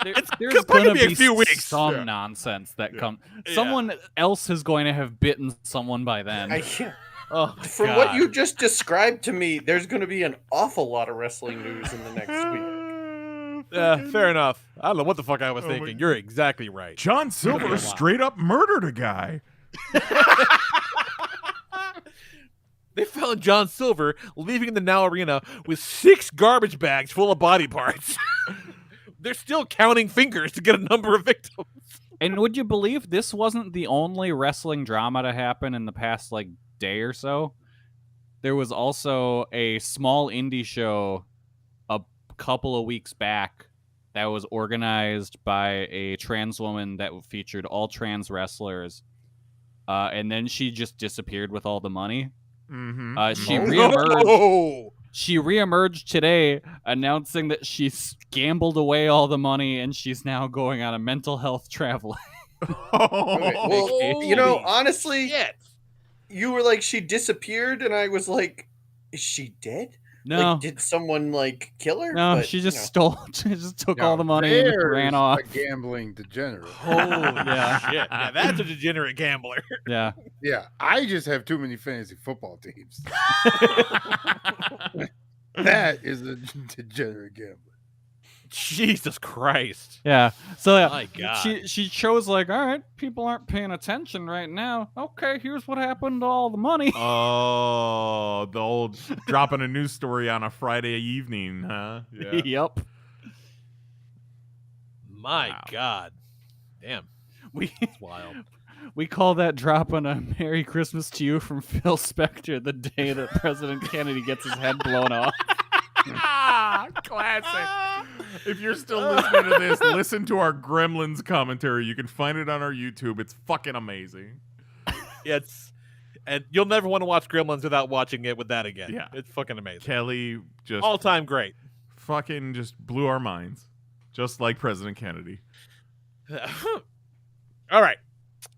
Speaker 4: It's
Speaker 5: There's
Speaker 4: going to
Speaker 5: gonna
Speaker 4: be a few weeks.
Speaker 5: some nonsense that comes. Someone else is going to have bitten someone by then.
Speaker 7: From what you just described to me, there's going to be an awful lot of wrestling news in the next week.
Speaker 4: Fair enough. I don't know what the fuck I was thinking. You're exactly right.
Speaker 2: John Silver straight up murdered a guy.
Speaker 4: They found John Silver leaving the Now Arena with 6 garbage bags full of body parts. They're still counting fingers to get a number of victims.
Speaker 5: And would you believe this wasn't the only wrestling drama to happen in the past day or so? There was also a small indie show a couple of weeks back that was organized by a trans woman that featured all trans wrestlers. And then she just disappeared with all the money.
Speaker 2: Mm-hmm.
Speaker 5: She reemerged. She reemerged today, announcing that she's gambled away all the money and she's now going on a mental health traveling.
Speaker 7: Okay, well, honestly, you were like, she disappeared, and I was like, is she dead?
Speaker 5: No.
Speaker 7: Did someone kill her?
Speaker 5: No,
Speaker 7: But,
Speaker 5: she just stole. She just took all the money and ran off.
Speaker 6: A gambling degenerate.
Speaker 5: Yeah.
Speaker 4: Shit. Yeah, that's a degenerate gambler.
Speaker 5: Yeah.
Speaker 6: Yeah, I just have too many fantasy football teams. That is a degenerate gambler.
Speaker 4: Jesus Christ.
Speaker 5: Yeah. So
Speaker 4: My God.
Speaker 5: she chose all right, people aren't paying attention right now. Okay, here's what happened to all the money.
Speaker 2: Oh, the old dropping a news story on a Friday evening, huh? Yeah.
Speaker 5: Yep.
Speaker 4: My God. Damn. That's wild.
Speaker 5: We call that dropping a Merry Christmas to you from Phil Spector the day that President Kennedy gets his head blown off.
Speaker 2: Classic. If you're still listening to this, listen to our Gremlins commentary. You can find it on our YouTube. It's fucking amazing.
Speaker 4: And you'll never want to watch Gremlins without watching it with that again.
Speaker 2: Yeah.
Speaker 4: It's fucking amazing.
Speaker 2: Kelly just
Speaker 4: All-time great.
Speaker 2: fucking just blew our minds. Just like President Kennedy.
Speaker 4: All right.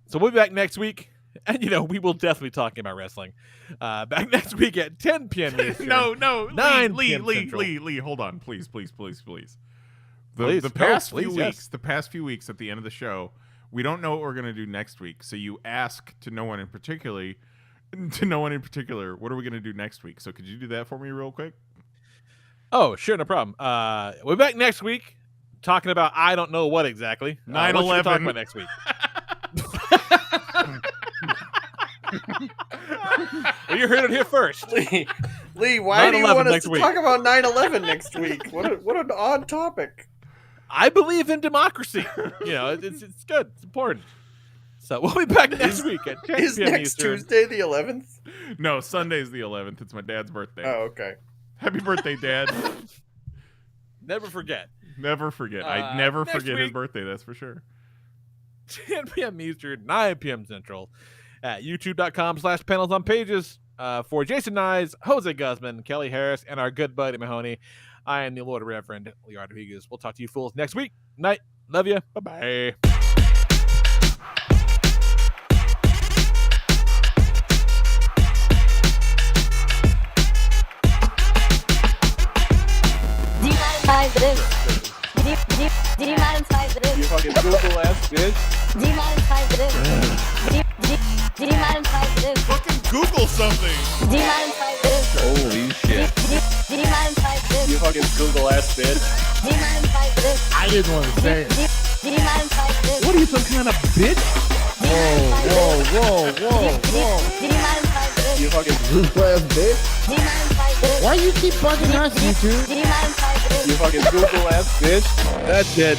Speaker 4: So we'll be back next week. And, we will definitely be talking about wrestling. Back next week at 10 p.m. Eastern.
Speaker 2: No,
Speaker 4: 9
Speaker 2: Lee,
Speaker 4: p.m. Central.
Speaker 2: Lee, hold on, please.
Speaker 4: Please,
Speaker 2: The past
Speaker 4: please,
Speaker 2: few
Speaker 4: yes.
Speaker 2: weeks, the past few weeks at the end of the show, we don't know what we're gonna do next week. So you ask to no one in particular, what are we gonna do next week? So could you do that for me real quick?
Speaker 4: Oh, sure, no problem. We're back next week talking about I don't know what exactly.
Speaker 2: 9/11.
Speaker 4: What should we talk about next week? Well, you heard it here first.
Speaker 7: Lee, why do you
Speaker 4: 9/11
Speaker 7: want us
Speaker 4: next
Speaker 7: to
Speaker 4: week.
Speaker 7: talk about 9/11 next week? What an odd topic.
Speaker 4: I believe in democracy. It's good. It's important. So we'll be back next week at 10
Speaker 7: Is
Speaker 4: p.m.
Speaker 7: next
Speaker 4: Eastern.
Speaker 7: Tuesday the 11th?
Speaker 2: No, Sunday's the 11th. It's my dad's birthday.
Speaker 7: Oh, okay.
Speaker 2: Happy birthday, Dad.
Speaker 4: Never forget.
Speaker 2: Never forget. I never
Speaker 4: next
Speaker 2: forget his
Speaker 4: week-
Speaker 2: birthday, that's for sure.
Speaker 4: 10 p.m. Eastern, 9 p.m. Central at youtube.com/panelsonpages. For Jason Nyes, Jose Guzman, Kelly Harris, and our good buddy Mahoney, I am the Lord Reverend Leonardo Rodriguez. We'll talk to you fools next week. Night. Love you. Bye-bye.
Speaker 9: Do you mind if I do?
Speaker 5: You fucking Google ass bitch.
Speaker 9: Do you mind if I do? Do you mind if I do?
Speaker 2: Fucking Google something.
Speaker 9: Do you mind if I do?
Speaker 4: Holy shit.
Speaker 9: Do you mind if I this?
Speaker 7: You fucking Google ass bitch.
Speaker 9: Do you mind if I this?
Speaker 10: I didn't want to say it.
Speaker 9: Do you mind if I this?
Speaker 10: What are you, some kind of bitch?
Speaker 9: Do you mind if I this?
Speaker 10: Whoa.
Speaker 9: Do you mind if I this?
Speaker 7: You fucking
Speaker 10: Google ass bitch.
Speaker 9: Do you mind if I this?
Speaker 10: Why you keep bugging us, you two?
Speaker 9: Do you mind if I this?
Speaker 7: you fucking Google ass bitch.
Speaker 4: That's it.